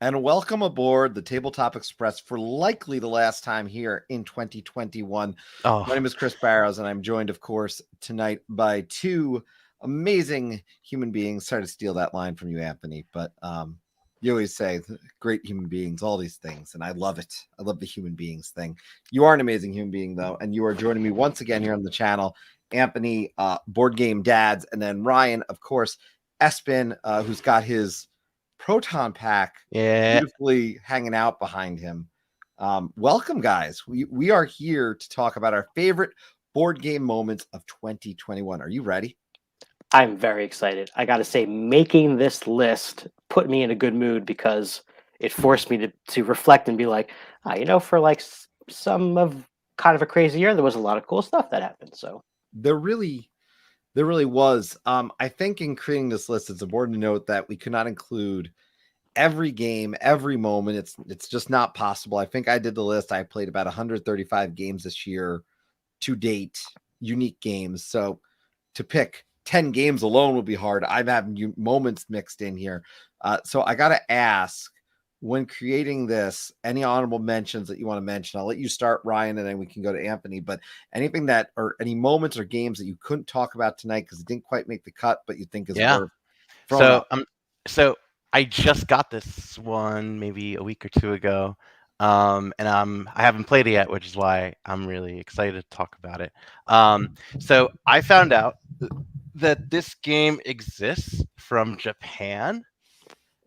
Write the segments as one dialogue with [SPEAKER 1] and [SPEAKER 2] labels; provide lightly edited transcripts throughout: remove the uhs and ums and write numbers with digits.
[SPEAKER 1] And welcome aboard the Tabletop Express for likely the last time here in 2021. My name is Chris Barrows, and I'm joined, of course, tonight by two amazing human beings. Sorry to steal that line from you, Anthony, but you always say great human beings, all these things, and I love it. I love the human beings thing. You are an amazing human being, though, and you are joining me once again here on the channel. Anthony, Board Game Dads, and then Ryan, of course, Espen, who's got his proton pack beautifully hanging out behind him. Welcome, guys. We are here to talk about our favorite board game moments of 2021. Are you ready?
[SPEAKER 2] I'm very excited. I got to say, making this list put me in a good mood because it forced me to reflect and be like, for like some of kind of a crazy year, there was a lot of cool stuff that happened. So
[SPEAKER 1] there really was. I think in creating this list, it's important to note that we could not include every game, every moment. It's just not possible. I think I did the list. I played about 135 games this year to date, unique games. So to pick 10 games alone would be hard. I'm having moments mixed in here. So I got to ask, when creating this, any honorable mentions that you want to mention? I'll let you start, Ryan, and then we can go to Anthony. But anything that, or any moments or games that you couldn't talk about tonight because it didn't quite make the cut, but you think is worth throwing up.
[SPEAKER 3] So I just got this one maybe a week or two ago, and I haven't played it yet, which is why I'm really excited to talk about it. So I found out that this game exists from Japan.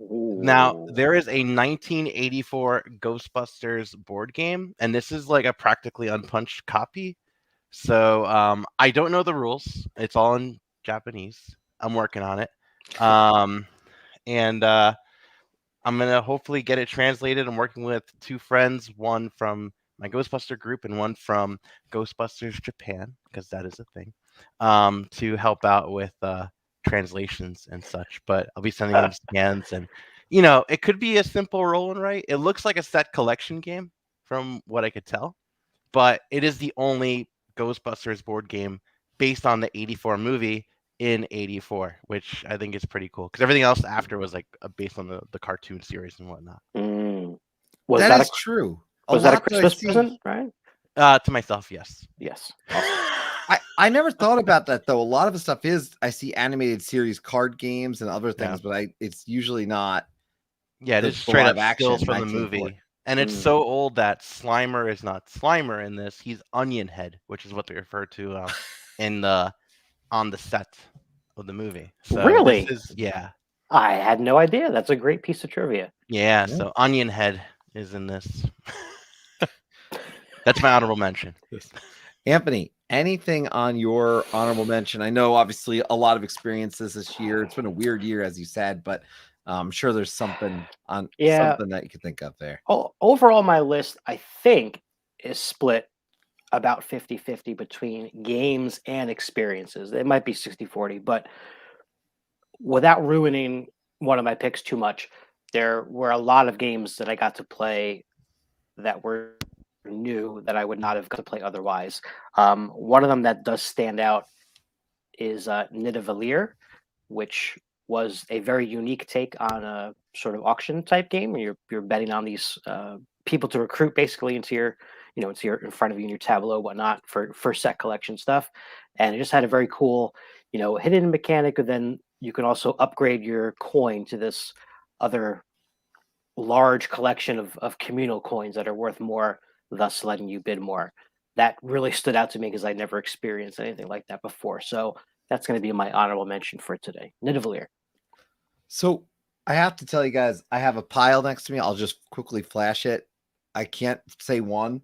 [SPEAKER 3] Now, there is a 1984 Ghostbusters board game, and this is like a practically unpunched copy. So I don't know the rules. It's all in Japanese. I'm working on it. And I'm going to hopefully get it translated. I'm working with two friends, one from my Ghostbuster group and one from Ghostbusters Japan, because that is a thing, to help out with translations and such. But I'll be sending them scans, and it could be a simple roll and write. It looks like a set collection game from what I could tell, but it is the only Ghostbusters board game based on the 84 movie in 84, which I think is pretty cool because everything else after was like based on the cartoon series and whatnot.
[SPEAKER 1] That is true.
[SPEAKER 2] Was that a Christmas present, right?
[SPEAKER 3] To myself, yes.
[SPEAKER 1] I never thought about that though. A lot of the stuff is I see animated series card games and other things, but it's usually not.
[SPEAKER 3] Yeah, it is straight up stills from the movie. And it's so old that Slimer is not Slimer in this. He's Onion Head, which is what they refer to on the set of the movie. So
[SPEAKER 2] really?
[SPEAKER 3] Yeah.
[SPEAKER 2] I had no idea. That's a great piece of trivia.
[SPEAKER 3] Yeah. So Onion Head is in this. That's my honorable mention.
[SPEAKER 1] Anthony, anything on your honorable mention? I know obviously a lot of experiences this year. It's been a weird year, as you said, but I'm sure there's something that you could think of there.
[SPEAKER 2] Overall, my list, I think, is split about 50-50 between games and experiences. It might be 60-40, but without ruining one of my picks too much, there were a lot of games that I got to play that were new that I would not have got to play otherwise. One of them that does stand out is Nidavellir, which was a very unique take on a sort of auction type game. You're betting on these people to recruit basically into your in front of you in your tableau, whatnot, for set collection stuff. And it just had a very cool, hidden mechanic. And then you can also upgrade your coin to this other large collection of communal coins that are worth more, thus letting you bid more. That really stood out to me because I never experienced anything like that before. So that's going to be my honorable mention for today. Nidavellir.
[SPEAKER 1] So I have to tell you guys, I have a pile next to me. I'll just quickly flash it. I can't say one,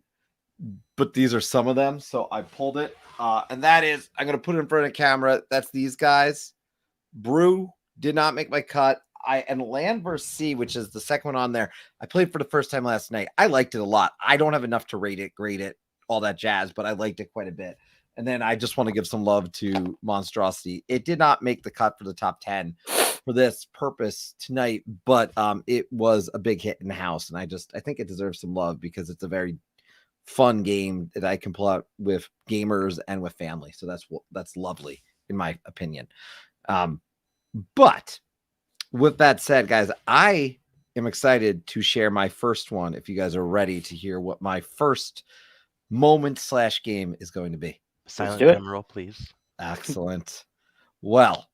[SPEAKER 1] but these are some of them. So I pulled it. And that is, I'm going to put it in front of the camera. That's these guys. Brew did not make my cut. And Land vs. Sea, which is the second one on there, I played for the first time last night. I liked it a lot. I don't have enough to grade it, all that jazz, but I liked it quite a bit. And then I just want to give some love to Monstrosity. It did not make the cut for the top 10 for this purpose tonight, but it was a big hit in the house. And I think it deserves some love because it's a very fun game that I can pull out with gamers and with family. So that's lovely in my opinion. But with that said, guys, I am excited to share my first one. If you guys are ready to hear what my first moment/game is going to be.
[SPEAKER 3] Silent
[SPEAKER 2] do it.
[SPEAKER 3] drum roll, please.
[SPEAKER 1] Excellent. Well,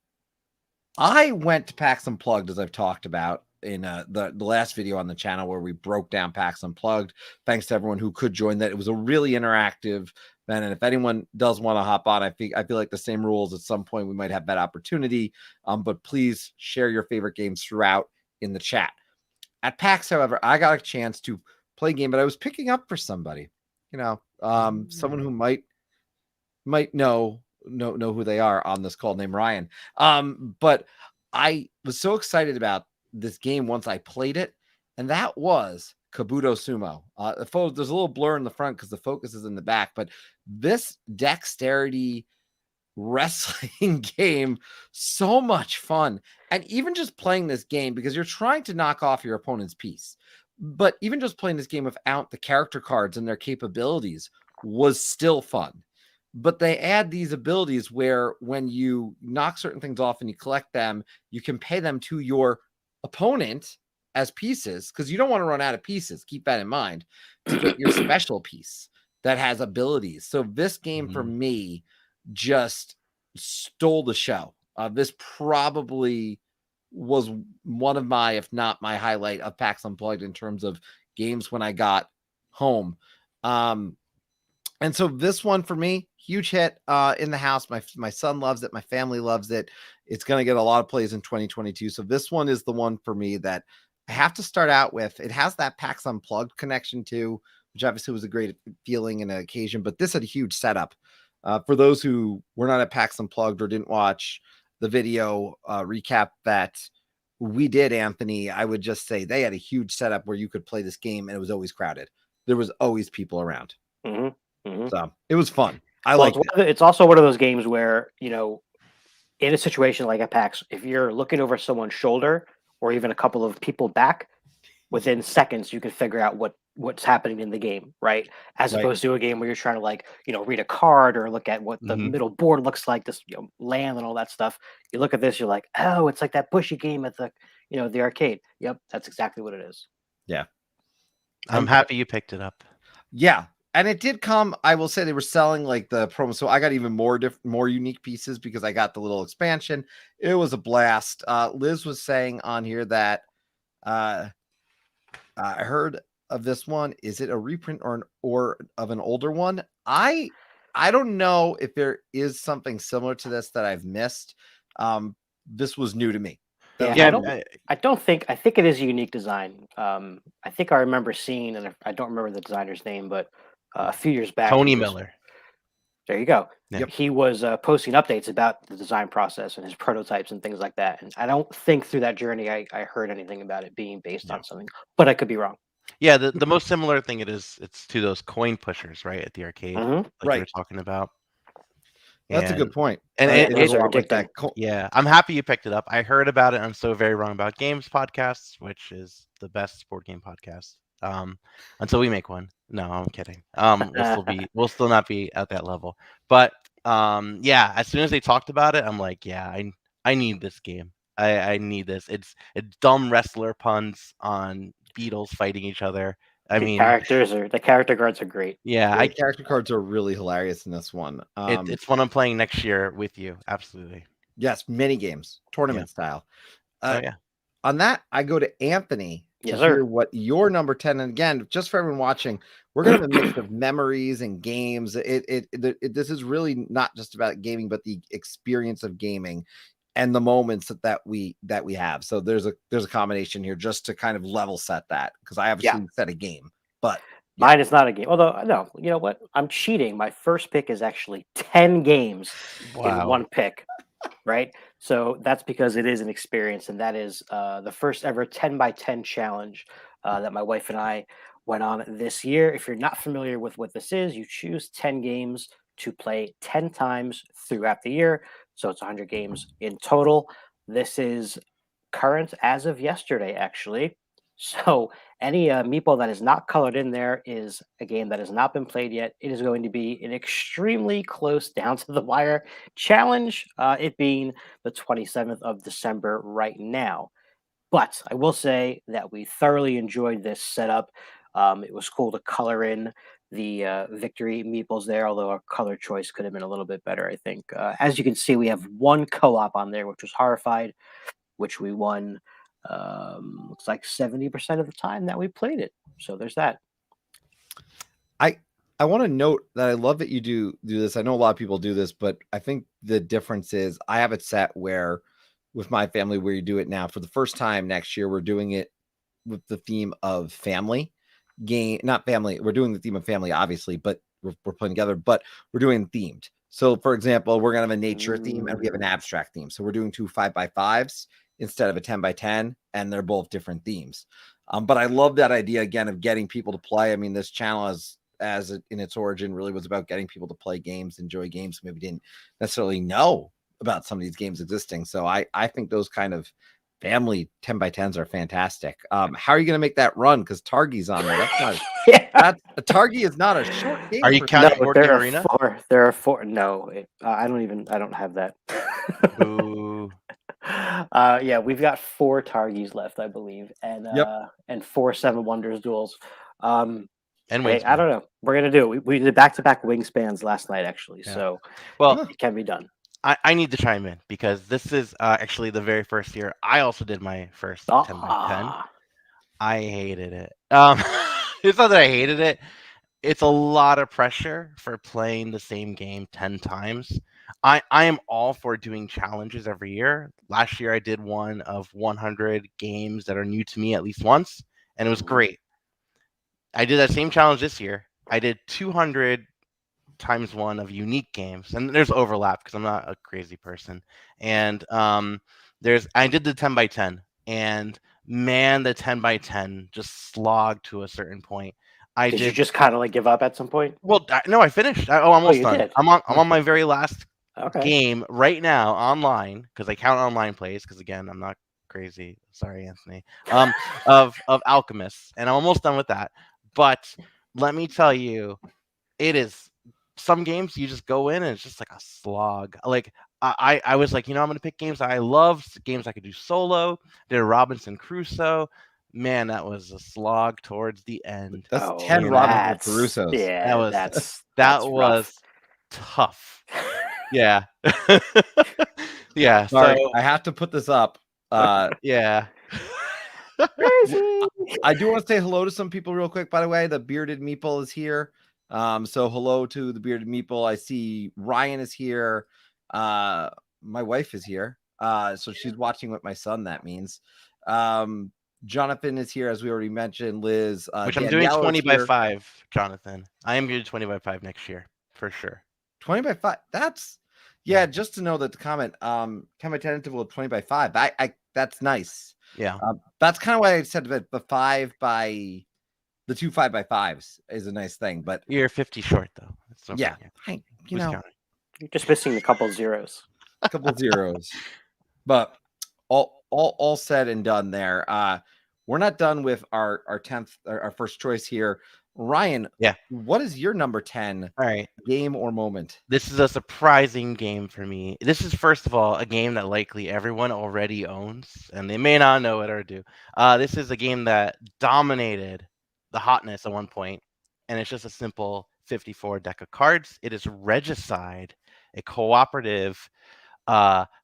[SPEAKER 1] I went to Pax Unplugged, as I've talked about in the last video on the channel, where we broke down Pax Unplugged. Thanks to everyone who could join that. It was a really interactive event, and if anyone does want to hop on, I feel like the same rules at some point we might have that opportunity. But please share your favorite games throughout in the chat. At PAX, however, I got a chance to play a game, but I was picking up for somebody, someone who might know who they are on this call, named Ryan. But I was so excited about this game once I played it, and that was Kabuto Sumo. There's a little blur in the front because the focus is in the back, but this dexterity wrestling game, so much fun. And even just playing this game, because you're trying to knock off your opponent's piece, but even just playing this game without the character cards and their capabilities was still fun. But they add these abilities where when you knock certain things off and you collect them, you can pay them to your opponent as pieces, because you don't want to run out of pieces. Keep that in mind, to get your special piece that has abilities. So this game for me just stole the show. This probably was one of my, if not my highlight of PAX Unplugged in terms of games when I got home. And so this one for me, huge hit in the house. My son loves it. My family loves it. It's going to get a lot of plays in 2022. So this one is the one for me that I have to start out with. It has that PAX Unplugged connection too, which obviously was a great feeling and an occasion, but this had a huge setup. For those who were not at PAX Unplugged or didn't watch the video recap that we did, Anthony, I would just say they had a huge setup where you could play this game and it was always crowded. There was always people around. So it was fun. I like it.
[SPEAKER 2] It's also one of those games where, in a situation like a PAX, if you're looking over someone's shoulder or even a couple of people back, within seconds you can figure out what's happening in the game, right? As opposed to a game where you're trying to read a card or look at what the middle board looks like, this land and all that stuff. You look at this, you're like, oh, it's like that bushy game at the the arcade. Yep, that's exactly what it is.
[SPEAKER 1] Yeah,
[SPEAKER 3] I'm happy you picked it up.
[SPEAKER 1] Yeah. And it did come, I will say they were selling like the promo. So I got even more unique pieces because I got the little expansion. It was a blast. Liz was saying on here that I heard of this one. Is it a reprint or of an older one? I don't know if there is something similar to this that I've missed. This was new to me.
[SPEAKER 2] I think it is a unique design. I think I remember seeing, and I don't remember the designer's name, but a few years back,
[SPEAKER 3] Tony Miller.
[SPEAKER 2] There you go.
[SPEAKER 3] Yep.
[SPEAKER 2] He was posting updates about the design process and his prototypes and things like that. And I don't think through that journey I heard anything about it being based on something, but I could be wrong.
[SPEAKER 3] Yeah, the most similar thing it's to those coin pushers, right, at the arcade, like you were talking about.
[SPEAKER 1] That's a good point.
[SPEAKER 3] And
[SPEAKER 2] those are addicting.
[SPEAKER 3] Yeah, I'm happy you picked it up. I heard about it on So Very Wrong About Games podcasts, which is the best board game podcast. Until we make one. No, I'm kidding. We'll still not be at that level. But yeah, as soon as they talked about it, I'm like, yeah, I need this game. I need this. It's dumb wrestler puns on Beatles fighting each other.
[SPEAKER 2] The character cards are great.
[SPEAKER 3] Yeah,
[SPEAKER 1] the character cards are really hilarious in this one.
[SPEAKER 3] It's one I'm playing next year with you. Absolutely.
[SPEAKER 1] Yes, mini games, tournament style.
[SPEAKER 3] Yeah.
[SPEAKER 1] On that, I go to Anthony to hear what your number 10. And again, just for everyone watching, we're going to have a mix of memories and games. This is really not just about gaming, but the experience of gaming and the moments that we have. So there's a combination here just to kind of level set that, because I obviously set a game, but
[SPEAKER 2] mine is not a game. Although no, you know what? I'm cheating. My first pick is actually 10 games in one pick. Right. So that's because it is an experience, and that is the first ever 10x10 challenge that my wife and I went on this year. If you're not familiar with what this is, you choose 10 games to play 10 times throughout the year. So it's 100 games in total. This is current as of yesterday, actually. So any meeple that is not colored in there is a game that has not been played yet. It is going to be an extremely close down to the wire challenge, it being the 27th of December right now. But I will say that we thoroughly enjoyed this setup. It was cool to color in the victory meeples there, although our color choice could have been a little bit better, I think. As you can see, we have one co-op on there, which was Horrified, which we won. Looks like 70% of the time that we played it. So there's that.
[SPEAKER 1] I want to note that I love that you do this. I know a lot of people do this, but I think the difference is I have it set where with my family where you do it now for the first time next year, we're doing it with the theme of family game, not family. We're doing the theme of family, obviously, but we're playing together, but we're doing themed. So for example, we're going to have a nature theme and we have an abstract theme. So we're doing 2 5x5s instead of a 10x10, and they're both different themes. But I love that idea again of getting people to play. I mean, this channel in its origin really was about getting people to play games, enjoy games, maybe didn't necessarily know about some of these games existing. So I think those kind of family 10x10s are fantastic. How are you going to make that run? Because Targi's on there. That's not a Targi is not a short game.
[SPEAKER 3] Are you counting Board Game Arena?
[SPEAKER 2] There are four. No, I don't have that.
[SPEAKER 3] Ooh.
[SPEAKER 2] Yeah, we've got 4 Targis left, I believe, and and 4 Seven Wonders duels.
[SPEAKER 3] And
[SPEAKER 2] hey, I don't know. We're gonna do it. We did back-to-back wingspans last night, actually.
[SPEAKER 3] Yeah.
[SPEAKER 2] So
[SPEAKER 3] well,
[SPEAKER 2] it can be done.
[SPEAKER 3] I need to chime in because this is actually the very first year I also did my first 10x10. I hated it. It's not that I hated it. It's a lot of pressure for playing the same game 10 times. I am all for doing challenges every year. Last year I did one of 100 games that are new to me at least once, and it was great. I did that same challenge this year. I did 200 times 1 of unique games, and there's overlap because I'm not a crazy person. And I did the 10x10, and man, the 10x10 just slogged to a certain point.
[SPEAKER 2] Did you just kind of like give up at some point?
[SPEAKER 3] Well, no, I finished. I'm almost done.
[SPEAKER 2] Did.
[SPEAKER 3] I'm on my very last game right now online because I count online plays because again I'm not crazy. Sorry, Anthony. Of Alchemists, and I'm almost done with that. But let me tell you, it is some games you just go in and it's just like a slog. Like I was like, I'm gonna pick games I love, games I could do solo. Did a Robinson Crusoe. Man, that was a slog towards the end.
[SPEAKER 1] That's 10 Robinson Crusoes.
[SPEAKER 2] Yeah,
[SPEAKER 3] that was tough. Yeah. Yeah.
[SPEAKER 1] Sorry, so I have to put this up.
[SPEAKER 3] Yeah.
[SPEAKER 1] I do want to say hello to some people real quick, by the way. The Bearded Meeple is here. So hello to the Bearded Meeple. I see Ryan is here. My wife is here. So she's watching with my son, that means. Jonathan is here, as we already mentioned. Liz,
[SPEAKER 3] which I'm doing 20x5, Jonathan. I am going to do 20x5 next year for sure.
[SPEAKER 1] 20x5. That's just to know that the comment, can my tentative with 20x5. I that's nice.
[SPEAKER 3] Yeah.
[SPEAKER 1] That's kind of why I said that the 2 5x5s is a nice thing, but
[SPEAKER 3] you're 50 short though.
[SPEAKER 2] You're just missing a couple zeros.
[SPEAKER 1] But all said and done there. We're not done with our 10th, our first choice here. Ryan, what is your number 10 game or moment?
[SPEAKER 3] This is a surprising game for me. This is, first of all, a game that likely everyone already owns, and they may not know it or do. This is a game that dominated the hotness at one point, and it's just a simple 54 deck of cards. It is Regicide, a cooperative,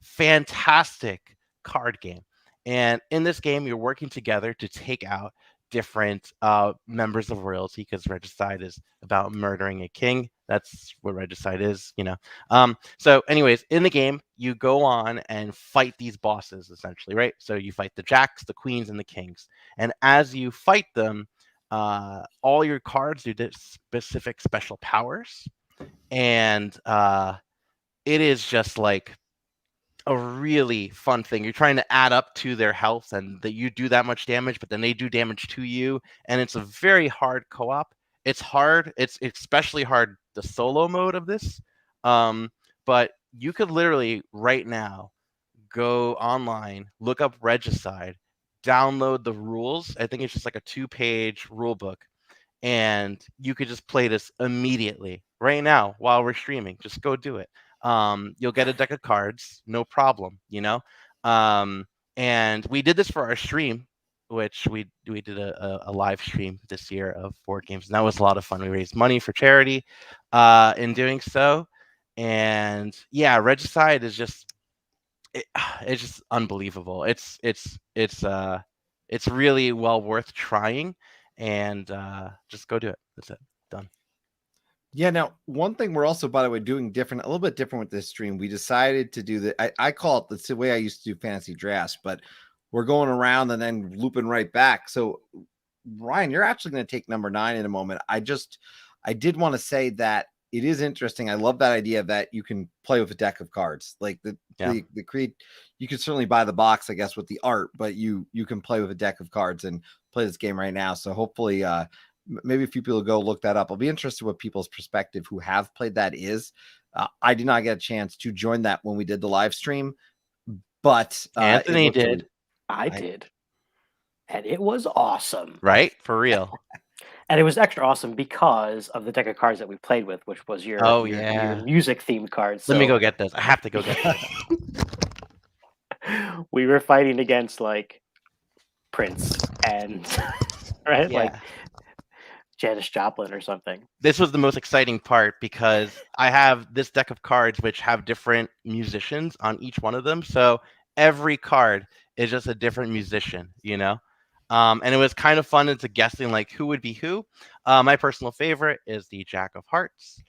[SPEAKER 3] fantastic card game. And in this game, you're working together to take out different members of royalty, because Regicide is about murdering a king. That's what Regicide is, So anyways, in the game, you go on and fight these bosses, essentially, right? So you fight the jacks, the queens, and the kings. And as you fight them, all your cards do specific special powers. And it is just like a really fun thing. You're trying to add up to their health, and that you do that much damage, but then they do damage to you. And it's a very hard co-op. It's hard. It's especially hard, the solo mode of this. But you could literally right now go online, look up Regicide, download the rules. I think it's just like a 2-page rule book. And you could just play this immediately right now while we're streaming. Just go do it. You'll get a deck of cards, no problem, And we did this for our stream, which we did a live stream this year of board games, and that was a lot of fun. We raised money for charity in doing so. And yeah, Regicide is just it's just unbelievable. It's really well worth trying, and just go do it. That's it. Done.
[SPEAKER 1] Yeah. Now, one thing we're also, by the way, doing different, a little bit different with this stream. We decided to do the, I call it the way I used to do fantasy drafts, but we're going around and then looping right back. So, Ryan, you're actually going to take number 9 in a moment. I did want to say that it is interesting. I love that idea that you can play with a deck of cards. Like the create, you can certainly buy the box, I guess, with the art, but you can play with a deck of cards and play this game right now. So hopefully, maybe a few people go look that up. I'll be interested what people's perspective who have played that is. I did not get a chance to join that when we did the live stream, but
[SPEAKER 3] Anthony did.
[SPEAKER 2] I did. And it was awesome.
[SPEAKER 3] Right? For real.
[SPEAKER 2] And it was extra awesome because of the deck of cards that we played with, which was your music themed cards.
[SPEAKER 3] Let me go get those. I have to go get those.
[SPEAKER 2] We were fighting against like Prince and right, like Janis Joplin or something.
[SPEAKER 3] This was the most exciting part because I have this deck of cards which have different musicians on each one of them. So every card is just a different musician, you know? And it was kind of fun into guessing like who would be who. My personal favorite is the Jack of Hearts.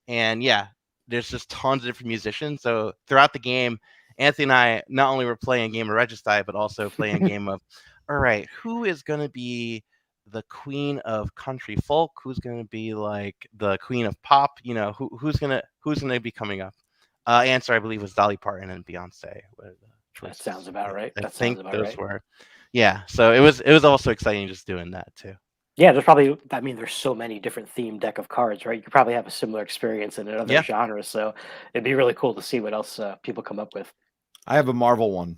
[SPEAKER 3] And yeah, there's just tons of different musicians. So throughout the game, Anthony and I not only were playing a game of Regicide, but also playing a game of, all right, who is going to be the queen of country folk? Who's going to be like the queen of pop? You know, who's gonna be coming up? Answer, I believe, was Dolly Parton and Beyonce.
[SPEAKER 2] That sounds about right.
[SPEAKER 3] I think those were. Yeah, so it was also exciting just doing that too.
[SPEAKER 2] Yeah, there's probably, I mean, there's so many different themed deck of cards, right? You could probably have a similar experience in another genre. So it'd be really cool to see what else people come up with.
[SPEAKER 1] I have a Marvel one.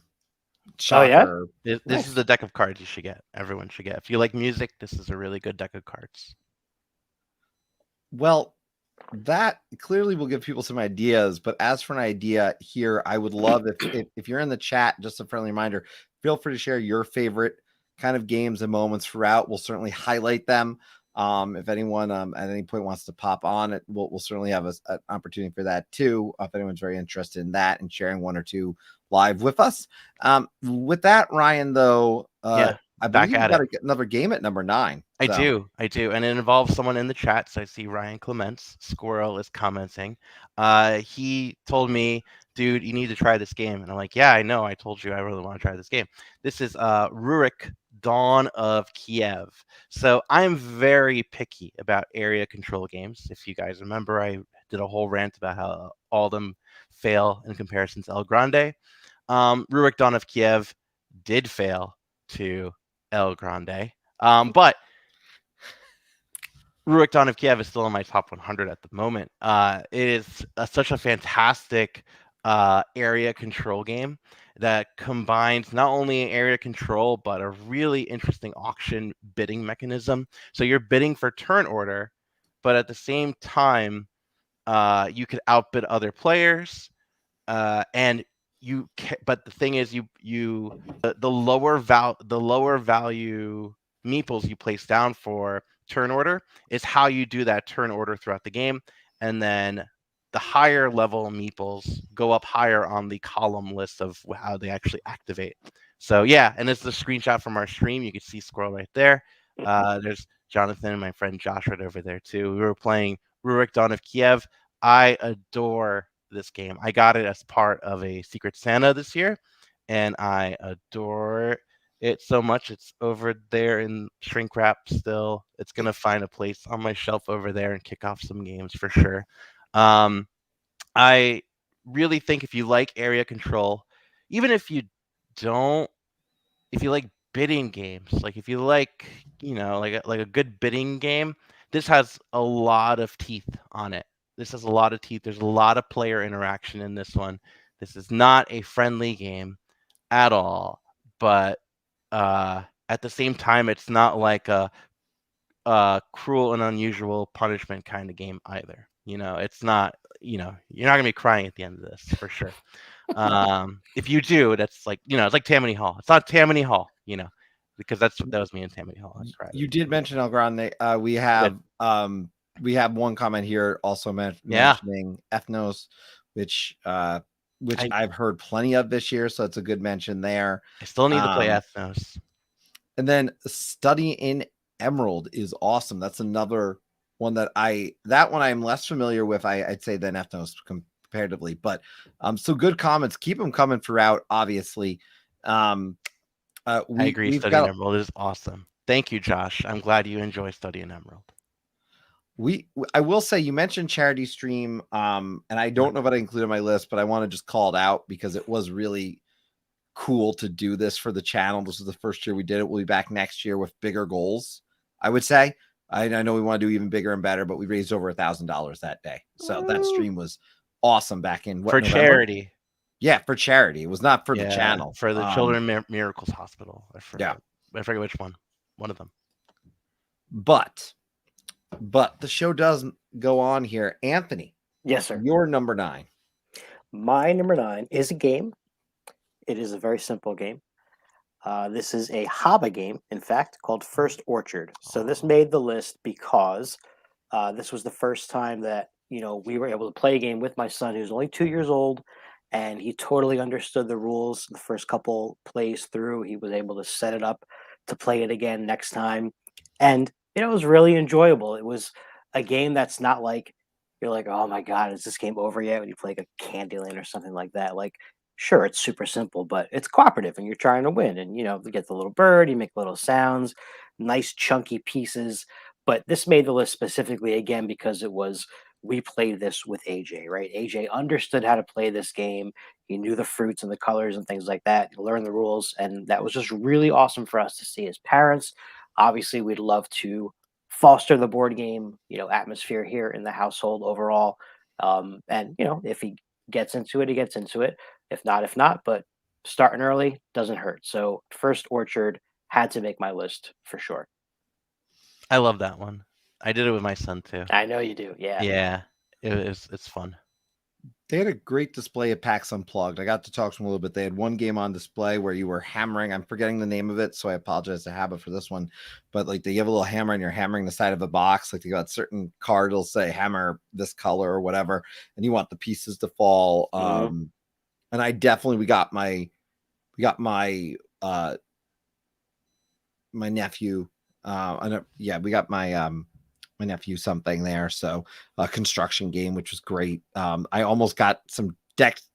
[SPEAKER 2] Shocker.
[SPEAKER 3] Oh, yeah? This is the deck of cards you should get. Everyone should get. If you like music, this is a really good deck of cards.
[SPEAKER 1] Well, that clearly will give people some ideas. But as for an idea here, I would love if you're in the chat, just a friendly reminder, feel free to share your favorite kind of games and moments throughout. We'll certainly highlight them. If anyone at any point wants to pop on it, we'll certainly have an opportunity for that too. If anyone's very interested in that and sharing one or two live with us. With that, Ryan, though, I believe you got another game at number 9.
[SPEAKER 3] I do. And it involves someone in the chat. So I see Ryan Clements, Squirrel, is commenting. He told me, dude, you need to try this game. And I'm like, yeah, I know. I told you I really want to try this game. This is Rurik, Dawn of Kiev. So I'm very picky about area control games. If you guys remember, I did a whole rant about how all of them fail in comparison to El Grande. Rurik, Dawn of Kiev did fail to El Grande. But Rurik, Dawn of Kiev is still in my top 100 at the moment. It is such a fantastic area control game that combines not only area control, but a really interesting auction bidding mechanism. So you're bidding for turn order, but at the same time, you could outbid other players. And you can, but the thing is, the lower value meeples you place down for turn order is how you do that turn order throughout the game, and then the higher level meeples go up higher on the column list of how they actually activate. So yeah, and it's the screenshot from our stream. You can see Squirrel right there. There's Jonathan and my friend Josh right over there too. We were playing Rurik, Dawn of Kiev. I adore this game. I got it as part of a Secret Santa this year, and I adore it so much. It's over there in shrink wrap still. It's gonna find a place on my shelf over there and kick off some games for sure. I really think if you like area control, even if you don't, if you like bidding games, like if you like, like a good bidding game, this has a lot of teeth on it. This has a lot of teeth. There's a lot of player interaction in this one. This is not a friendly game at all, but at the same time, it's not like a cruel and unusual punishment kind of game either. It's not, you're not gonna be crying at the end of this for sure. If you do, that's like, it's like Tammany Hall. It's not Tammany Hall, because that was me in Tammany Hall. I cried.
[SPEAKER 1] You did mention El Grande. We have one comment here also mentioning Ethnos, which I've heard plenty of this year, so it's a good mention there.
[SPEAKER 3] I still need to play Ethnos.
[SPEAKER 1] And then Study in Emerald is awesome. That's another one that I'm less familiar with, I'd say, than Ethnos comparatively. But so good comments. Keep them coming throughout, obviously.
[SPEAKER 3] I agree. Study in Emerald is awesome. Thank you, Josh. I'm glad you enjoy Study in Emerald.
[SPEAKER 1] I will say, you mentioned Charity Stream, and I don't know if I included on my list, but I want to just call it out because it was really cool to do this for the channel. This is the first year we did it. We'll be back next year with bigger goals, I would say. I know we want to do even bigger and better, but we raised over $1,000 that day. So that stream was awesome back in
[SPEAKER 3] November? Charity.
[SPEAKER 1] Yeah, for charity. It was not for the channel.
[SPEAKER 3] For the Children Miracles Hospital. I forget which one. One of them.
[SPEAKER 1] But the show does go on here. Anthony.
[SPEAKER 2] Yes, sir.
[SPEAKER 1] Your number 9.
[SPEAKER 2] My number 9 is a game. It is a very simple game. This is a HABA game, in fact, called First Orchard. So this made the list because this was the first time that we were able to play a game with my son, who's only 2 years old, and he totally understood the rules. The first couple plays through, he was able to set it up to play it again next time, and it was really enjoyable. It was a game that's not like you're like, oh my god, is this game over yet? When you play like a Candyland or something like that, like. Sure, it's super simple, but it's cooperative and you're trying to win. And, you get the little bird, you make little sounds, nice chunky pieces. But this made the list specifically, again, because we played this with AJ, right? AJ understood how to play this game. He knew the fruits and the colors and things like that. He learned the rules. And that was just really awesome for us to see as parents. Obviously, we'd love to foster the board game, atmosphere here in the household overall. And, if he gets into it, he gets into it. If not, but starting early doesn't hurt. So First Orchard had to make my list for sure.
[SPEAKER 3] I love that one. I did it with my son too.
[SPEAKER 2] I know you do. Yeah.
[SPEAKER 3] Yeah. It's fun.
[SPEAKER 1] They had a great display at PAX Unplugged. I got to talk to them a little bit. They had one game on display where you were hammering. I'm forgetting the name of it, so I apologize to Habba for this one. But like they have a little hammer and you're hammering the side of a box. Like you got a certain card, it'll say hammer this color or whatever, and you want the pieces to fall. And I definitely we got my my nephew. We got my nephew something there. So a construction game, which was great. I almost got some decks,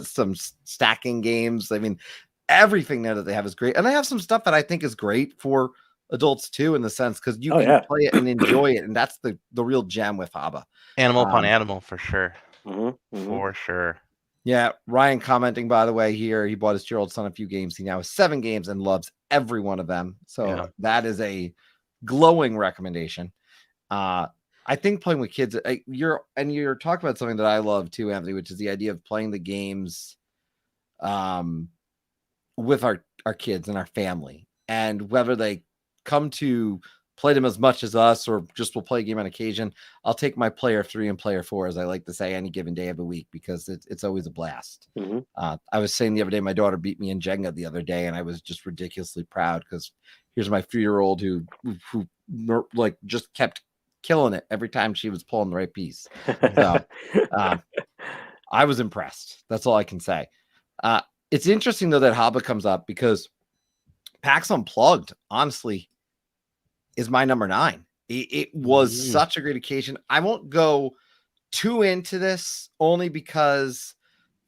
[SPEAKER 1] some stacking games. I mean, everything there that they have is great. And I have some stuff that I think is great for adults too, in the sense, because you can play it and enjoy it. And that's the real gem with HABA.
[SPEAKER 3] Animal upon animal, for sure. For sure.
[SPEAKER 1] Yeah, Ryan commenting, by the way, here, he bought his 2-year-old son a few games. He now has 7 games and loves every one of them. So that is a glowing recommendation. I think playing with kids, you're talking about something that I love too, Anthony, which is the idea of playing the games with our kids and our family, and whether they come to play them as much as us or just will play a game on occasion. I'll take my player 3 and player 4, as I like to say, any given day of the week, because it's always a blast. I was saying the other day, my daughter beat me in Jenga the other day, and I was just ridiculously proud because here's my 3-year-old who like just kept killing it every time she was pulling the right piece. So I was impressed. That's all I can say. It's interesting though that HABA comes up because PAX Unplugged, honestly, is my number 9. It was such a great occasion. I won't go too into this, only because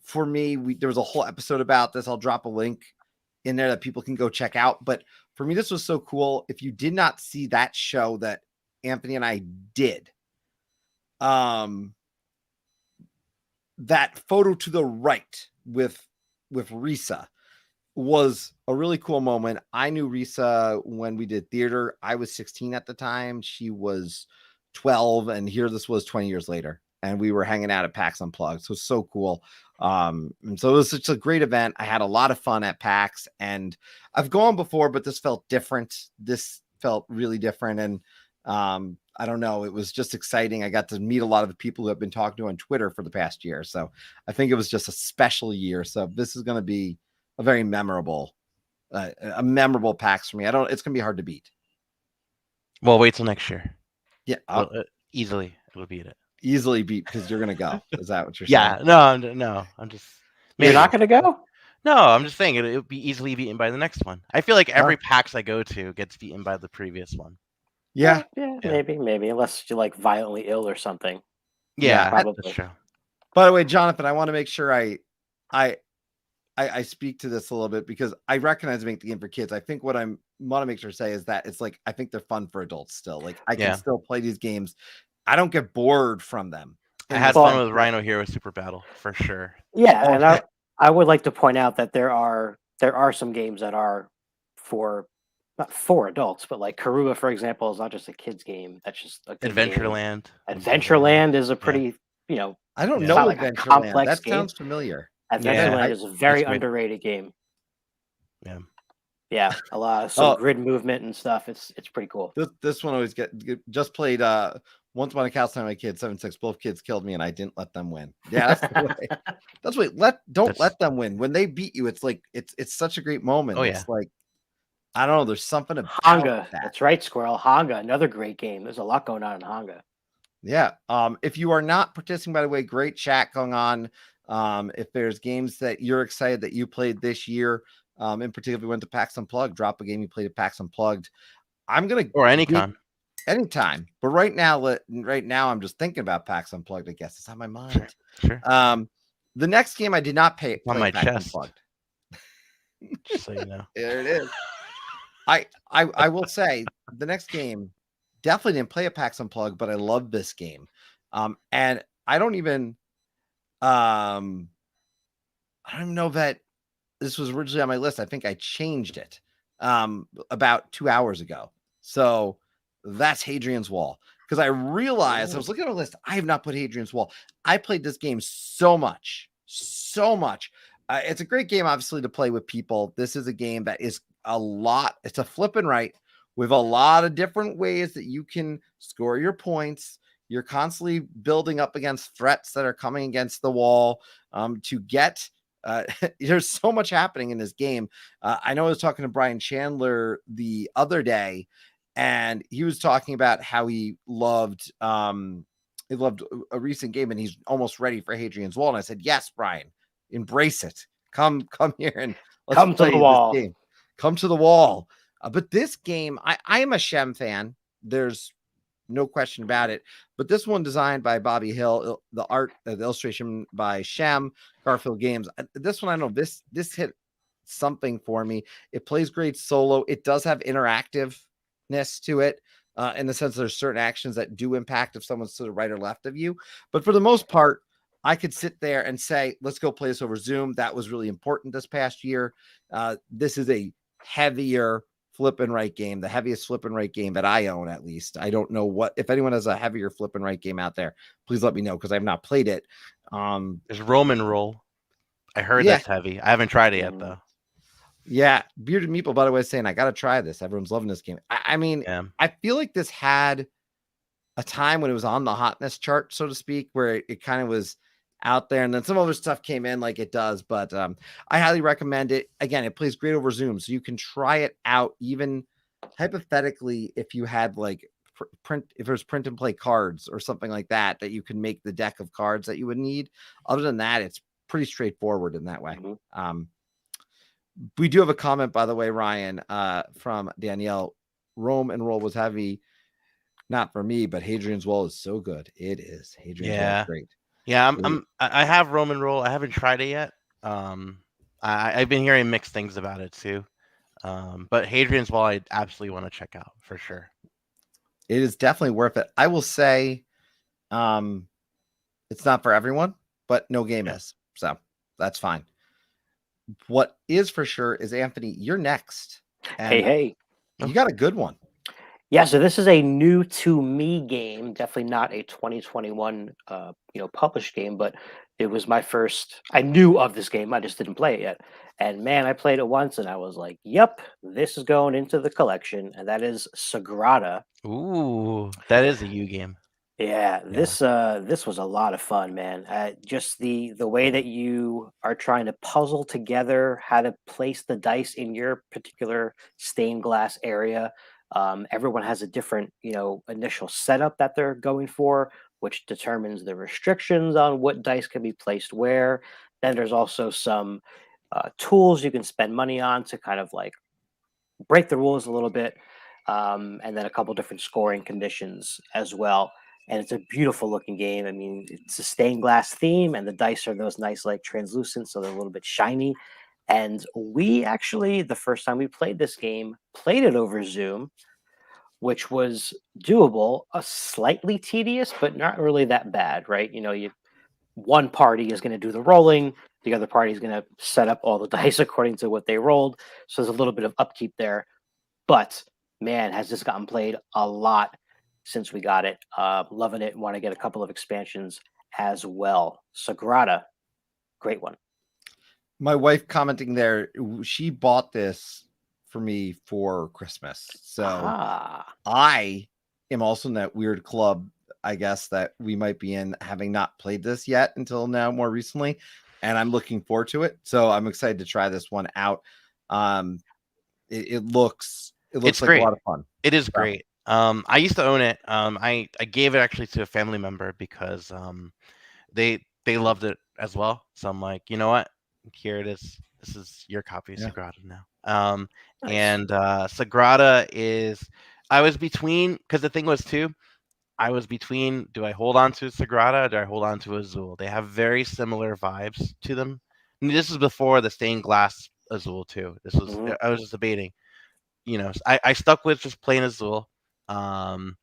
[SPEAKER 1] for me, there was a whole episode about this. I'll drop a link in there that people can go check out. But for me, this was so cool. If you did not see that show that Anthony and I did, that photo to the right with Risa was a really cool moment. I knew Risa when we did theater. I was 16 at the time. She was 12. And here this was 20 years later. And we were hanging out at PAX Unplugged. So it's so cool. And so it was such a great event. I had a lot of fun at PAX. And I've gone before, but this felt different. This felt really different. And I don't know. It was just exciting. I got to meet a lot of the people who have been talking to on Twitter for the past year. So I think it was just a special year. So this is going to be a very memorable PAX for me. It's going to be hard to beat.
[SPEAKER 3] Well, wait till next year.
[SPEAKER 1] Yeah.
[SPEAKER 3] Easily it'll beat it.
[SPEAKER 1] Easily beat because you're going to go. Is that what you're
[SPEAKER 3] Yeah,
[SPEAKER 1] saying?
[SPEAKER 2] You're not going to go?
[SPEAKER 3] No, I'm just saying it'll be easily beaten by the next one. I feel like every PAX I go to gets beaten by the previous one.
[SPEAKER 1] Yeah.
[SPEAKER 2] Maybe, unless you're like violently ill or something.
[SPEAKER 3] Yeah,
[SPEAKER 2] probably.
[SPEAKER 3] that's true.
[SPEAKER 1] By the way, Jonathan, I want to make sure I speak to this a little bit because I recognize Make the Game for Kids. I think what I want to make sure to say is that it's like I think they're fun for adults still. Like I can still play these games. I don't get bored from them.
[SPEAKER 3] I had fun with Rhino Hero Super Battle for sure.
[SPEAKER 2] Yeah, and I would like to point out that there are some games that are for not for adults, but like Karuba, for example, is not just a kids game. That's just a
[SPEAKER 3] Adventureland.
[SPEAKER 2] Adventureland is a pretty,
[SPEAKER 1] I don't know
[SPEAKER 2] like
[SPEAKER 1] Adventureland.
[SPEAKER 2] Complex
[SPEAKER 1] that
[SPEAKER 2] game.
[SPEAKER 1] Sounds familiar.
[SPEAKER 2] Adventureland is a very underrated game.
[SPEAKER 3] Yeah.
[SPEAKER 2] Yeah, a lot of grid movement and stuff. It's pretty cool.
[SPEAKER 1] This one always just played once upon a castle time my kids 7-6. Both kids killed me and I didn't let them win. Yeah, that's the way. That's what let them win. When they beat you, it's like it's such a great moment. It's like I don't know. There's something about
[SPEAKER 2] Hanga.
[SPEAKER 1] that.
[SPEAKER 2] That's right, Squirrel. Hanga, another great game. There's a lot going on in Hanga.
[SPEAKER 1] Yeah. If you are not participating, by the way, great chat going on. If there's games that you're excited that you played this year, in particular, if we went to PAX Unplugged, drop a game you played at PAX Unplugged. I'm gonna
[SPEAKER 3] or anytime.
[SPEAKER 1] But right now, I'm just thinking about PAX Unplugged. I guess it's on my mind.
[SPEAKER 3] Sure.
[SPEAKER 1] The next game I did not play
[SPEAKER 3] on my
[SPEAKER 1] PAX
[SPEAKER 3] chest.
[SPEAKER 1] Unplugged.
[SPEAKER 3] Just so you know,
[SPEAKER 1] there it is. I will say the next game definitely didn't play a PAX Unplugged, but I love this game. And I don't even know that this was originally on my list. I think I changed it about 2 hours ago. So that's Hadrian's Wall. Because I realized I was looking at a list. I have not put Hadrian's Wall. I played this game so much. It's a great game, obviously, to play with people. This is a game that is it's a flip and right with a lot of different ways that you can score your points. You're constantly building up against threats that are coming against the wall to get. There's so much happening in this game. I know I was talking to Brian Chandler the other day, and he was talking about how he loved a recent game, and he's almost ready for Hadrian's Wall. And I said, "Yes, Brian, embrace it. Come here and let's
[SPEAKER 2] come
[SPEAKER 1] play
[SPEAKER 2] to the wall.
[SPEAKER 1] This game. Come to the wall." But this game, I am a Shem fan. There's no question about it. But this one designed by Bobby Hill, the art, the illustration by Shem, Garfield Games. This one, I know this hit something for me. It plays great solo. It does have interactiveness to it in the sense there's certain actions that do impact if someone's to the right or left of you. But for the most part, I could sit there and say, let's go play this over Zoom. That was really important this past year. This is a heavier flip and right game, the heaviest flip and right game that I own, at least. I don't know if anyone has a heavier flip and right game out there, please let me know because I've not played it.
[SPEAKER 3] There's Roman Roll. I heard that's heavy. I haven't tried it yet though.
[SPEAKER 1] Yeah, Bearded Meeple, by the way, is saying I got to try this. Everyone's loving this game. I mean, I feel like this had a time when it was on the hotness chart, so to speak, where it kind of was out there, and then some other stuff came in like it does, but I highly recommend it. Again, it plays great over Zoom, so you can try it out even hypothetically if you had like if there's print and play cards or something like that you can make the deck of cards that you would need. Other than that, it's pretty straightforward in that way. We do have a comment, by the way, Ryan, from Danielle. Rome and Roll was heavy, not for me, but Hadrian's Wall is so good. It is. Hadrian's Wall is great.
[SPEAKER 3] Yeah, I have Roman Roll. I haven't tried it yet. I've been hearing mixed things about it too. But Hadrian's Wall, I absolutely want to check out for sure.
[SPEAKER 1] It is definitely worth it. I will say, it's not for everyone, but no game is, so that's fine. What is for sure is, Anthony, you're next.
[SPEAKER 2] And hey,
[SPEAKER 1] you got a good one.
[SPEAKER 2] Yeah, so this is a new to me game. Definitely not a 2021, published game, but it was my first. I knew of this game, I just didn't play it yet. And man, I played it once, and I was like, "Yep, this is going into the collection." And that is Sagrada.
[SPEAKER 3] Ooh, that is a U game.
[SPEAKER 2] Yeah,
[SPEAKER 3] Yeah.
[SPEAKER 2] this was a lot of fun, man. Just the way that you are trying to puzzle together how to place the dice in your particular stained glass area. Everyone has a different, initial setup that they're going for, which determines the restrictions on what dice can be placed where. Then there's also some tools you can spend money on to kind of like break the rules a little bit, and then a couple different scoring conditions as well. And it's a beautiful looking game. I mean, it's a stained glass theme, and the dice are those nice, like translucent, so they're a little bit shiny. And we actually, the first time we played this game, played it over Zoom, which was doable, slightly tedious, but not really that bad, right? One party is going to do the rolling, the other party is going to set up all the dice according to what they rolled. So there's a little bit of upkeep there, but man, has this gotten played a lot since we got it. Loving it. Want to get a couple of expansions as well. Sagrada, great one.
[SPEAKER 1] My wife commenting there, she bought this for me for Christmas. So I am also in that weird club, I guess, that we might be in, having not played this yet until now, more recently. And I'm looking forward to it. So I'm excited to try this one out. It looks
[SPEAKER 3] It's
[SPEAKER 1] like a
[SPEAKER 3] great.
[SPEAKER 1] lot of fun.
[SPEAKER 3] It is great. I used to own it. I gave it actually to a family member because they loved it as well. So I'm like, you know what? Here it is. This is your copy of
[SPEAKER 1] Yeah.
[SPEAKER 3] Sagrada now.
[SPEAKER 2] Nice.
[SPEAKER 3] And Sagrada is. I was between, because the thing was too. I was between, do I hold on to Sagrada or do I hold on to Azul? They have very similar vibes to them. And this is before the stained glass Azul too. This was
[SPEAKER 2] Mhm.
[SPEAKER 3] I was just debating. I stuck with just plain Azul. Um,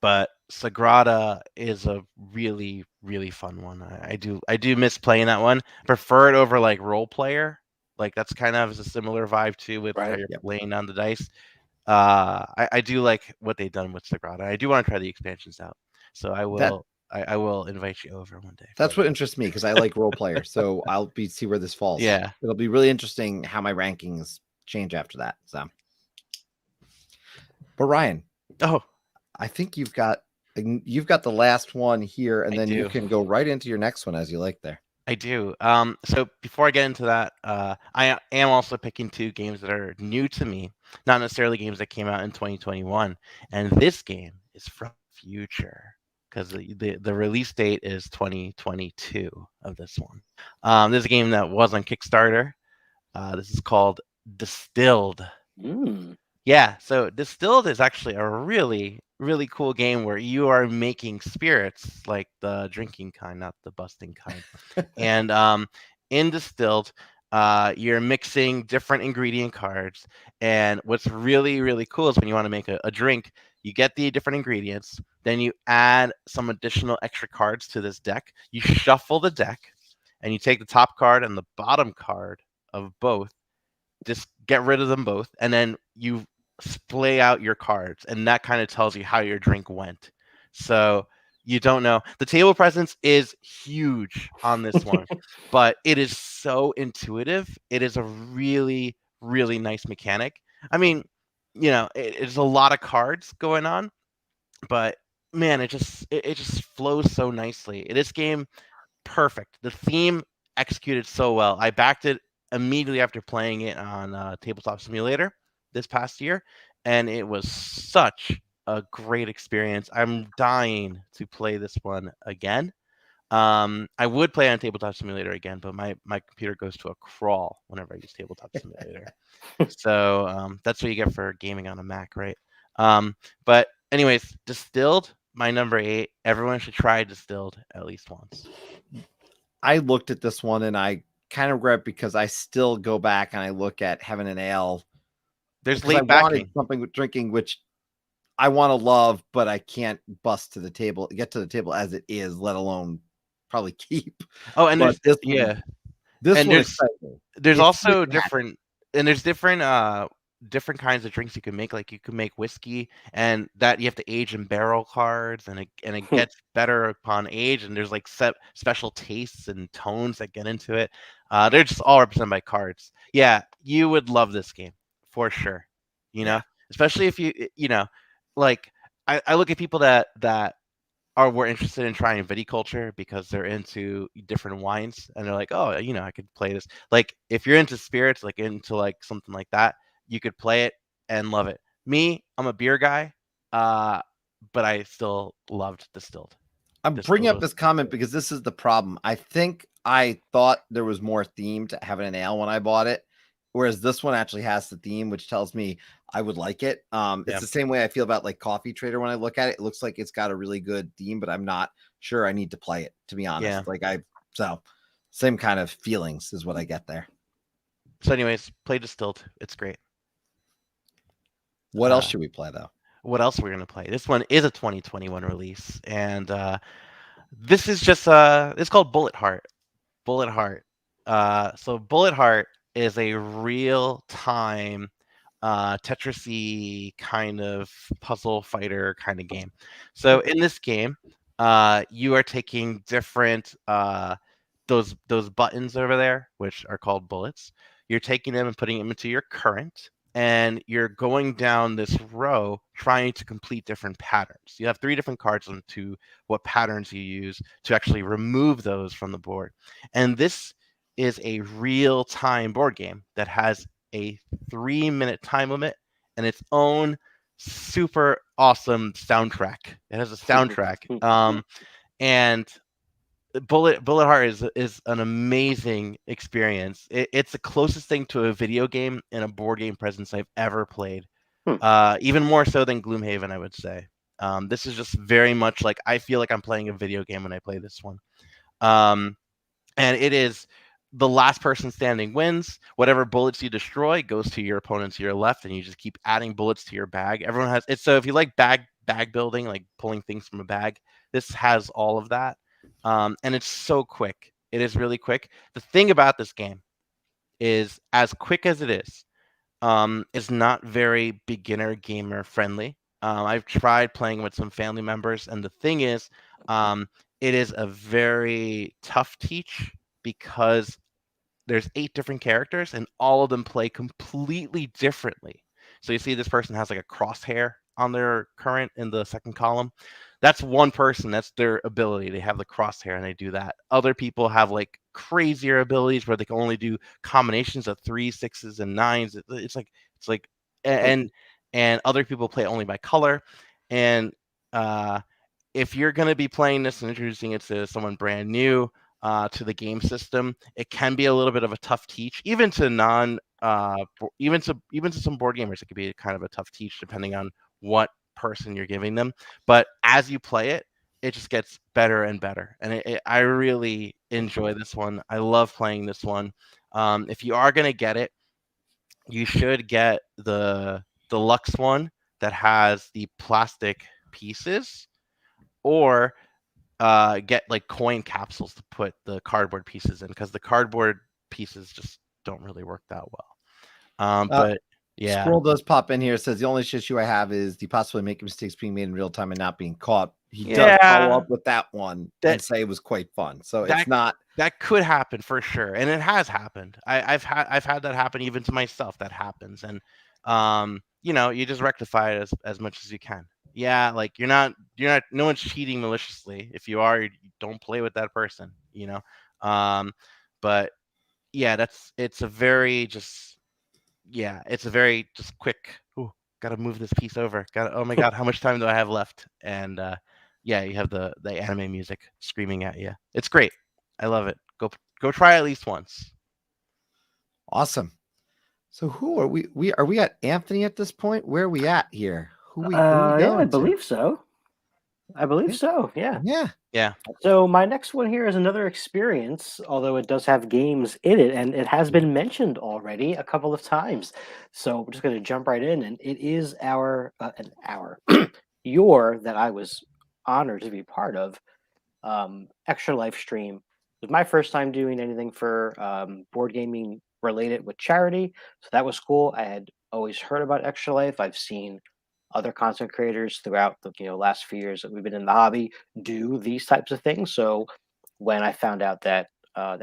[SPEAKER 3] but Sagrada is a really, really fun one. I do miss playing that one. Prefer it over like Role Player. Like that's kind of a similar vibe too with how
[SPEAKER 2] Right.
[SPEAKER 3] you're
[SPEAKER 1] Yep.
[SPEAKER 3] laying down the dice. I do like what they've done with Sagrada. I do want to try the expansions out. So I
[SPEAKER 1] That
[SPEAKER 3] will I will invite you over one day.
[SPEAKER 1] that's what interests me, because I like role player. So I'll see where this falls.
[SPEAKER 3] Yeah.
[SPEAKER 1] It'll be really interesting how my rankings change after that. So, but Ryan,
[SPEAKER 3] Oh,
[SPEAKER 1] I think you've got the last one here, and
[SPEAKER 3] I
[SPEAKER 1] then you
[SPEAKER 3] do.
[SPEAKER 1] can go right into your next one as you like there.
[SPEAKER 3] I do. So before I get into that, I am also picking two games that are new to me, not necessarily games that came out in 2021. And this game is from the future because the release date is 2022 of this one. This is a game that was on Kickstarter. This is called Distilled.
[SPEAKER 2] Mm.
[SPEAKER 3] Yeah, so Distilled is actually a really, really cool game where you are making spirits, like the drinking kind, not the busting kind. And in Distilled, you're mixing different ingredient cards. And what's really, really cool is when you want to make a drink, you get the different ingredients, then you add some additional extra cards to this deck. You shuffle the deck, and you take the top card and the bottom card of both, just get rid of them both, and then you splay out your cards, and that kind of tells you how your drink went. So you don't know. The table presence is huge on this one, but it is so intuitive. It is a really, really nice mechanic. I mean, it's a lot of cards going on, but man, it just flows so nicely. This game, perfect. The theme executed so well. I backed it immediately after playing it on Tabletop Simulator this past year, and it was such a great experience. I'm dying to play this one again. I would play on Tabletop Simulator again, but my computer goes to a crawl whenever I use Tabletop Simulator. So that's what you get for gaming on a Mac, right? But anyways, Distilled, my number 8. Everyone should try Distilled at least once.
[SPEAKER 1] I looked at this one and I kind of regret, because I still go back and I look at Heaven and Ale.
[SPEAKER 3] There's
[SPEAKER 1] Because I
[SPEAKER 3] late
[SPEAKER 1] wanted
[SPEAKER 3] backing.
[SPEAKER 1] something with drinking, which I want to love, but I can't get to the table as it is, let alone probably keep.
[SPEAKER 3] Oh, and
[SPEAKER 1] But
[SPEAKER 3] yeah,
[SPEAKER 1] this
[SPEAKER 3] and
[SPEAKER 1] one excites me.
[SPEAKER 3] there's
[SPEAKER 1] It's
[SPEAKER 3] also
[SPEAKER 1] like that.
[SPEAKER 3] different, and there's different different kinds of drinks you can make. Like you can make whiskey, and that you have to age in barrel cards, and it gets better upon age. And there's like special tastes and tones that get into it. They're just all represented by cards. Yeah, you would love this game for sure. You
[SPEAKER 1] Yeah.
[SPEAKER 3] know, especially if you know, like I look at people that were interested in trying viticulture because they're into different wines and they're like, oh, you know, I could play this. Like if you're into spirits, like into like something like that, you could play it and love it. Me, I'm a beer guy, uh, but I still loved distilled.
[SPEAKER 1] I'm bringing up this comment because this is the problem. I think I thought there was more theme to having an ale when I bought it, whereas this one actually has the theme, which tells me I would like it.
[SPEAKER 3] Yeah.
[SPEAKER 1] It's the same way I feel about like Coffee Trader when I look at it. It looks like it's got a really good theme, but I'm not sure I need to play it, to be honest.
[SPEAKER 3] Yeah.
[SPEAKER 1] So same kind of feelings is what I get there.
[SPEAKER 3] So, anyways, play distilled. It's great.
[SPEAKER 1] What else should we play though?
[SPEAKER 3] What else we're gonna play? This one is a 2021 release, and this is just it's called Bullet Heart. Bullet Heart. So Bullet Heart is a real time Tetris-y kind of puzzle fighter kind of game. So in this game, you are taking different those buttons over there, which are called bullets. You're taking them and putting them into your current, and you're going down this row trying to complete different patterns. You have 3 different cards into what patterns you use to actually remove those from the board. And this is a real-time board game that has a 3-minute time limit and its own super awesome soundtrack. It has a soundtrack. And Bullet Heart is an amazing experience. It's the closest thing to a video game and a board game presence I've ever played. Even more so than Gloomhaven, I would say. This is just very much like I feel like I'm playing a video game when I play this one. And it is the last person standing wins. Whatever bullets you destroy goes to your opponent to your left, and you just keep adding bullets to your bag. Everyone has it. So if you like bag building, like pulling things from a bag, this has all of that. And it's so quick. It is really quick. The thing about this game is, as quick as it is not very beginner gamer friendly. I've tried playing with some family members, and the thing is, it is a very tough teach because there's 8 different characters and all of them play completely differently. So you see this person has like a crosshair on their current in the second column. That's one person. That's their ability. They have the crosshair and they do that. Other people have like crazier abilities where they can only do combinations of 3s, 6s, and 9s. It's like and other people play only by color. And if you're going to be playing this and introducing it to someone brand new to the game system, it can be a little bit of a tough teach, even to even to some board gamers. It could be kind of a tough teach depending on what person you're giving them. But as you play it, it just gets better and better, and I really enjoy this one. I love playing this one. If you are going to get it, you should get the deluxe one that has the plastic pieces, or get like coin capsules to put the cardboard pieces in, because the cardboard pieces just don't really work that well. But yeah,
[SPEAKER 1] Scroll does pop in here. It says the only issue I have is the possibility of making mistakes being made in real time and not being caught. He does follow up with that one and say it was quite fun. So it's not
[SPEAKER 3] that could happen for sure, and it has happened. I've had that happen even to myself. That happens, and you know, you just rectify it as much as you can. Yeah, like you're not no one's cheating maliciously. If you are, you don't play with that person, you know. But yeah, it's a very just quick. Ooh, gotta move this piece over. Oh my god, how much time do I have left? And yeah, you have the anime music screaming at you. It's great. I love it. Go try at least once.
[SPEAKER 1] Awesome. So who are we? Are we at Anthony at this point? Where are we at here? Who we going
[SPEAKER 2] Yeah, I
[SPEAKER 1] to?
[SPEAKER 2] believe so. Yeah.
[SPEAKER 3] Yeah.
[SPEAKER 2] So my next one here is another experience, although it does have games in it, and it has been mentioned already a couple of times. So we're just going to jump right in, and it is your that I was honored to be part of, Extra Life stream. It was my first time doing anything for board gaming related with charity, so that was cool. I had always heard about Extra Life. I've seen other content creators throughout the last few years that we've been in the hobby do these types of things. So when I found out that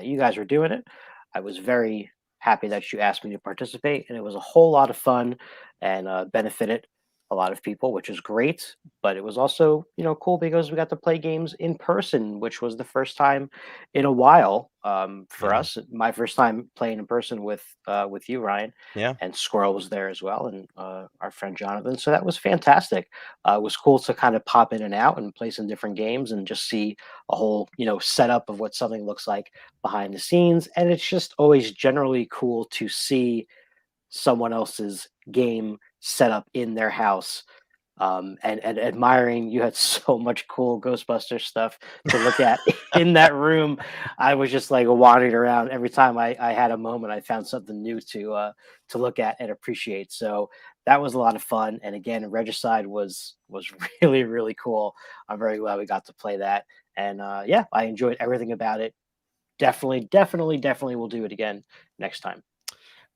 [SPEAKER 2] you guys were doing it, I was very happy that you asked me to participate, and it was a whole lot of fun and benefited a lot of people, which is great. But it was also cool because we got to play games in person, which was the first time in a while for
[SPEAKER 3] Yeah.
[SPEAKER 2] us. My first time playing in person with you, Ryan,
[SPEAKER 3] Yeah.
[SPEAKER 2] and Squirrel was there as well, and our friend Jonathan. So that was fantastic. It was cool to kind of pop in and out and play some different games and just see a whole setup of what something looks like behind the scenes. And it's just always generally cool to see someone else's game set up in their house, and admiring. You had so much cool Ghostbusters stuff to look at in that room. I was just like wandering around every time I had a moment. I found something new to look at and appreciate. So that was a lot of fun. And again, Regicide was really really cool. I'm very glad we got to play that. And yeah, I enjoyed everything about it. Definitely will do it again next time.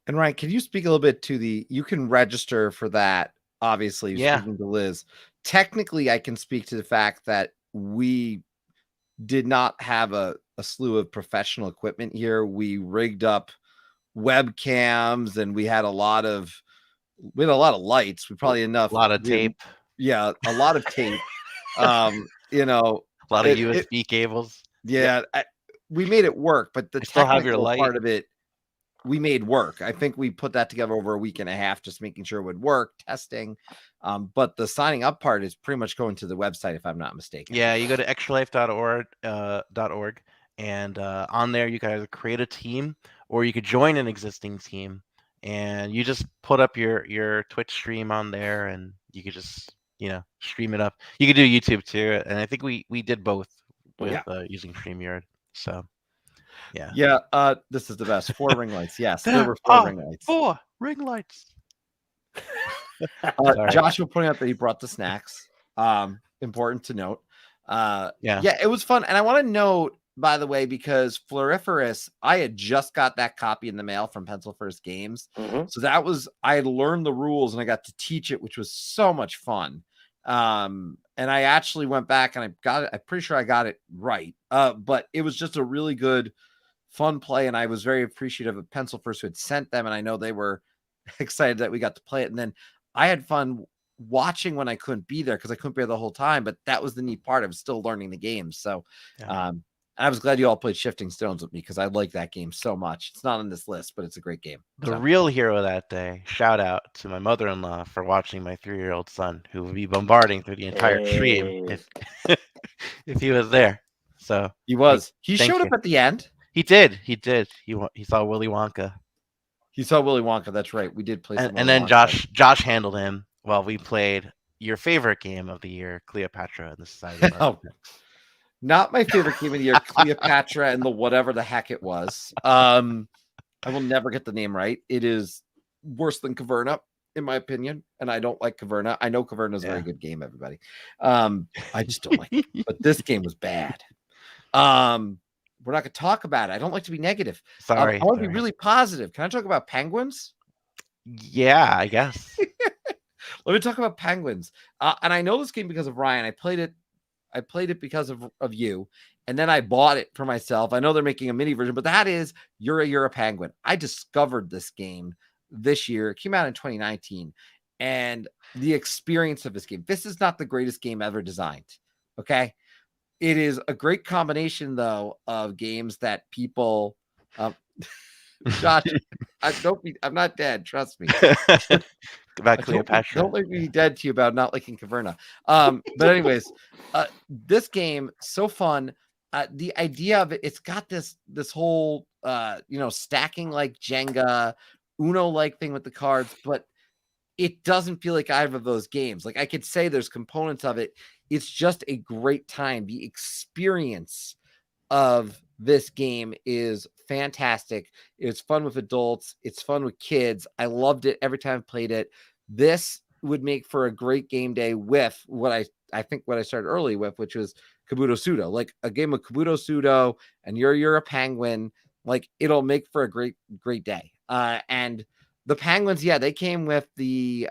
[SPEAKER 1] And Ryan, can you speak a little bit to you can register for that, obviously,
[SPEAKER 3] Yeah.
[SPEAKER 1] speaking to Liz. Technically, I can speak to the fact that we did not have a slew of professional equipment here. We rigged up webcams and we had a lot of lights. We probably enough.
[SPEAKER 3] A lot of tape.
[SPEAKER 1] Yeah, a lot of tape.
[SPEAKER 3] A lot of USB cables.
[SPEAKER 1] Yeah, we made it work, but the
[SPEAKER 3] still have your
[SPEAKER 1] technical
[SPEAKER 3] light.
[SPEAKER 1] part of it, we made work. I think we put that together over a week and a half, just making sure it would work, testing. But the signing up part is pretty much going to the website, if I'm not mistaken.
[SPEAKER 3] Yeah, you go to extralife.org, and on there you can either create a team or you could join an existing team, and you just put up your Twitch stream on there, and you could just stream it up. You could do YouTube too, and I think we did both with using StreamYard. So yeah.
[SPEAKER 1] This is the best. 4 ring lights. Yes, there were 4 ring lights.
[SPEAKER 3] 4 ring lights.
[SPEAKER 1] Joshua pointing out that he brought the snacks. Important to note. It was fun. And I want to note, by the way, because Floriferous, I had just got that copy in the mail from Pencil First Games.
[SPEAKER 2] Mm-hmm.
[SPEAKER 1] So I had learned the rules and I got to teach it, which was so much fun. And I actually went back and I got it. I'm pretty sure I got it right. But it was just a really good, fun play. And I was very appreciative of Pencil First who had sent them. And I know they were excited that we got to play it. And then I had fun watching when I couldn't be there because I couldn't be there the whole time. But that was the neat part. I was still learning the game. So I was glad you all played Shifting Stones with me because I like that game so much. It's not on this list, but it's a great game.
[SPEAKER 3] The real hero that day, shout out to my mother-in-law for watching my 3-year-old son, who would be bombarding through the entire stream if he was there. So
[SPEAKER 1] he was. He showed up at the end.
[SPEAKER 3] He did. He saw Willy Wonka.
[SPEAKER 1] He saw Willy Wonka. That's right. We did play.
[SPEAKER 3] And then Josh handled him while we played your favorite game of the year, Cleopatra and the Society of Architects.
[SPEAKER 1] Not my favorite game of the year, Cleopatra and the whatever the heck it was. I will never get the name right. It is worse than Caverna, in my opinion, and I don't like Caverna. I know Caverna is a very good game, everybody. I just don't like it. But this game was bad. We're not going to talk about it. I don't like to be negative.
[SPEAKER 3] Sorry.
[SPEAKER 1] I want to be really positive. Can I talk about penguins?
[SPEAKER 3] Yeah, I guess.
[SPEAKER 1] Let me talk about penguins. And I know this game because of Ryan. I played it because of you, and then I bought it for myself. I know they're making a mini version, but that is You're a Penguin. I discovered this game this year. It came out in 2019, and the experience of this game. This is not the greatest game ever designed. Okay, it is a great combination though of games that people. Josh, I'm not dead. Trust me.
[SPEAKER 3] About Cleopatra.
[SPEAKER 1] Don't make me dead to you about not liking Caverna. But anyways, this game so fun. The idea of it's got this whole stacking like Jenga, Uno like thing with the cards, but it doesn't feel like either of those games. Like I could say there's components of it. It's just a great time. The experience of this game is fantastic. It's fun with adults. It's fun with kids. I loved it every time I played it. This would make for a great game day with what I think what I started early with, which was Kabuto Sumo. Like a game of Kabuto Sumo and you're a penguin. Like it'll make for a great day. And The penguins, yeah, they came with the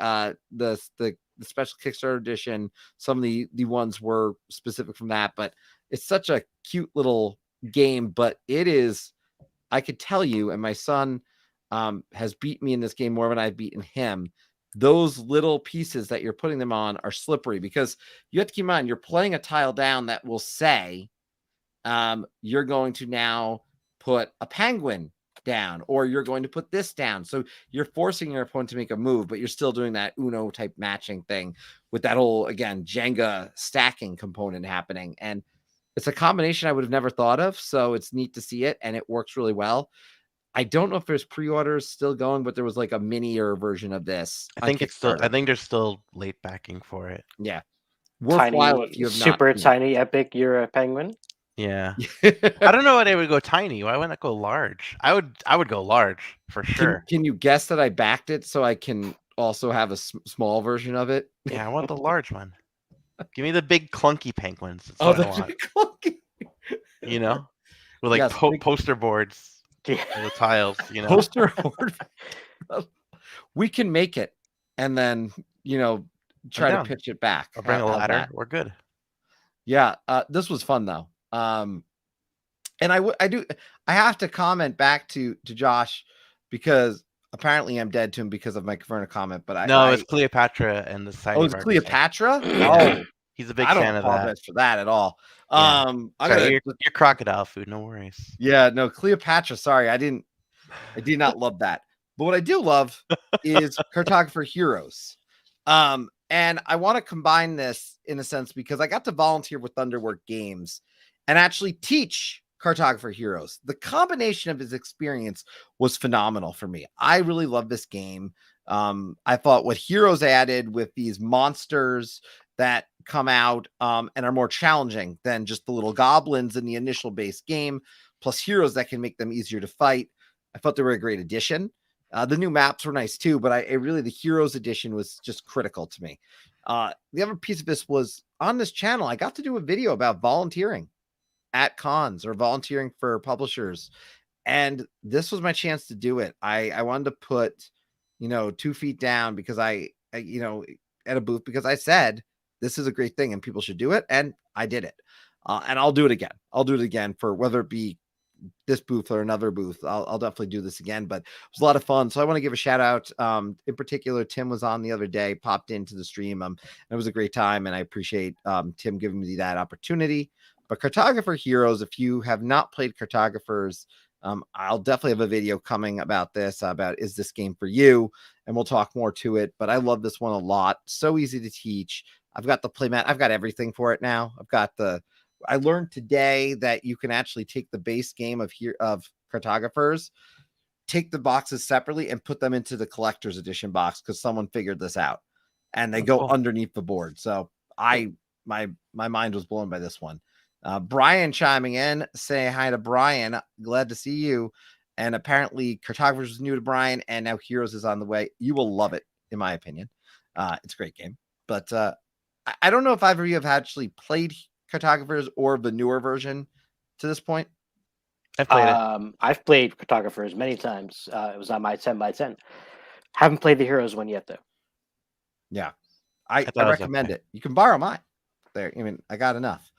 [SPEAKER 1] special Kickstarter edition. Some of the ones were specific from that, but it's such a cute little game. But it is, I could tell you, and my son has beat me in this game more than I've beaten him. Those little pieces that you're putting them on are slippery because you have to keep in mind you're playing a tile down that will say you're going to now put a penguin down, or you're going to put this down. So you're forcing your opponent to make a move, but you're still doing that Uno type matching thing with that whole, again, Jenga stacking component happening. And it's a combination I would have never thought of. So it's neat to see it, and it works really well. I don't know if there's pre-orders still going, but there was like a minier version of this.
[SPEAKER 3] I think it's still. I think there's still late backing for it.
[SPEAKER 1] Yeah, worthwhile if you have
[SPEAKER 2] super
[SPEAKER 1] not
[SPEAKER 2] tiny epic. You're a penguin.
[SPEAKER 3] Yeah, I don't know why they would go tiny. Why wouldn't it go large? I would go large for sure.
[SPEAKER 1] Can you guess that I backed it so I can also have a small version of it?
[SPEAKER 3] Yeah, I want the large one. Give me the big clunky penguins. That's
[SPEAKER 1] Oh,
[SPEAKER 3] what I want.
[SPEAKER 1] big clunky.
[SPEAKER 3] You know, with like
[SPEAKER 1] Yes,
[SPEAKER 3] poster boards.
[SPEAKER 2] Yeah.
[SPEAKER 3] And the tiles, you know.
[SPEAKER 1] Poster board. We can make it and then, try to pitch it back.
[SPEAKER 3] I'll bring a ladder. We're good.
[SPEAKER 1] Yeah, this was fun though. And I have to comment back to Josh because apparently I'm dead to him because of my Caverna comment. But
[SPEAKER 3] it's Cleopatra and the side.
[SPEAKER 1] Oh, it's Cleopatra.
[SPEAKER 3] Oh, he's a big fan of that.
[SPEAKER 1] I don't apologize for that at all.
[SPEAKER 3] Yeah. Your crocodile food, no worries.
[SPEAKER 1] Yeah, no, Cleopatra. Sorry, I did not love that. But what I do love is Cartographer Heroes. And I want to combine this in a sense because I got to volunteer with Thunderwork Games and actually teach Cartographer Heroes. The combination of his experience was phenomenal for me. I really love this game. I thought what Heroes added with these monsters that come out and are more challenging than just the little goblins in the initial base game, plus heroes that can make them easier to fight. I thought they were a great addition. The new maps were nice too, but the Heroes edition was just critical to me. The other piece of this was on this channel, I got to do a video about volunteering at cons or volunteering for publishers. And this was my chance to do it. I wanted to put, 2 feet down because I at a booth because I said, this is a great thing and people should do it. And I did it. And I'll do it again. I'll do it again for whether it be this booth or another booth. I'll definitely do this again, but it was a lot of fun. So I want to give a shout out. In particular, Tim was on the other day, popped into the stream. It was a great time. And I appreciate Tim giving me that opportunity. But Cartographer Heroes, if you have not played Cartographers, I'll definitely have a video coming about this, about is this game for you? And we'll talk more to it. But I love this one a lot. So easy to teach. I've got the playmat. I've got everything for it now. I learned today that you can actually take the base game of Cartographers, take the boxes separately and put them into the collector's edition box because someone figured this out and they go underneath the board. So my mind was blown by this one. Brian chiming in, saying hi to Brian. Glad to see you. And apparently Cartographers is new to Brian and now Heroes is on the way. You will love it, in my opinion. It's a great game, but I don't know if either of you have actually played Cartographers or the newer version to this point.
[SPEAKER 3] I've played it.
[SPEAKER 2] I've played Cartographers many times. It was on my 10x10. Haven't played the Heroes one yet, though.
[SPEAKER 1] Yeah, I recommend it. You can borrow mine. There, I got enough.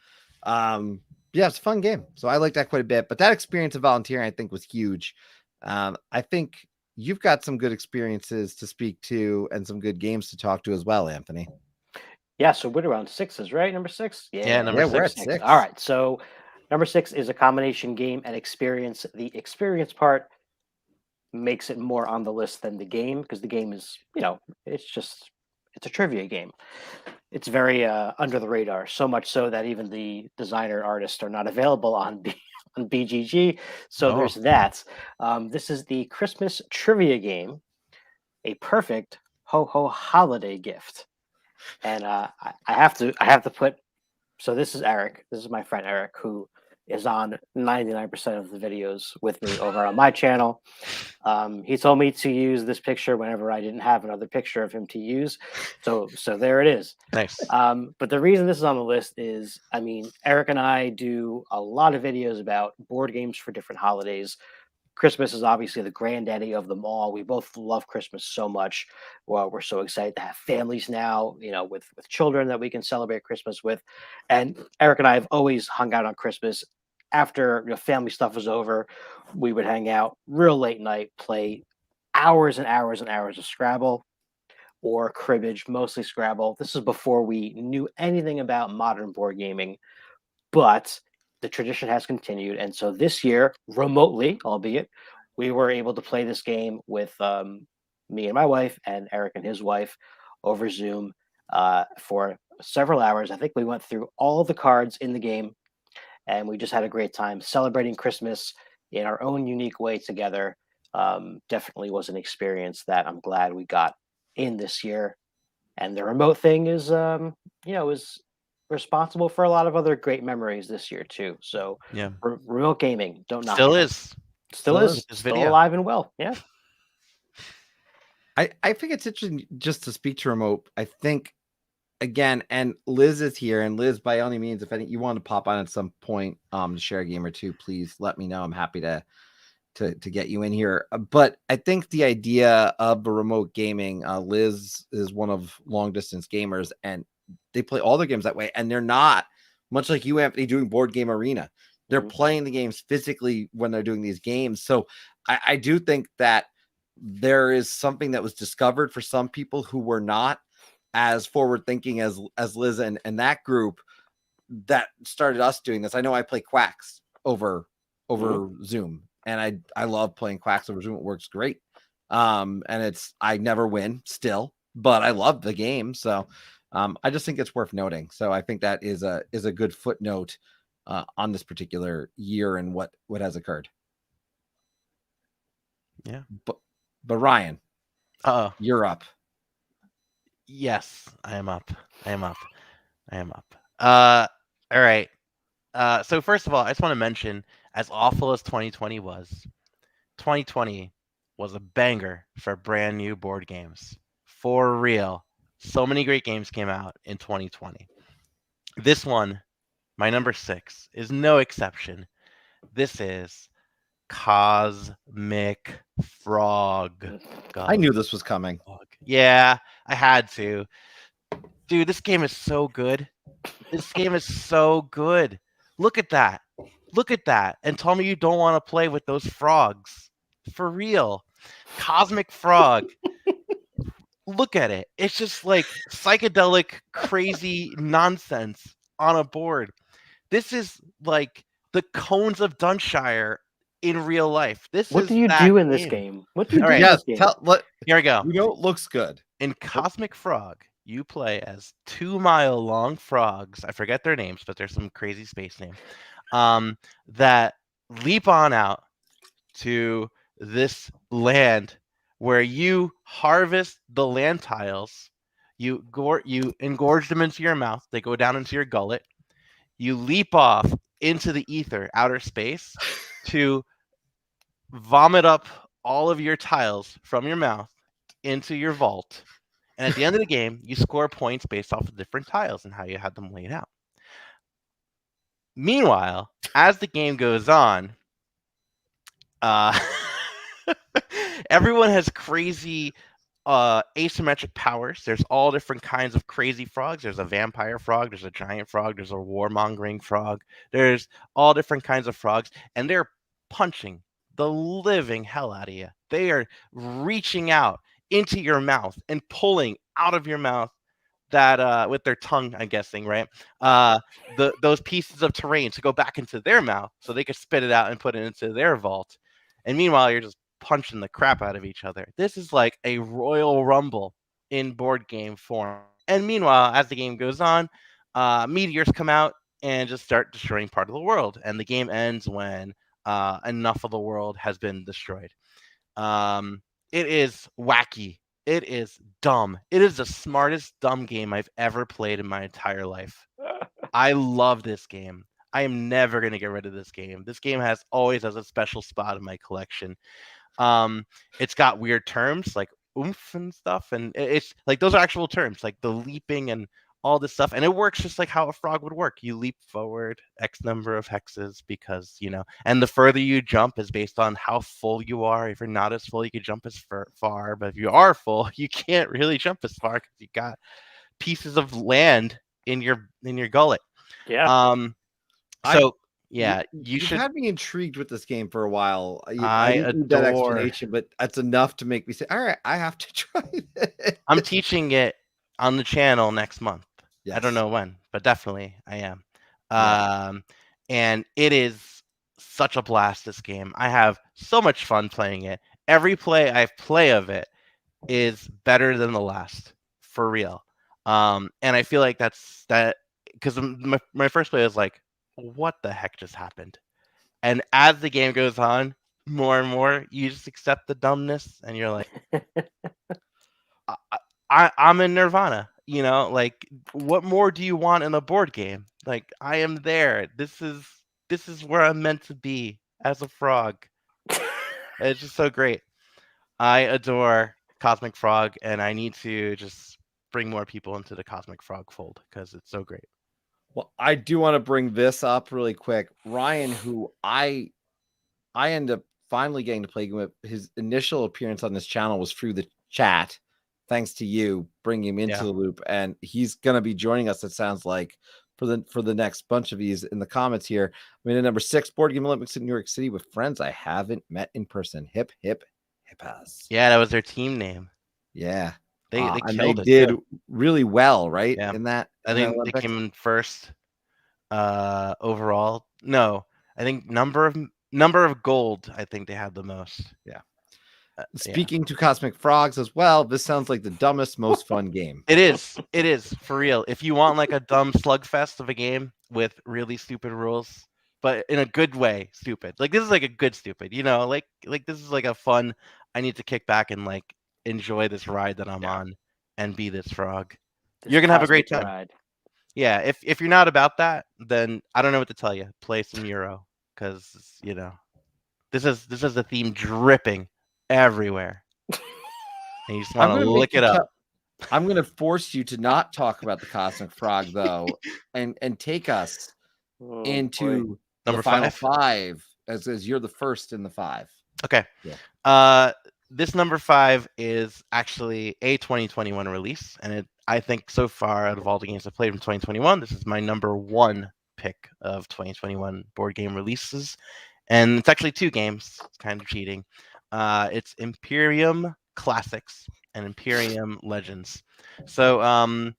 [SPEAKER 1] Yeah, it's a fun game. So I like that quite a bit. But that experience of volunteering, I think, was huge. I think you've got some good experiences to speak to and some good games to talk to as well, Anthony.
[SPEAKER 2] Yeah, so we're around 6s, right? Number 6?
[SPEAKER 3] Yeah, number 6.
[SPEAKER 1] We're at 6.
[SPEAKER 2] All right, so number 6 is a combination game and experience. The experience part makes it more on the list than the game because the game is, it's a trivia game. It's very under the radar, so much so that even the designer artists are not available on BGG. So there's that. This is the Christmas trivia game, a perfect ho-ho holiday gift. And I have to put, so this is Eric. This is my friend Eric, who is on 99% of the videos with me over on my channel. He told me to use this picture whenever I didn't have another picture of him to use. So there it is.
[SPEAKER 3] Nice.
[SPEAKER 2] But the reason this is on the list is, Eric and I do a lot of videos about board games for different holidays. Christmas is obviously the granddaddy of them all. We both love Christmas so much. Well, we're so excited to have families now, with children that we can celebrate Christmas with. And Eric and I have always hung out on Christmas after family stuff was over. We would hang out real late night, play hours and hours and hours of Scrabble or cribbage, mostly Scrabble. This is before we knew anything about modern board gaming, but the tradition has continued. And so this year, remotely, albeit, we were able to play this game with me and my wife and Eric and his wife over Zoom for several hours. I think we went through all the cards in the game, and we just had a great time celebrating Christmas in our own unique way together. Definitely was an experience that I'm glad we got in this year. And the remote thing is responsible for a lot of other great memories this year too. So
[SPEAKER 3] Yeah.
[SPEAKER 2] remote gaming, don't knock
[SPEAKER 3] Still
[SPEAKER 2] it.
[SPEAKER 3] is.
[SPEAKER 2] Still is.
[SPEAKER 3] With this
[SPEAKER 2] Still
[SPEAKER 3] video.
[SPEAKER 2] alive and well. Yeah.
[SPEAKER 1] I think it's interesting just to speak to remote. I think again, and Liz is here, and Liz, by any means, if you want to pop on at some point to share a game or two, please let me know. I'm happy to get you in here. But I think the idea of the remote gaming, Liz is one of long distance gamers, and they play all their games that way, and they're not much like you, Anthony, doing Board Game Arena. They're playing the games physically when they're doing these games. So I do think that there is something that was discovered for some people who were not as forward thinking as Liz and that group that started us doing this. I know I play Quacks over Zoom, and I love playing Quacks over Zoom. It works great. And I never win still, but I love the game. So I just think it's worth noting. So I think that is a good footnote on this particular year and what has occurred.
[SPEAKER 3] Yeah.
[SPEAKER 1] But Ryan, you're up.
[SPEAKER 3] Yes, I am up. All right. So first of all, I just want to mention, as awful as 2020 was, 2020 was a banger for brand new board games. For real. So many great games came out in 2020. This one, my number 6, is no exception. This is Cosmic Frog.
[SPEAKER 1] I knew this was coming.
[SPEAKER 3] Yeah, I had to. Dude, this game is so good. This game is so good. Look at that. And tell me you don't want to play with those frogs. For real. Cosmic Frog. Look at it. It's just like psychedelic, crazy nonsense on a board. This is like the Cones of Dunshire in real life.
[SPEAKER 2] What do you do in this game? What do you do in this game?
[SPEAKER 3] Here we go.
[SPEAKER 1] It looks good.
[SPEAKER 3] In Cosmic Frog, you play as 2-mile-long frogs. I forget their names, but there's some crazy space name. That leap on out to this land where you harvest the land tiles. You engorge them into your mouth. They go down into your gullet. You leap off into the ether, outer space, to vomit up all of your tiles from your mouth into your vault. And at the end of the game, you score points based off of different tiles and how you had them laid out. Meanwhile, as the game goes on, everyone has crazy asymmetric powers. There's all different kinds of crazy frogs. There's a vampire frog, there's a giant frog, there's a warmongering frog. There's all different kinds of frogs, and they're punching the living hell out of you. They are reaching out into your mouth and pulling out of your mouth that with their tongue, I'm guessing, right? Those pieces of terrain to go back into their mouth so they could spit it out and put it into their vault. And meanwhile, you're just punching the crap out of each other. This is like a Royal Rumble in board game form. And meanwhile, as the game goes on, meteors come out and just start destroying part of the world. And the game ends when enough of the world has been destroyed. It is wacky. It is dumb. It is the smartest dumb game I've ever played in my entire life. I love this game. I am never going to get rid of this game. This game always has a special spot in my collection. It's got weird terms like oomph and stuff, and it's like those are actual terms, like the leaping and all this stuff, and it works just like how a frog would work. You leap forward X number of hexes because, and the further you jump is based on how full you are. If you're not as full, you can jump as far, but if you are full, you can't really jump as far because you got pieces of land in your gullet.
[SPEAKER 2] Yeah.
[SPEAKER 3] So yeah,
[SPEAKER 1] you've
[SPEAKER 3] should.
[SPEAKER 1] had me intrigued with this game for a while.
[SPEAKER 3] I
[SPEAKER 1] didn't need that
[SPEAKER 3] adore.
[SPEAKER 1] explanation, but that's enough to make me say, "All right, I have to try it."
[SPEAKER 3] I'm teaching it on the channel next month.
[SPEAKER 1] Yes.
[SPEAKER 3] I don't know when, but definitely I am.
[SPEAKER 1] Yeah.
[SPEAKER 3] And it is such a blast, this game. I have so much fun playing it. Every play I play of it is better than the last, for real. And I feel like that's that, because my first play was like, what the heck just happened? And as the game goes on, more and more, you just accept the dumbness, and you're like, I'm in nirvana. Like, what more do you want in a board game? Like, I am there. This is where I'm meant to be as a frog. It's just so great. I adore Cosmic Frog, and I need to just bring more people into the Cosmic Frog fold because it's so great.
[SPEAKER 1] Well, I do want to bring this up really quick. Ryan, who I end up finally getting to play with, his initial appearance on this channel was through the chat. Thanks to you bringing him into the loop, and he's going to be joining us, it sounds like, for the next bunch of these in the comments here. I mean, at number 6, Board Game Olympics in New York City with friends I haven't met in person. Hip, hip, hippas.
[SPEAKER 3] Yeah, that was their team name.
[SPEAKER 1] Yeah.
[SPEAKER 3] They
[SPEAKER 1] and
[SPEAKER 3] killed
[SPEAKER 1] they
[SPEAKER 3] it
[SPEAKER 1] did
[SPEAKER 3] too.
[SPEAKER 1] really well, right?
[SPEAKER 3] Yeah.
[SPEAKER 1] In that,
[SPEAKER 3] I think they came in first overall. No, I think number of gold, I think they had the most.
[SPEAKER 1] Yeah. Speaking to Cosmic Frogs as well, this sounds like the dumbest, most fun game.
[SPEAKER 3] It is for real. If you want like a dumb slugfest of a game with really stupid rules, but in a good way, stupid. Like, this is like a good stupid, like this is like a fun, I need to kick back and like enjoy this ride that I'm on and be this frog. You're gonna have a great time.
[SPEAKER 2] Ride.
[SPEAKER 3] Yeah, if you're not about that, then I don't know what to tell you. Play some Euro, because this is the theme dripping everywhere, and you just want to lick it up.
[SPEAKER 1] I'm going to force you to not talk about the Cosmic Frog, though, and take us into
[SPEAKER 3] number
[SPEAKER 1] the final 5, as you're the first in the 5.
[SPEAKER 3] Okay. Yeah. This number 5 is actually a 2021 release, and I think so far, out of all the games I've played from 2021, this is my number 1 pick of 2021 board game releases, and it's actually 2 games. It's kind of cheating. It's Imperium Classics and Imperium Legends. So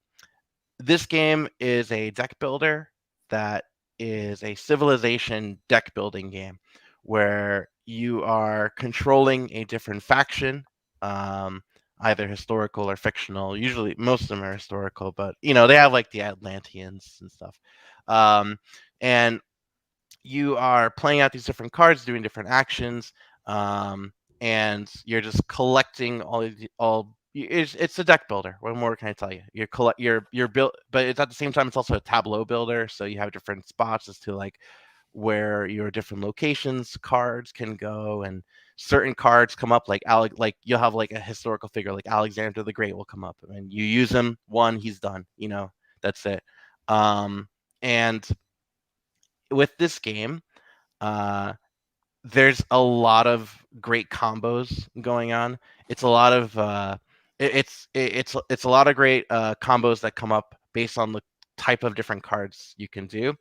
[SPEAKER 3] this game is a deck builder that is a civilization deck building game where you are controlling a different faction, either historical or fictional. Usually, most of them are historical, but they have like the Atlanteans and stuff. And you are playing out these different cards, doing different actions, and you're just collecting all. It's a deck builder. What more can I tell you? You're built, but it's at the same time it's also a tableau builder. So you have different spots as to like where your different locations cards can go, and certain cards come up like you'll have like a historical figure like Alexander the Great will come up, and you use him, he's done. That's it. And with this game, there's a lot of great combos going on. It's a lot of it's a lot of great combos that come up based on the type of different cards you can do,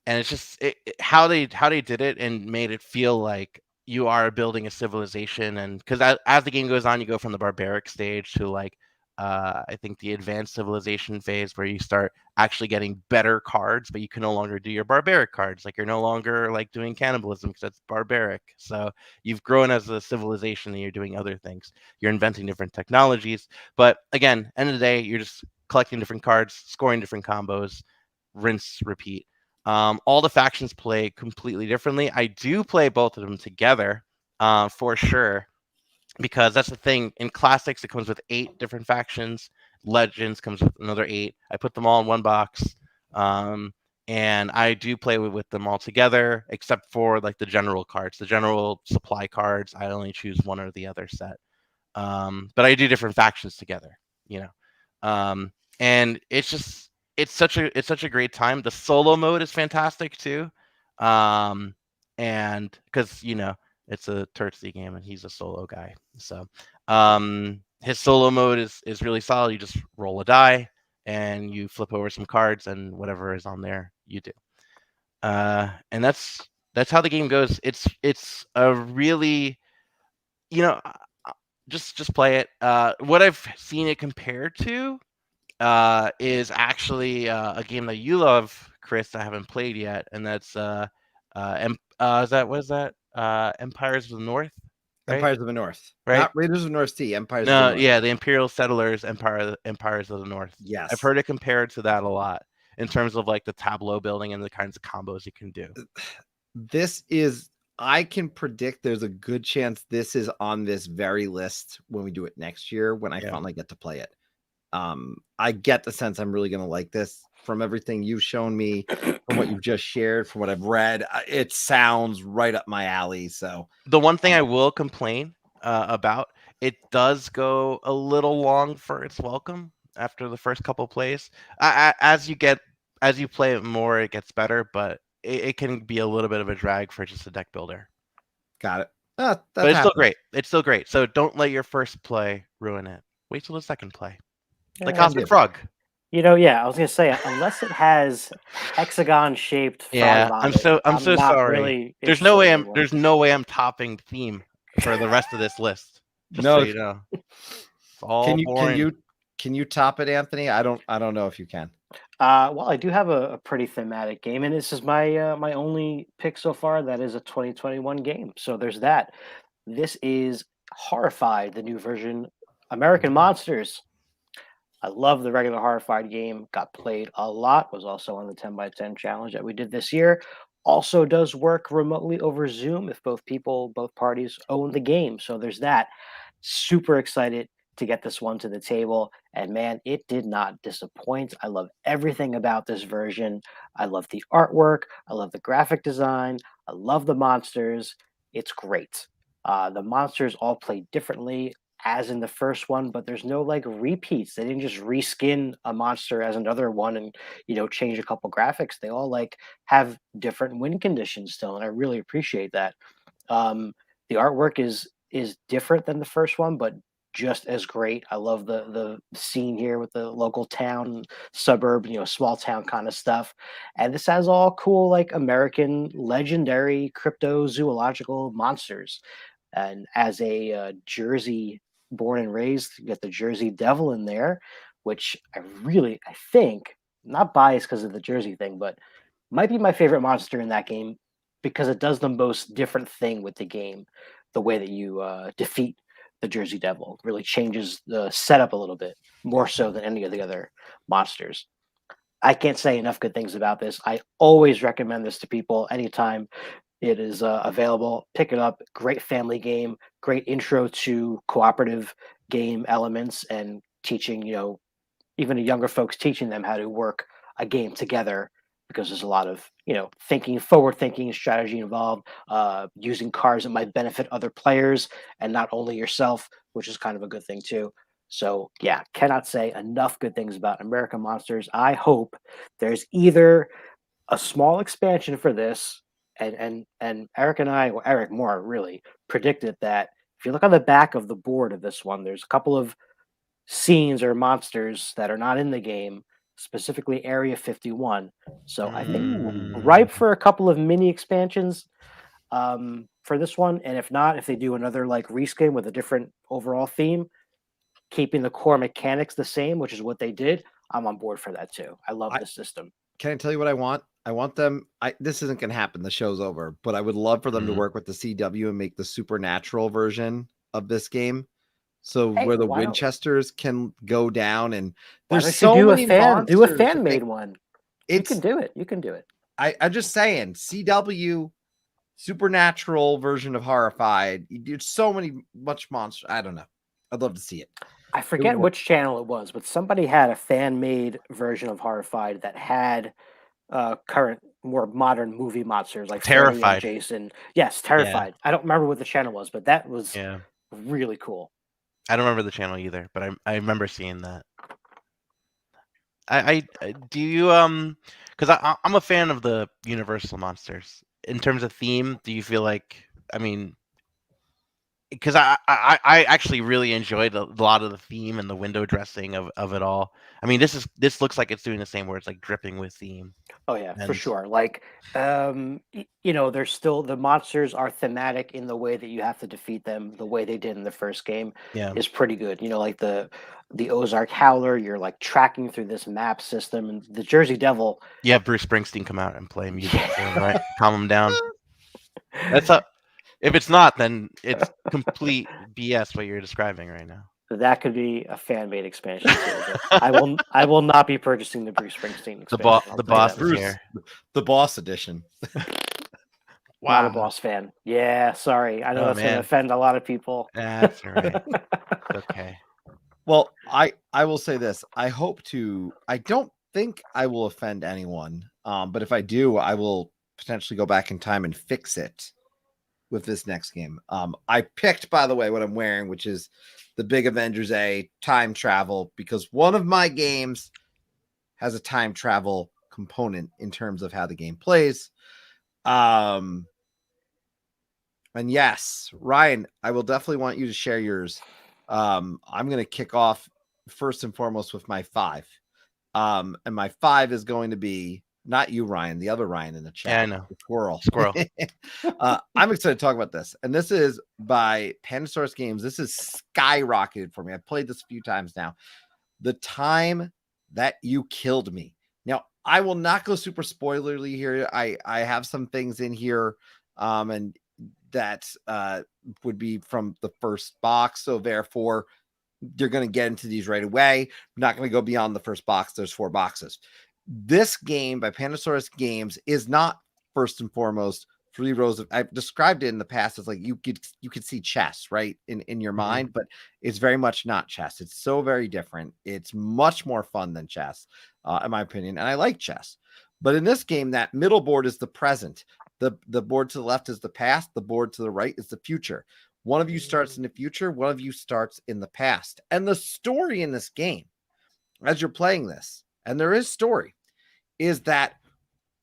[SPEAKER 3] and it's just how they did it and made it feel like you are building a civilization. And because as the game goes on, you go from the barbaric stage to like I think the advanced civilization phase, where you start actually getting better cards, but you can no longer do your barbaric cards. Like, you're no longer like doing cannibalism because that's barbaric. So you've grown as a civilization and you're doing other things. You're inventing different technologies. But again, end of the day, you're just collecting different cards, scoring different combos, rinse, repeat. All the factions play completely differently. I do play both of them together for sure, because that's the thing. In Classics, it comes with 8 different factions. Legends comes with another 8. I put them all in one box, and I do play with them all together, except for like the general cards, the general supply cards. I only choose one or the other set, but I do different factions together. and it's such a great time. The solo mode is fantastic too, and because it's a Turtsy game and he's a solo guy, so his solo mode is really solid. You just roll a die and you flip over some cards, and whatever is on there you do. And that's how the game goes. It's a really, just play it. What I've seen it compared to is actually a game that you love, Chris. I haven't played yet, and that's is that what is that? Empires of the North, right?
[SPEAKER 1] Empires of the North,
[SPEAKER 3] Right?
[SPEAKER 1] not Raiders of the North Sea. Empires of
[SPEAKER 3] No,
[SPEAKER 1] the North.
[SPEAKER 3] yeah, the Imperial Settlers, Empires of the North.
[SPEAKER 1] Yes,
[SPEAKER 3] I've heard it compared to that a lot in terms of like the tableau building and the kinds of combos you can do.
[SPEAKER 1] This is. I can predict there's a good chance this is on this very list when we do it next year when I finally get to play it. I get the sense I'm really going to like this from everything you've shown me, from what you've just shared, from what I've read. It sounds right up my alley. So
[SPEAKER 3] the one thing I will complain about, it does go a little long for its welcome after the first couple plays. As you play it more, it gets better, but it can be a little bit of a drag for just a deck builder.
[SPEAKER 1] Got it.
[SPEAKER 3] But it's still great. It's still great. So don't let your first play ruin it. Wait till the second play. Like Cosmic Frog.
[SPEAKER 2] I was gonna say, unless it has hexagon-shaped
[SPEAKER 3] Yeah,
[SPEAKER 2] frog
[SPEAKER 3] I'm
[SPEAKER 2] vomit,
[SPEAKER 3] so
[SPEAKER 2] not
[SPEAKER 3] sorry.
[SPEAKER 2] really
[SPEAKER 3] There's no way I'm topping theme for the rest of this list. Just so you know. It's all boring.
[SPEAKER 1] Can you top it, Anthony? I don't know if you can.
[SPEAKER 2] Well, I do have a pretty thematic game, and this is my my only pick so far that is a 2021 game. So there's that. This is Horrified, the new version, American Monsters. I love the regular Horrified game. Got played a lot. Was also on the 10 by 10 challenge that we did this year. Also does work remotely over Zoom if both parties own the game. So there's that. Super excited to get this one to the table. And man, it did not disappoint. I love everything about this version. I love the artwork. I love the graphic design. I love the monsters. It's great. The monsters all play differently as in the first one, but there's no like repeats. They didn't just reskin a monster as another one and change a couple graphics. They all like have different win conditions still, and I really appreciate that. The artwork is different than the first one, but just as great. I love the scene here with the local town, suburb, small town kind of stuff. And this has all cool like American legendary cryptozoological monsters. And as a Jersey born and raised, you get the Jersey Devil in there, which I think, not biased because of the Jersey thing, but might be my favorite monster in that game because it does the most different thing with the game. The way that you defeat the Jersey Devil really changes the setup a little bit more so than any of the other monsters. I can't say enough good things about this. I always recommend this to people anytime it is available. Pick it up. Great family game. Great intro to cooperative game elements and teaching, even younger folks, teaching them how to work a game together because there's a lot of, forward thinking strategy involved, using cards that might benefit other players and not only yourself, which is kind of a good thing too. So yeah, cannot say enough good things about American Monsters. I hope there's either a small expansion for this, and Eric and I, well, Eric more really predicted that if you look on the back of the board of this one, there's a couple of scenes or monsters that are not in the game, specifically Area 51. So I think ripe for a couple of mini expansions for this one. And if not, if they do another like reskin with a different overall theme, keeping the core mechanics the same, which is what they did, I'm on board for that too. I love this system.
[SPEAKER 1] Can I tell you what I want? I want them. This isn't going to happen. The show's over, but I would love for them to work with the CW and make the supernatural version of this game. So where the Winchesters can go down, and there's so many monsters.
[SPEAKER 2] Do a fan made one. You can do it. You can do it.
[SPEAKER 1] I'm just saying, CW supernatural version of Horrified. You do so much monster. I don't know. I'd love to see it.
[SPEAKER 2] I forget which channel it was, but somebody had a fan made version of Horrified that had current, more modern movie monsters like
[SPEAKER 3] Terrified,
[SPEAKER 2] Jason. Yes, Terrified. Yeah. I don't remember what the channel was, but that was really cool.
[SPEAKER 3] I don't remember the channel either, but I remember seeing that. do you because I'm a fan of the Universal monsters. In terms of theme, do you feel like, I mean, because I actually really enjoyed a lot of the theme and the window dressing of it all. I mean, this looks like it's doing the same, where it's like dripping with theme.
[SPEAKER 2] Oh yeah, for
[SPEAKER 3] And
[SPEAKER 2] sure. Like, there's still the monsters are thematic in the way that you have to defeat them. The way they did in the first game
[SPEAKER 3] yeah,
[SPEAKER 2] is pretty good. Like the Ozark Howler, you're like tracking through this map system, and the Jersey Devil.
[SPEAKER 3] you have Bruce Springsteen come out and play music for him, right? Calm him down. That's a If it's not, then it's complete BS what you're describing right now.
[SPEAKER 2] That could be a fan made expansion too. But I will not be purchasing the Bruce Springsteen expansion. I'll
[SPEAKER 3] The
[SPEAKER 2] tell you
[SPEAKER 3] boss
[SPEAKER 2] that.
[SPEAKER 3] is
[SPEAKER 1] Bruce,
[SPEAKER 3] here.
[SPEAKER 1] the boss edition.
[SPEAKER 2] Not a
[SPEAKER 3] Wow.
[SPEAKER 2] boss fan. Yeah, sorry. I know
[SPEAKER 3] Oh,
[SPEAKER 2] that's going to
[SPEAKER 3] man.
[SPEAKER 2] offend a lot of people.
[SPEAKER 3] That's all right. Okay.
[SPEAKER 1] Well, I will say this. I don't think I will offend anyone. But if I do, I will potentially go back in time and fix it with this next game. I picked, by the way, what I'm wearing, which is the Big Avengers A time travel, because one of my games has a time travel component in terms of how the game plays. And yes, Ryan, I will definitely want you to share yours. I'm going to kick off first and foremost with my 5. And my 5 is going to be not you, Ryan, the other Ryan in the chat.
[SPEAKER 3] Yeah, I know.
[SPEAKER 1] The squirrel.
[SPEAKER 3] Squirrel.
[SPEAKER 1] I'm excited to talk about this. And this is by Pandasaurus Games. This is skyrocketed for me. I've played this a few times now. The Time That You Killed Me. Now, I will not go super spoilerly here. I have some things in here and that would be from the first box. So therefore, you're going to get into these right away. I'm not going to go beyond the first box. There's 4 boxes. This game by Pandasaurus Games is not first and foremost 3 rows of. I've described it in the past as like you could see chess right in your mind, but it's very much not chess. It's so very different. It's much more fun than chess, in my opinion, and I like chess. But in this game, that middle board is the present. The board to the left is the past. The board to the right is the future. One of you starts in the future. One of you starts in the past. And the story in this game, as you're playing this, and there is story, is that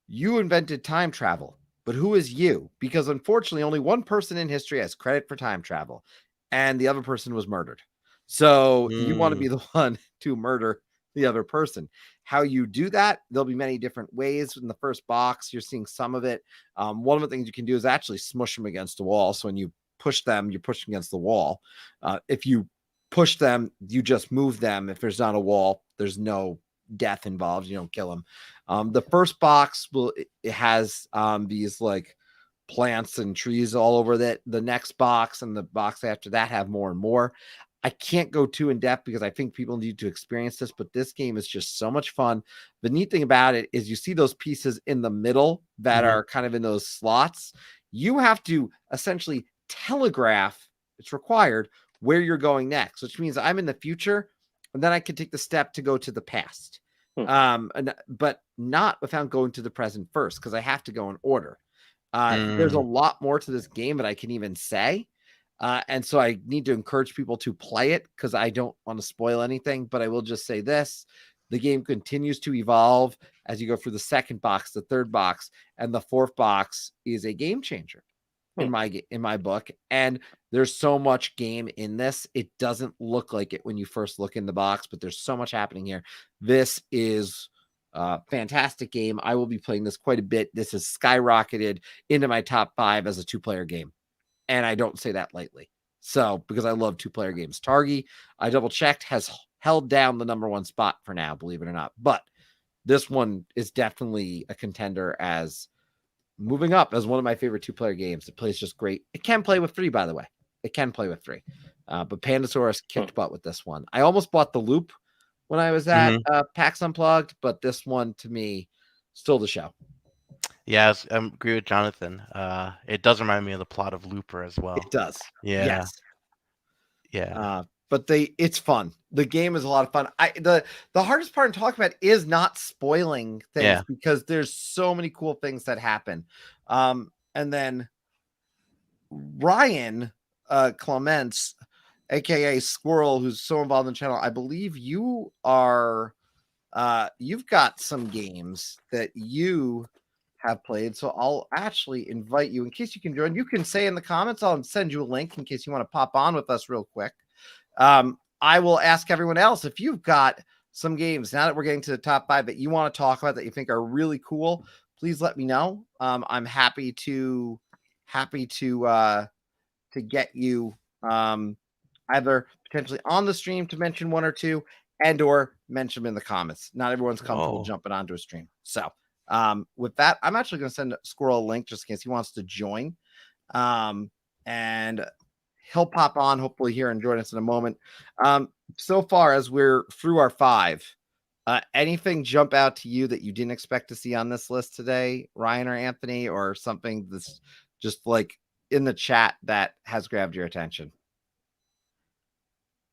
[SPEAKER 1] you invented time travel. But who is you? Because unfortunately, only one person in history has credit for time travel, and the other person was murdered. So you want to be the one to murder the other person. How you do that, there'll be many different ways. In the first box, you're seeing some of it. One of the things you can do is actually smush them against the wall. So when you push them, you're pushing against the wall. If you push them, you just move them. If there's not a wall, there's no death involved. You don't kill them. The first box it has these like plants and trees all over that. The next box and the box after that have more and more. I can't go too in depth because I think people need to experience this, but this game is just so much fun. The neat thing about it is you see those pieces in the middle that are kind of in those slots. You have to essentially telegraph, it's required, where you're going next, which means I'm in the future and then I can take the step to go to the past. But not without going to the present first, because I have to go in order. There's a lot more to this game that I can even say. And so I need to encourage people to play it because I don't want to spoil anything, but I will just say this. The game continues to evolve as you go through the second box, the third box, and the fourth box is a game changer in my book. And there's so much game in this. It doesn't look like it when you first look in the box, but there's so much happening here. This is a fantastic game. I will be playing this quite a bit. This has skyrocketed into my top 5 as a 2-player game. And I don't say that lightly. So, because I love 2-player games. Targi, I double checked, has held down the number 1 spot for now, believe it or not. But this one is definitely a contender as moving up as one of my favorite 2-player games. It plays just great. It can play with 3, by the way. It can play with 3. But Pandasaurus kicked butt with this one. I almost bought the loop when I was at PAX Unplugged, but this one, to me, stole the show.
[SPEAKER 3] Yes, I agree with Jonathan. It does remind me of the plot of Looper as well.
[SPEAKER 1] It does.
[SPEAKER 3] Yeah.
[SPEAKER 1] Yes.
[SPEAKER 3] Yeah.
[SPEAKER 1] But it's fun. The game is a lot of fun. The hardest part in talking about is not spoiling things because there's so many cool things that happen. And then Ryan Clements, aka Squirrel, who's so involved in the channel, I believe you are you've got some games that you have played. So I'll actually invite you in case you can join. You can say in the comments, I'll send you a link in case you want to pop on with us real quick. I will ask everyone else if you've got some games now that we're getting to the top 5 that you want to talk about that you think are really cool. Please let me know. I'm happy to get you either potentially on the stream to mention one or two and or mention them in the comments. Not everyone's comfortable jumping onto a stream. So with that, I'm actually going to send Squirrel a link just in case he wants to join. And he'll pop on hopefully here and join us in a moment. So far as we're through our 5, anything jump out to you that you didn't expect to see on this list today, Ryan or Anthony, or something that's just like in the chat that has grabbed your attention?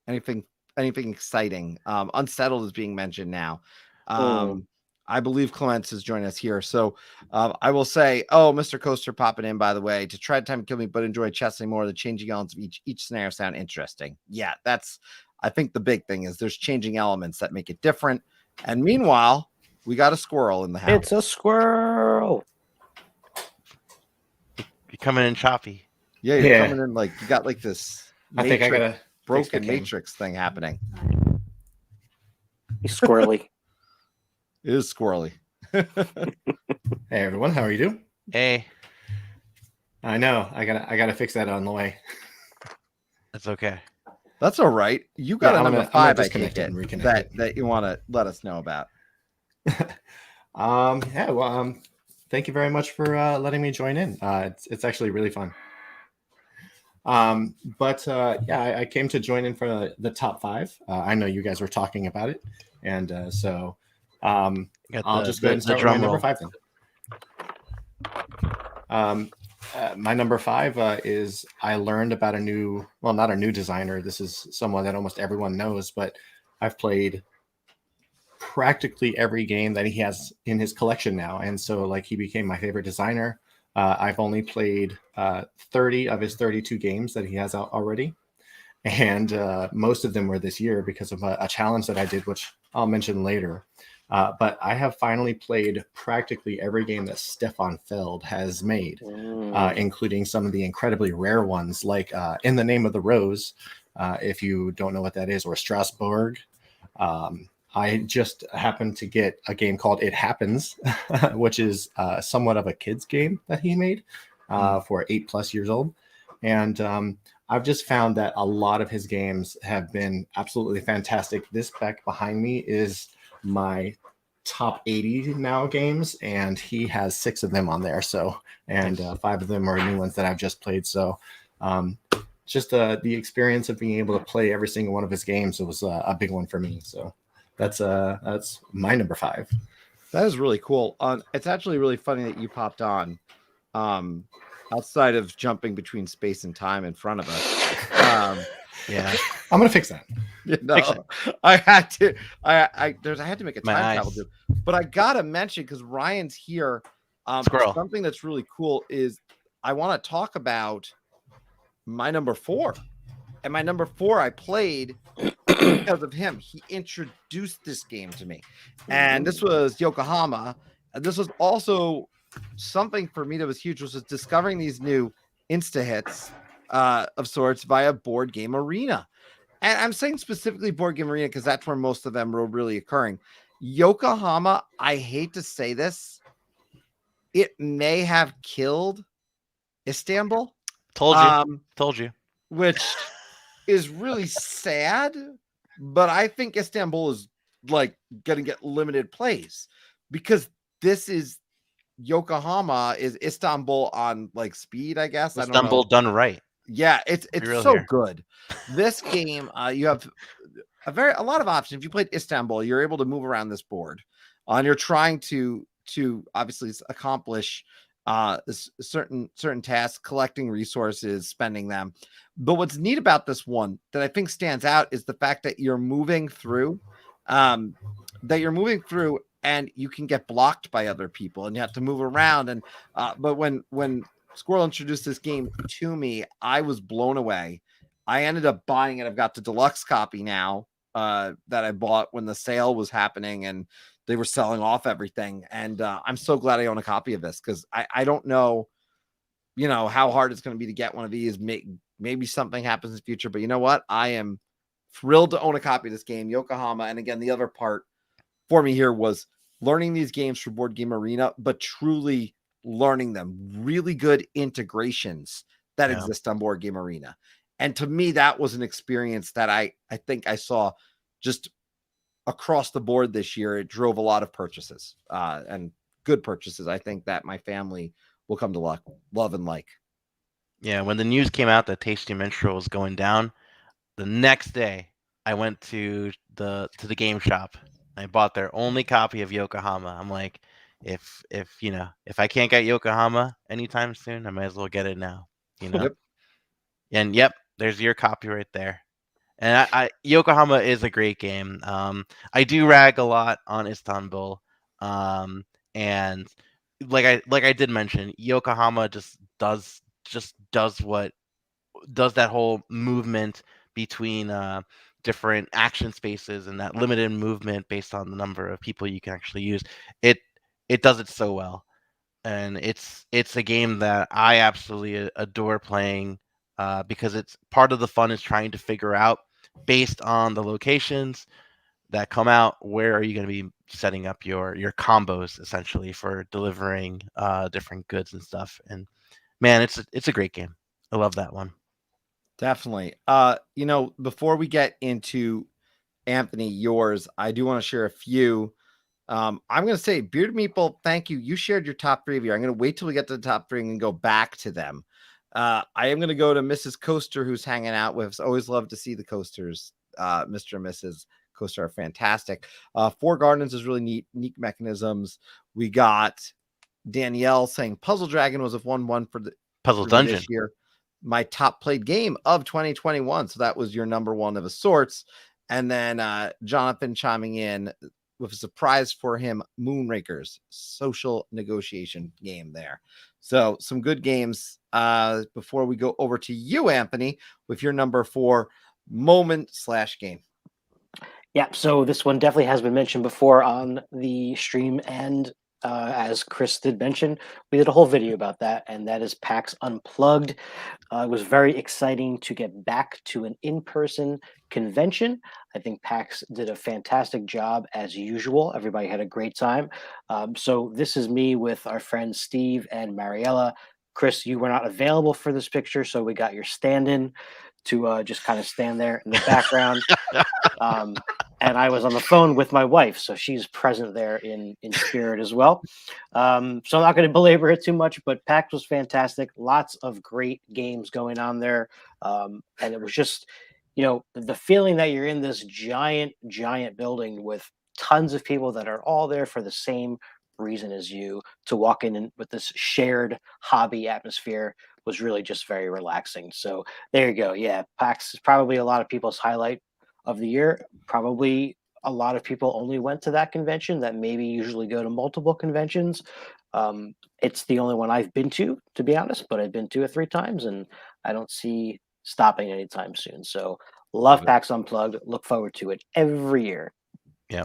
[SPEAKER 1] Anything exciting? Unsettled is being mentioned now. I believe Clements is joining us here. So I will say, Mr. Coaster popping in, by the way, to try to time kill me, but enjoy chessing more. The changing elements of each scenario sound interesting. Yeah, that's, I think the big thing is there's changing elements that make it different. And meanwhile, we got a squirrel in the house.
[SPEAKER 2] It's a squirrel.
[SPEAKER 3] You're coming in choppy.
[SPEAKER 1] Yeah, you're coming in like you got like this.
[SPEAKER 4] I think I got a
[SPEAKER 1] broken matrix thing happening.
[SPEAKER 2] He's squirrely.
[SPEAKER 1] It is squirrely.
[SPEAKER 4] Hey everyone, how are you doing?
[SPEAKER 3] Hey,
[SPEAKER 4] I know I gotta fix that on the way.
[SPEAKER 3] that's okay.
[SPEAKER 1] That's all right. You got a number 5 I
[SPEAKER 4] disconnect
[SPEAKER 1] take
[SPEAKER 4] it and
[SPEAKER 1] it
[SPEAKER 4] reconnect
[SPEAKER 1] that you want to let us know about.
[SPEAKER 4] Thank you very much for letting me join in. It's actually really fun. I came to join in for the top 5. I know you guys were talking about it, and I'll just go ahead and start with my number 5 then. My number 5 is I learned about not a new designer. This is someone that almost everyone knows, but I've played practically every game that he has in his collection now. And so like he became my favorite designer. I've only played 30 of his 32 games that he has out already. And most of them were this year because of a challenge that I did, which I'll mention later. But I have finally played practically every game that Stefan Feld has made, including some of the incredibly rare ones like In the Name of the Rose, if you don't know what that is, or Strasbourg. I just happened to get a game called It Happens, which is somewhat of a kid's game that he made for 8+ years old. And I've just found that a lot of his games have been absolutely fantastic. This back behind me is my top 80 now games, and he has 6 of them on there. So, and 5 of them are new ones that I've just played. So, just the experience of being able to play every single one of his games, it was a big one for me. So that's my number 5.
[SPEAKER 1] That is really cool. It's actually really funny that you popped on. Outside of jumping between space and time in front of us.
[SPEAKER 4] Yeah, I'm gonna fix that.
[SPEAKER 1] I had to. I had to make a time travel do, but I gotta mention because Ryan's here. Something that's really cool is I want to talk about my number 4, and my number 4 I played because of him. He introduced this game to me, and this was Yokohama. And this was also something for me that was huge, was discovering these new insta hits of sorts via Board Game Arena. And I'm saying specifically Board Game Arena because that's where most of them were really occurring. Yokohama, I hate to say this, it may have killed Istanbul.
[SPEAKER 3] Told you.
[SPEAKER 1] Which is really sad, but I think Istanbul is like going to get limited plays because this is Yokohama is Istanbul on like speed, I guess.
[SPEAKER 3] Istanbul done right.
[SPEAKER 1] Yeah, it's so good. This game, you have a lot of options. If you played Istanbul, you're able to move around this board, and you're trying to obviously accomplish certain tasks, collecting resources, spending them. But what's neat about this one that I think stands out is the fact that you're moving through, and you can get blocked by other people, and you have to move around. And but when Squirrel introduced this game to me, I was blown away. I ended up buying it. I've got the deluxe copy now. that I bought when the sale was happening and they were selling off everything. And I'm so glad I own a copy of this because I don't know, how hard it's going to be to get one of these. Maybe something happens in the future, but you know what? I am thrilled to own a copy of this game, Yokohama. And again, the other part for me here was learning these games for Board Game Arena, but truly learning them. Really good integrations that exist on Board Game Arena. And to me, that was an experience that I think I saw just across the board this year. It drove a lot of purchases and good purchases. I think that my family will come to love and like.
[SPEAKER 3] Yeah, when the news came out that Tasty Minstrel was going down, the next day I went to the game shop. I bought their only copy of Yokohama. I'm like, if I can't get Yokohama anytime soon, I might as well get it now.
[SPEAKER 1] Yep.
[SPEAKER 3] And there's your copy right there. And Yokohama is a great game. I do rag a lot on Istanbul, and like I did mention, Yokohama just does that whole movement between different action spaces and that limited movement based on the number of people you can actually use. It does it so well, and it's a game that I absolutely adore playing because it's part of the fun is trying to figure out based on the locations that come out, where are you going to be setting up your combos essentially for delivering different goods and stuff. And man, it's a great game. I love that one.
[SPEAKER 1] Definitely. Before we get into Anthony, yours, I do want to share a few. I'm going to say, Bearded Meeple, thank you. You shared your top 3 of your. I'm going to wait till we get to the top 3 and go back to them. I am going to go to Mrs. Coaster, who's hanging out with us. Always love to see the Coasters. Mr. and Mrs. Coaster are fantastic. Four Gardens is really neat mechanisms. We got Danielle saying Puzzle Dragon was a 1-1 for the
[SPEAKER 3] Puzzle Dungeon
[SPEAKER 1] this year. My top played game of 2021. So that was your number 1 of a sorts. And then Jonathan chiming in with a surprise for him, Moonrakers, social negotiation game there. So some good games. Before we go over to you, Anthony, with your number 4 moment/game.
[SPEAKER 2] Yeah, so this one definitely has been mentioned before on the stream, and as Chris did mention, we did a whole video about that, and that is PAX Unplugged. It was very exciting to get back to an in-person convention. I think PAX did a fantastic job as usual. Everybody had a great time. So this is me with our friends Steve and Mariella. Chris, you were not available for this picture, so we got your stand-in to just kind of stand there in the background. And I was on the phone with my wife, so she's present there in spirit as well. So I'm not going to belabor it too much, but PAX was fantastic. Lots of great games going on there. And it was just, the feeling that you're in this giant building with tons of people that are all there for the same reason as you, to walk in and with this shared hobby atmosphere was really just very relaxing. So there you go. Yeah, PAX is probably a lot of people's highlight of the year. Probably a lot of people only went to that convention that maybe usually go to multiple conventions. It's the only one I've been to be honest, but I've been 2 or 3 times and I don't see stopping anytime soon. So love PAX Unplugged. Look forward to it every year.
[SPEAKER 3] Yeah.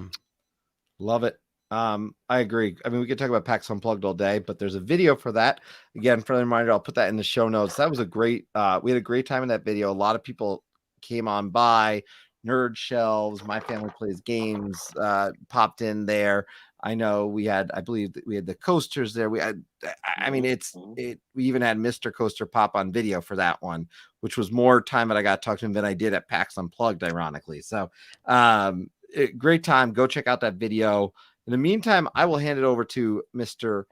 [SPEAKER 1] Love it. I agree. I mean, we could talk about PAX Unplugged all day, but there's a video for that. Again, friendly reminder, I'll put that in the show notes. That was a great, we had a great time in that video. A lot of people came on by. Nerd Shelves, My Family Plays Games, popped in there. I know I believe that we had the Coasters there. We even had Mr. Coaster pop on video for that one, which was more time that I got to talk to him than I did at PAX Unplugged, ironically. So, great time. Go check out that video. In the meantime, I will hand it over to Mr.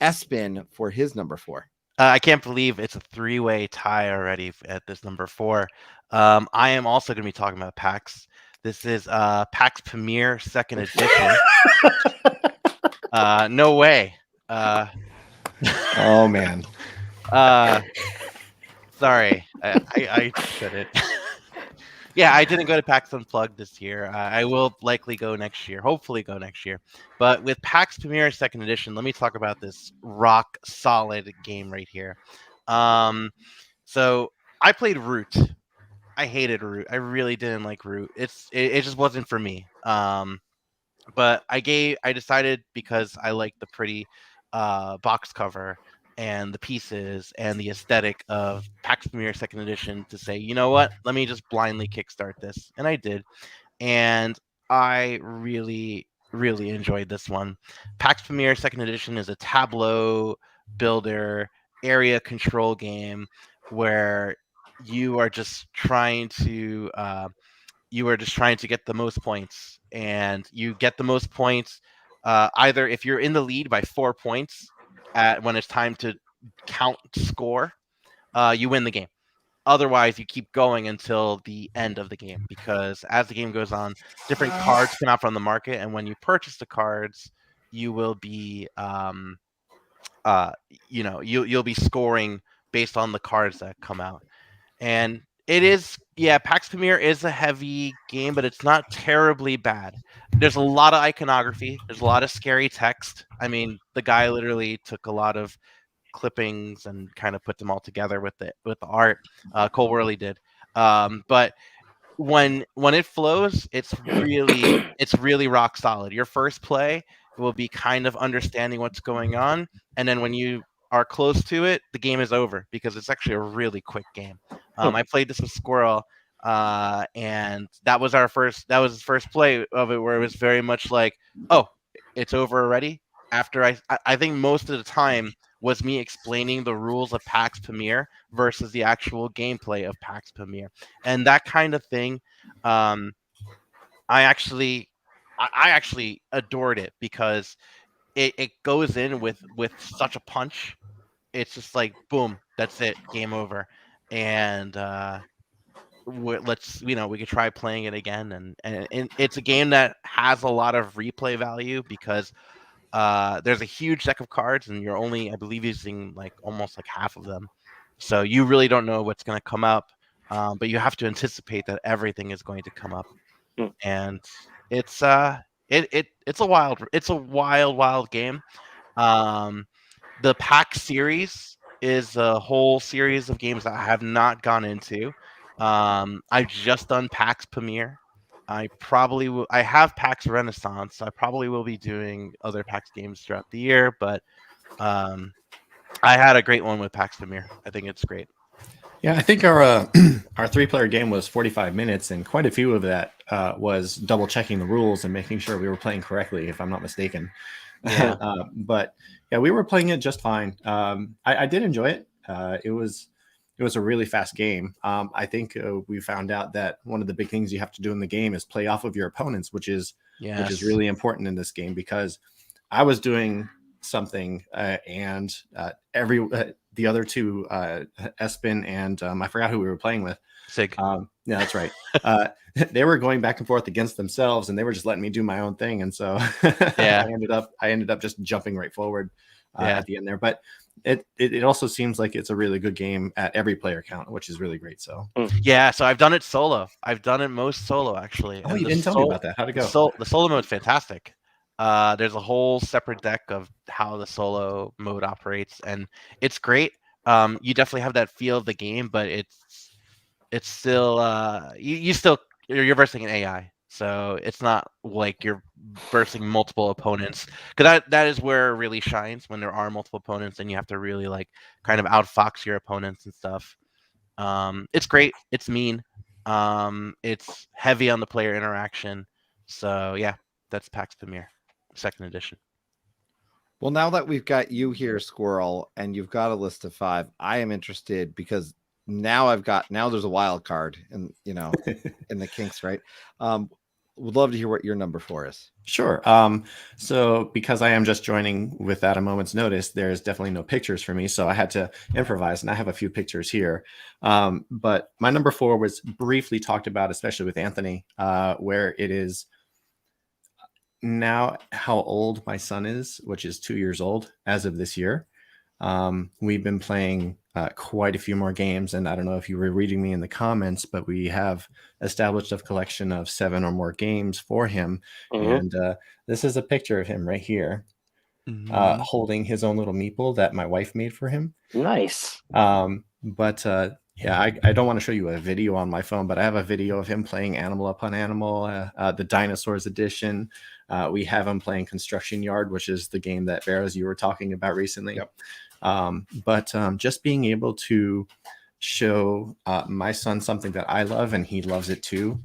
[SPEAKER 1] Espin for his number 4.
[SPEAKER 3] I can't believe it's a 3-way tie already at this number 4. I am also going to be talking about PAX. This is PAX Premier 2nd edition. No way.
[SPEAKER 4] Oh man.
[SPEAKER 3] Sorry, I said it. Yeah, I didn't go to PAX Unplugged this year. I will likely go next year. Hopefully go next year. But with PAX Premier 2nd edition, let me talk about this rock solid game right here. So I played Root. I hated Root. I really didn't like Root. It just wasn't for me. But I decided because I like the pretty box cover and the pieces and the aesthetic of Pax Premier Second Edition to say, you know what? Let me just blindly kickstart this, and I did, and I really really enjoyed this one. Pax Premier Second Edition is a tableau builder area control game where you are just trying to get the most points, and you get the most points either if you're in the lead by 4 points when it's time to count score, you win the game. Otherwise, you keep going until the end of the game, because as the game goes on, different cards come out from the market, and when you purchase the cards, you will be you'll be scoring based on the cards that come out. And it is, yeah, Pax Pamir is a heavy game, but it's not terribly bad. There's a lot of iconography. There's a lot of scary text. I mean, the guy literally took a lot of clippings and kind of put them all together with the art. Cole Worley did. But when it flows, it's really rock solid. Your first play will be kind of understanding what's going on, and then when you are close to it, the game is over because it's actually a really quick game. I played this with Squirrel, and that was his first play of it, where it was very much like, oh, it's over already. After I think most of the time was me explaining the rules of Pax Pamir versus the actual gameplay of Pax Pamir, and that kind of thing. I actually adored it because it goes in with such a punch. It's just like boom, that's it, game over, and we could try playing it again, and it's a game that has a lot of replay value because there's a huge deck of cards, and you're only, I believe, using like almost like half of them. So you really don't know what's going to come up, but you have to anticipate that everything is going to come up. And it's it's a wild game. The Pax series is a whole series of games that I have not gone into. I've just done Pax Pamir. I probably will. I have PAX Renaissance. I probably will be doing other PAX games throughout the year, but I had a great one with PAX Pamir. I think it's great.
[SPEAKER 4] Yeah, I think our our 3-player game was 45 minutes, and quite a few of that was double checking the rules and making sure we were playing correctly, if I'm not mistaken.
[SPEAKER 3] Yeah.
[SPEAKER 4] But yeah, we were playing it just fine. I did enjoy it. It was a really fast game. I think we found out that one of the big things you have to do in the game is play off of your opponents, which is really important in this game, because I was doing something and the other two, Espen and I forgot who we were playing with.
[SPEAKER 3] Sig.
[SPEAKER 4] Yeah, that's right. They were going back and forth against themselves, and they were just letting me do my own thing, and so
[SPEAKER 3] Yeah.
[SPEAKER 4] I ended up just jumping right forward
[SPEAKER 3] Yeah.
[SPEAKER 4] at the end there. But it also seems like it's a really good game at every player count, which is really great. So
[SPEAKER 3] Yeah, so I've done it solo. I've done it most solo, actually.
[SPEAKER 4] oh,
[SPEAKER 3] And
[SPEAKER 4] you
[SPEAKER 3] the
[SPEAKER 4] didn't tell me about that. How'd it go?
[SPEAKER 3] The solo mode's fantastic. There's a whole separate deck of how the solo mode operates, and it's great. You definitely have that feel of the game, but it's still you're versing an AI, so it's not like you're versing multiple opponents, because that is where it really shines, when there are multiple opponents and you have to really like kind of outfox your opponents and stuff. It's great. It's mean. It's heavy on the player interaction. So yeah, that's Pax Pamir, second edition.
[SPEAKER 1] Well, now that we've got you here, Squirrel, and you've got a list of 5, I am interested because now there's a wild card in in the kinks, right? Would love to hear what your number 4 is.
[SPEAKER 4] Sure. So because I am just joining without a moment's notice, there's definitely no pictures for me, so I had to improvise, and I have a few pictures here. But my number 4 was briefly talked about, especially with Anthony, where it is now how old my son is, which is 2 years old as of this year. We've been playing quite a few more games, and I don't know if you were reading me in the comments, but we have established a collection of 7 or more games for him. And this is a picture of him right here, holding his own little meeple that my wife made for him.
[SPEAKER 2] Nice.
[SPEAKER 4] But Yeah, I don't want to show you a video on my phone, but I have a video of him playing Animal Upon Animal, the Dinosaurs edition. We have him playing Construction Yard, which is the game that Barrows you were talking about recently.
[SPEAKER 1] Yep.
[SPEAKER 4] But just being able to show my son something that I love and he loves it too,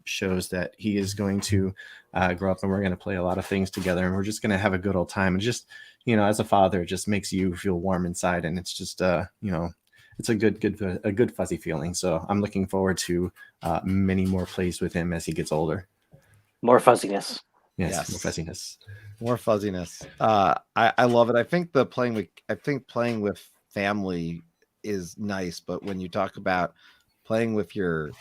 [SPEAKER 4] shows that he is going to grow up and we're going to play a lot of things together and we're just going to have a good old time. And just, as a father, it just makes you feel warm inside. And it's just, it's a good fuzzy feeling. So I'm looking forward to many more plays with him as he gets older.
[SPEAKER 2] More fuzziness.
[SPEAKER 4] Yes. More fuzziness.
[SPEAKER 1] More fuzziness. I love it. I think playing with family is nice, but when you talk about playing with your,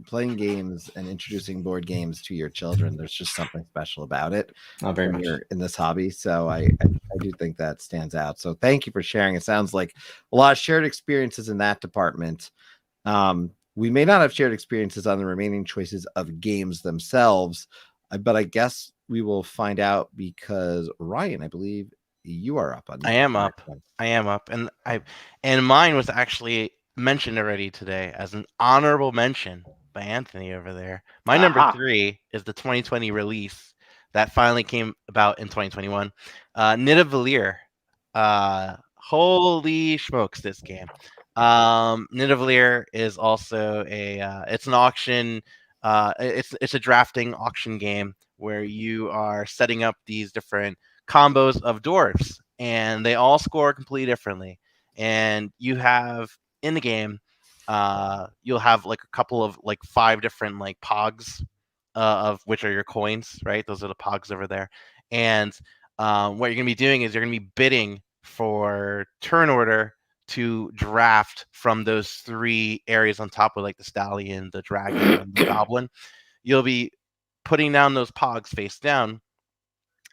[SPEAKER 1] playing games and introducing board games to your children, there's just something special about it.
[SPEAKER 4] Very much
[SPEAKER 1] in this hobby. So I do think that stands out. So thank you for sharing. It sounds like a lot of shared experiences in that department. We may not have shared experiences on the remaining choices of games themselves, but I guess we will find out because Ryan, I believe you are up on.
[SPEAKER 3] I am up, and mine was actually mentioned already today as an honorable mention by Anthony over there. My number 3 is the 2020 release that finally came about in 2021. Nidavellir. Holy smokes, this game. Nidavellir is also it's an auction. It's a drafting auction game where you are setting up these different combos of dwarves, and they all score completely differently. And you have in the game, you'll have like a couple of 5 different pogs, of which are your coins, right? Those are the pogs over there. And what you're gonna be doing is you're gonna be bidding for turn order to draft from those 3 areas on top of the stallion, the dragon, and the goblin. You'll be putting down those pogs face down,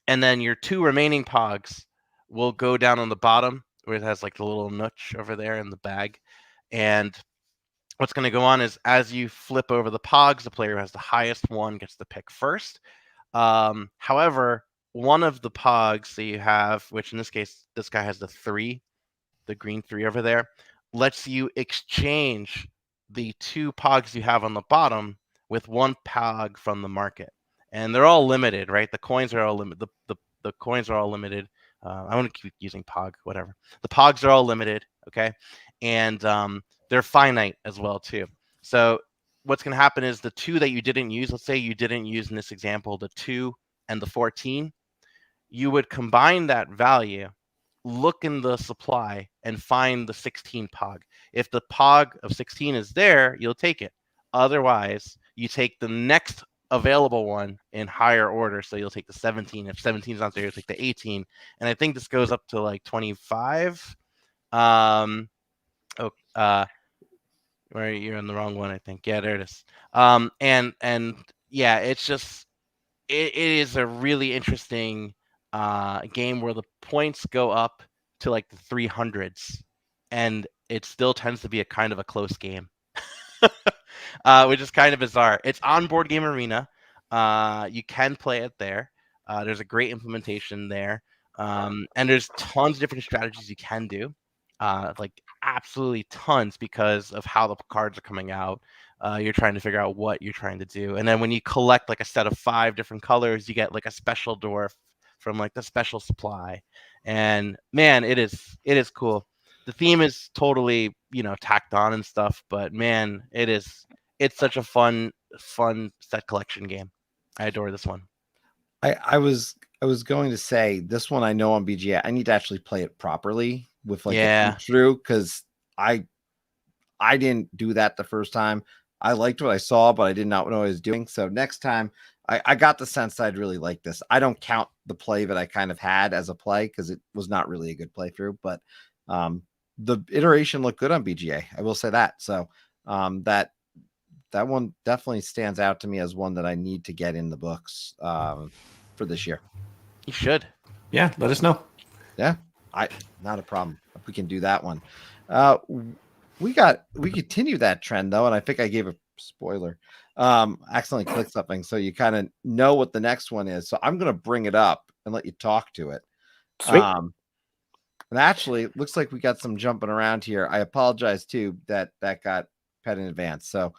[SPEAKER 3] and then your 2 remaining pogs will go down on the bottom where it has the little notch over there in the bag. And what's going to go on is as you flip over the pogs, the player who has the highest one gets the pick first. However, one of the pogs that you have, which in this case, this guy has the 3, the green 3 over there, lets you exchange the 2 pogs you have on the bottom with 1 pog from the market. And they're all limited, right? The coins are all limited. The coins are all limited. I want to keep using pog, whatever. The pogs are all limited, okay? And they're finite as well, too. So what's going to happen is the 2 that you didn't use, let's say you didn't use in this example, the 2 and the 14, you would combine that value, look in the supply, and find the 16 pog. If the pog of 16 is there, you'll take it. Otherwise, you take the next available one in higher order. So you'll take the 17. If 17 is not there, you'll take the 18. And I think this goes up to 25. Where you're on the wrong one, I think. Yeah, there it is. And yeah, it's just it is a really interesting game where the points go up to the 300s, and it still tends to be a kind of a close game, which is kind of bizarre. It's on Board Game Arena. You can play it there. There's a great implementation there, and there's tons of different strategies you can do, absolutely tons, because of how the cards are coming out. You're trying to figure out what you're trying to do, and then when you collect a set of 5 different colors, you get a special dwarf from the special supply. And man, it is cool. The theme is totally tacked on and stuff, but man, it's such a fun set collection game. I adore this one.
[SPEAKER 1] I was going to say this one I know on BGA. I need to actually play it properly with a through, because I didn't do that the first time. I liked what I saw, but I did not know what I was doing. So next time, I got the sense I'd really like this. I don't count the play that I kind of had as a play because it was not really a good playthrough, but the iteration looked good on BGA. I will say that. So that one definitely stands out to me as one that I need to get in the books for this year.
[SPEAKER 3] You should.
[SPEAKER 4] Yeah, let us know.
[SPEAKER 1] Yeah, not a problem. If we can do that one. We continue that trend though, and I think I gave a spoiler. Accidentally clicked something, so you kind of know what the next one is. So I'm gonna bring it up and let you talk to it.
[SPEAKER 2] Sweet.
[SPEAKER 1] And actually, it looks like we got some jumping around here. I apologize too that got pet in advance. So,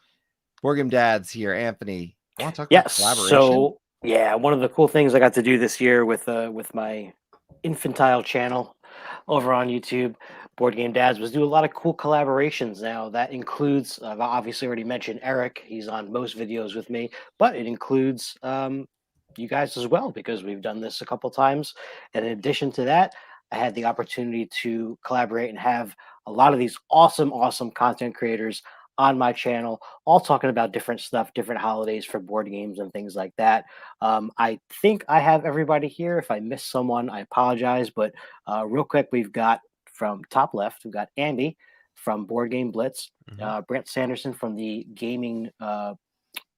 [SPEAKER 1] Board Game Dad's here. Anthony, want to talk about collaboration?
[SPEAKER 2] So yeah, one of the cool things I got to do this year with my infantile channel over on YouTube, Board Game Dads, was do a lot of cool collaborations. Now that includes, I've obviously already mentioned Eric. He's on most videos with me, but it includes you guys as well, because we've done this a couple times. And in addition to that, I had the opportunity to collaborate and have a lot of these awesome content creators on my channel, all talking about different stuff, different holidays for board games and things like that. I think I have everybody here. If I miss someone, I apologize. But real quick, we've got from top left, we've got Andy from Board Game Blitz, Brent Sanderson from the gaming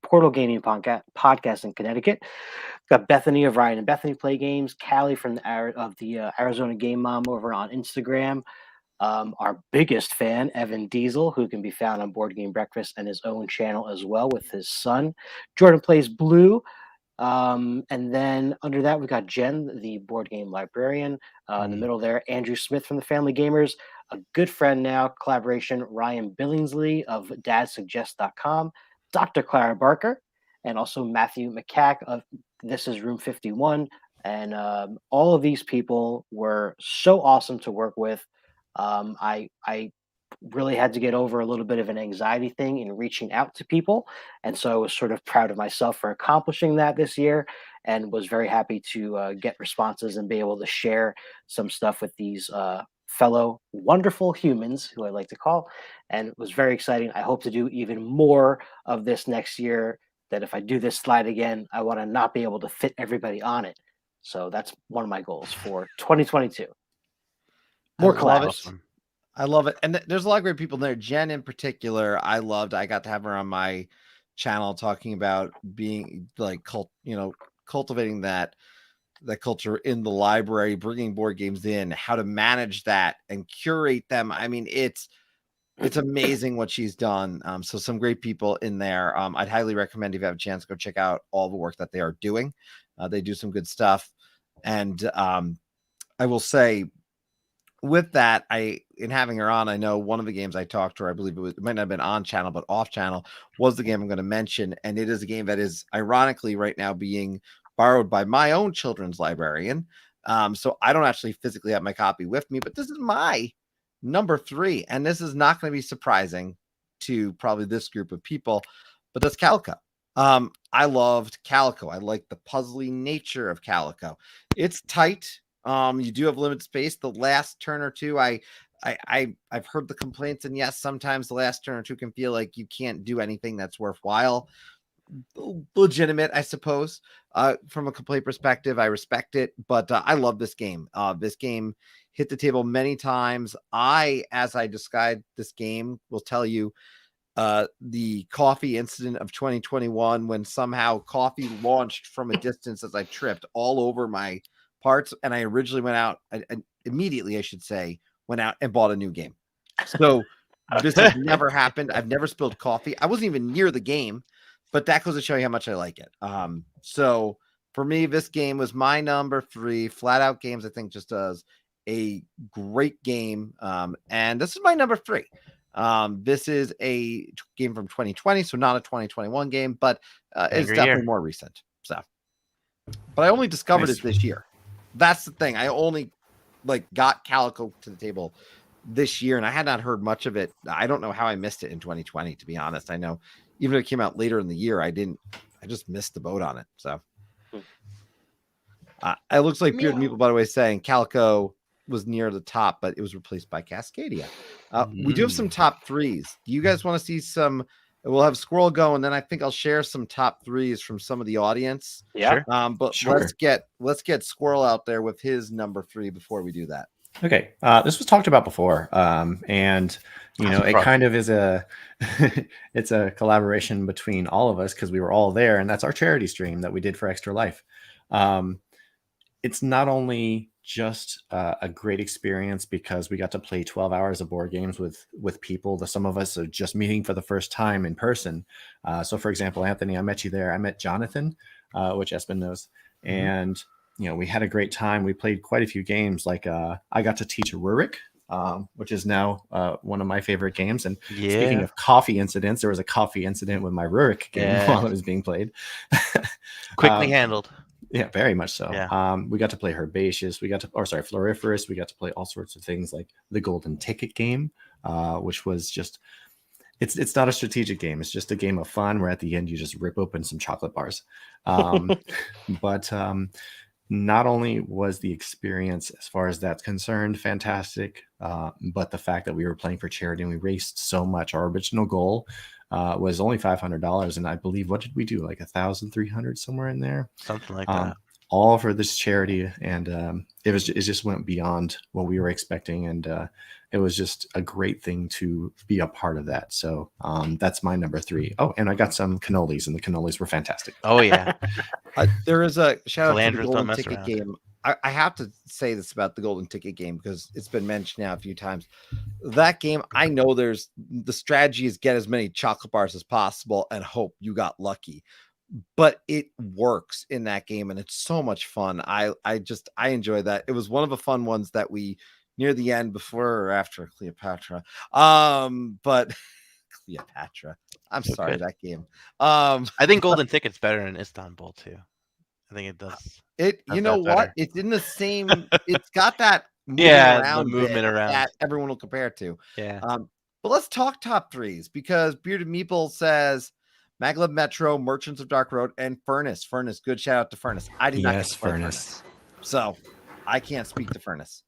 [SPEAKER 2] Portal Gaming podcast in Connecticut. Got Bethany of Ryan and Bethany Play Games, Callie from the Arizona Game Mom over on Instagram. Our biggest fan, Evan Diesel, who can be found on Board Game Breakfast and his own channel as well with his son. Jordan Plays Blue. And then under that, we've got Jen, the board game librarian. In the middle there, Andrew Smith from the Family Gamers. A good friend now, collaboration, Ryan Billingsley of dadsuggest.com. Dr. Clara Barker, and also Matthew McCack of This Is Room 51. And all of these people were so awesome to work with. I really had to get over a little bit of an anxiety thing in reaching out to people. And so I was sort of proud of myself for accomplishing that this year, and was very happy to get responses and be able to share some stuff with these fellow wonderful humans, who I like to call. And it was very exciting. I hope to do even more of this next year. That if I do this slide again, I want to not be able to fit everybody on it. So that's one of my goals for 2022. More collabs.
[SPEAKER 1] I love it. And there's a lot of great people there. Jen in particular, I loved. I got to have her on my channel talking about being like cultivating that culture in the library, bringing board games in, how to manage that and curate them. I mean, it's amazing what she's done. So some great people in there. I'd highly recommend, if you have a chance, go check out all the work that they are doing. They do some good stuff. And I will say, with that, in having her on, I know one of the games I talked to her, I believe it might not have been on channel, but off channel, was the game I'm going to mention. And it is a game that is ironically right now being borrowed by my own children's librarian. So I don't actually physically have my copy with me, but this is my number 3. And this is not going to be surprising to probably this group of people, but that's Calico. I loved Calico. I like the puzzly nature of Calico. It's tight. You do have limited space. The last turn or two, I've heard the complaints, and yes, sometimes the last turn or two can feel like you can't do anything that's worthwhile. Legitimate, I suppose. From a complaint perspective, I respect it, but I love this game. This game hit the table many times. As I described this game, will tell you the coffee incident of 2021, when somehow coffee launched from a distance as I tripped all over my parts, and I originally went out immediately, I should say, went out and bought a new game. So this has never happened. I've never spilled coffee. I wasn't even near the game, but that goes to show you how much I like it. So for me, this game was my number 3. Flat Out Games, I think, just does a great game. And this is my number 3. This is a game from 2020, so not a 2021 game, but it's definitely more recent. So, but I only discovered it this year. That's the thing. I only got Calico to the table this year, and I had not heard much of it. I don't know how I missed it in 2020, to be honest. I know even if it came out later in the year, I just missed the boat on it. So it looks like Beard Meeple, by the way, saying Calico was near the top, but it was replaced by Cascadia. We do have some top 3s. Do you guys want to see some? We'll have Squirrel go, and then I think I'll share some top 3s from some of the audience.
[SPEAKER 2] Yeah.
[SPEAKER 1] But let's get Squirrel out there with his number 3 before we do that.
[SPEAKER 4] Okay. This was talked about before. And it kind of is it's a collaboration between all of us, because we were all there, and that's our charity stream that we did for Extra Life. It's not only just a great experience because we got to play 12 hours of board games with people. Some of us are just meeting for the first time in person. So for example, Anthony, I met you there. I met Jonathan, which Espen knows. And we had a great time. We played quite a few games. Like I got to teach Rurik, which is now one of my favorite games. And speaking of coffee incidents, there was a coffee incident with my Rurik game while it was being played.
[SPEAKER 3] Quickly handled.
[SPEAKER 4] Yeah, very much so.
[SPEAKER 3] Yeah.
[SPEAKER 4] We got to play Herbaceous. Floriferous. We got to play all sorts of things like the Golden Ticket game, which was just, it's not a strategic game. It's just a game of fun where at the end you just rip open some chocolate bars. But not only was the experience, as far as that's concerned, fantastic, but the fact that we were playing for charity and we raised so much. Our original goal was only $500, and I believe, what did we do, like 1,300 somewhere in there,
[SPEAKER 3] something like that,
[SPEAKER 4] all for this charity. And it just went beyond what we were expecting, and it was just a great thing to be a part of that. So that's my number 3. Oh, and I got some cannolis, and the cannolis were fantastic.
[SPEAKER 3] Oh yeah.
[SPEAKER 1] There is a shout out to the
[SPEAKER 3] Calandras
[SPEAKER 1] Golden Ticket game. I have to say this about the Golden Ticket game because it's been mentioned now a few times. That game, I know the strategy is get as many chocolate bars as possible and hope you got lucky, but it works in that game and it's so much fun. I enjoy that. It was one of the fun ones that we near the end, before or after Cleopatra. But Cleopatra. I'm sorry, that game.
[SPEAKER 3] I think Golden Ticket's better in Istanbul too. I think it does.
[SPEAKER 1] You know what? Better. It's in the same. It's got that
[SPEAKER 3] movement around
[SPEAKER 1] that everyone will compare it to.
[SPEAKER 3] Yeah.
[SPEAKER 1] But let's talk top 3s because Bearded Meeple says Maglev Metro, Merchants of Dark Road, and Furnace. Furnace, good shout out to Furnace. I did not get to play Furnace, so I can't speak to Furnace.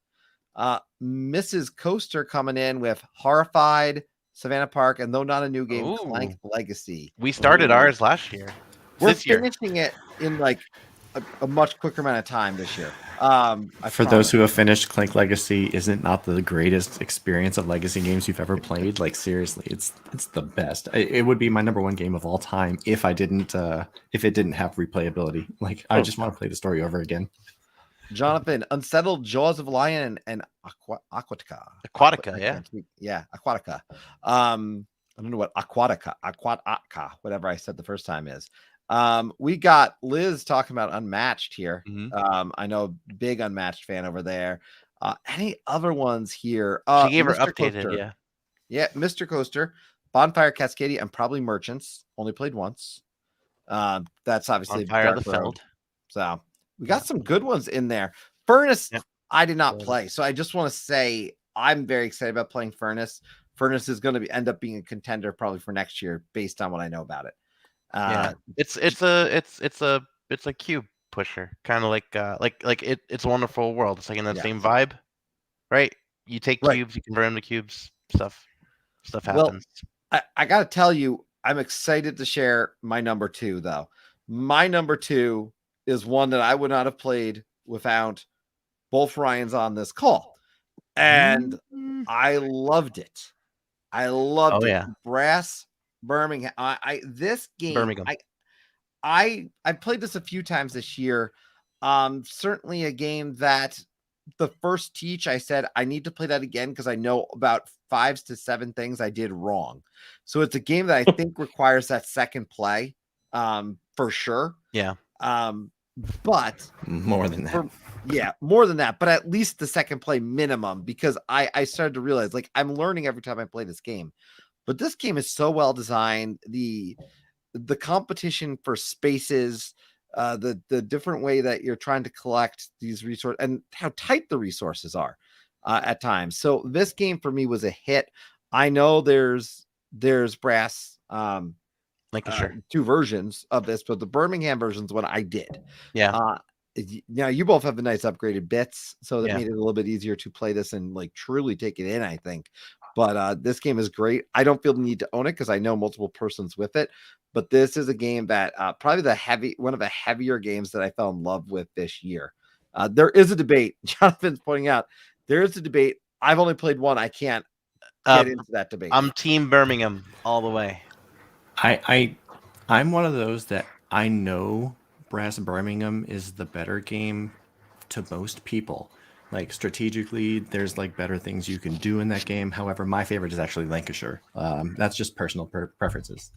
[SPEAKER 1] Mrs. Coaster coming in with Horrified, Savannah Park, and though not a new game, Clank Legacy.
[SPEAKER 3] We started ours last year.
[SPEAKER 1] We're finishing it in like a much quicker amount of time this year.
[SPEAKER 4] For those who have finished Clank Legacy, isn't not the greatest experience of legacy games you've ever played? Like seriously, it's the best. It would be my number 1 game of all time if it didn't have replayability. Like I just want to play the story over again.
[SPEAKER 1] Jonathan, Unsettled, Jaws of Lion, and Aquatica.
[SPEAKER 2] Yeah,
[SPEAKER 1] Aquatica. I don't know what Aquatica, whatever I said the first time is. We got Liz talking about Unmatched here.
[SPEAKER 3] Mm-hmm.
[SPEAKER 1] I know big Unmatched fan over there. Any other ones here?
[SPEAKER 3] She gave her updated,
[SPEAKER 1] Coaster. Yeah, Mr. Coaster, Bonfire, Cascadia, and probably Merchants. Only played once. That's obviously
[SPEAKER 3] Bonfire the Feld.
[SPEAKER 1] So we got some good ones in there. Furnace, I did not play, so I just want to say I'm very excited about playing Furnace. Furnace is going to end up being a contender probably for next year based on what I know about it.
[SPEAKER 3] It's a cube pusher, kind of like it's a Wonderful World. It's like in that same vibe, right? You take cubes, you convert them to cubes. Stuff happens.
[SPEAKER 1] Well, I got to tell you, I'm excited to share my number 2 though. My number 2 is one that I would not have played without both Ryans on this call, and I loved it. I loved it.
[SPEAKER 3] Yeah.
[SPEAKER 1] Brass Birmingham. This game.
[SPEAKER 3] Birmingham.
[SPEAKER 1] I played this a few times this year. Certainly a game that the first teach I said I need to play that again because I know about 5 to 7 things I did wrong. So it's a game that I think requires that second play, for sure.
[SPEAKER 3] Yeah.
[SPEAKER 1] But
[SPEAKER 4] more than that.
[SPEAKER 1] More than that. But at least the second play minimum, because I started to realize like I'm learning every time I play this game. But this game is so well designed. The competition for spaces, the different way that you're trying to collect these resources and how tight the resources are at times. So this game for me was a hit. I know there's Brass
[SPEAKER 3] Lancashire
[SPEAKER 1] 2 versions of this, but the Birmingham version's what I did.
[SPEAKER 3] Yeah.
[SPEAKER 1] Now you both have the nice upgraded bits, so that made it a little bit easier to play this and like truly take it in, I think. But this game is great. I don't feel the need to own it because I know multiple persons with it. But this is a game that probably one of the heavier games that I fell in love with this year. There is a debate. Jonathan's pointing out there is a debate. I've only played one. I can't get into that debate.
[SPEAKER 3] I'm Team Birmingham all the way.
[SPEAKER 4] I'm one of those that I know Brass Birmingham is the better game to most people. Like strategically, there's like better things you can do in that game. However, my favorite is actually Lancashire. That's just personal preferences.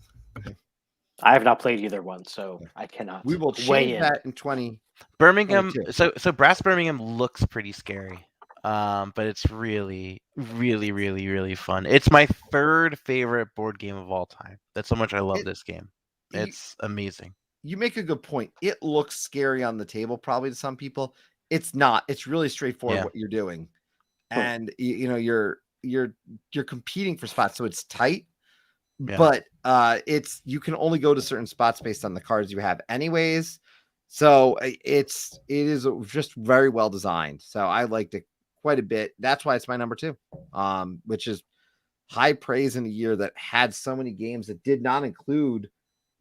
[SPEAKER 2] I have not played either one, so I cannot
[SPEAKER 1] We will
[SPEAKER 2] weigh
[SPEAKER 1] change
[SPEAKER 2] in.
[SPEAKER 1] that in 20.
[SPEAKER 3] Birmingham.
[SPEAKER 1] 22.
[SPEAKER 3] So Brass Birmingham looks pretty scary, but it's really, really, really, really fun. It's my third favorite board game of all time. That's how much I love this game. It's amazing.
[SPEAKER 1] You make a good point. It looks scary on the table, probably to some people. It's not. It's really straightforward what you're doing, and you know you're competing for spots, so it's tight.
[SPEAKER 3] Yeah.
[SPEAKER 1] But it's you can only go to certain spots based on the cards you have, anyways. So it is just very well designed. So I liked it quite a bit. That's why it's my number 2, which is high praise in a year that had so many games that did not include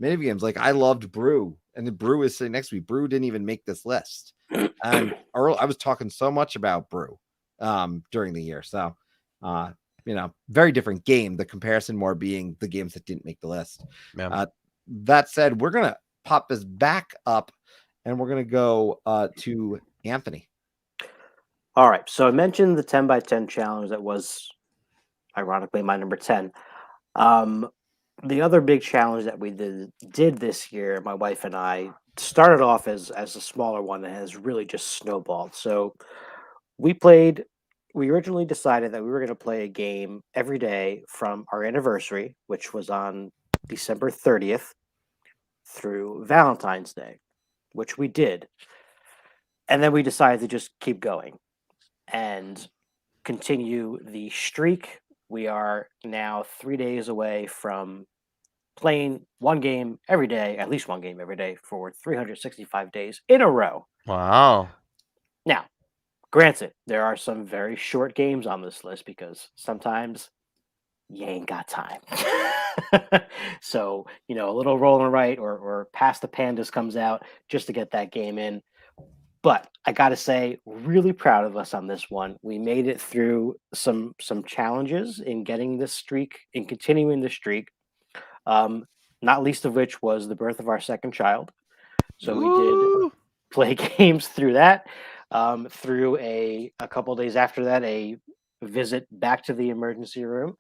[SPEAKER 1] mini games. Like I loved Brew, and the Brew is sitting next to me. Brew didn't even make this list, and Earl, I was talking so much about Brew during the year. So you know, very different game. The comparison more being the games that didn't make the list.
[SPEAKER 3] Yeah.
[SPEAKER 1] That said, we're gonna pop this back up, and we're gonna go to Anthony.
[SPEAKER 2] All right. So I mentioned the 10 by 10 challenge that was ironically my number 10. The other big challenge that we did this year, my wife and I, started off as a smaller one that has really just snowballed. So we originally decided that we were going to play a game every day from our anniversary, which was on December 30th, through Valentine's Day, which we did. And then we decided to just keep going and continue the streak. We are now 3 days away from playing one game every day, at least one game every day, for 365 days in a row.
[SPEAKER 3] Wow.
[SPEAKER 2] Now, granted, there are some very short games on this list because sometimes you ain't got time. So, you know, a little roll and write or Past the Pandas comes out just to get that game in. But I got to say, really proud of us on this one. We made it through some challenges in getting this streak, in continuing the streak. Not least of which was the birth of our second child. So we did play games through that. Through a couple days after that, a visit back to the emergency room,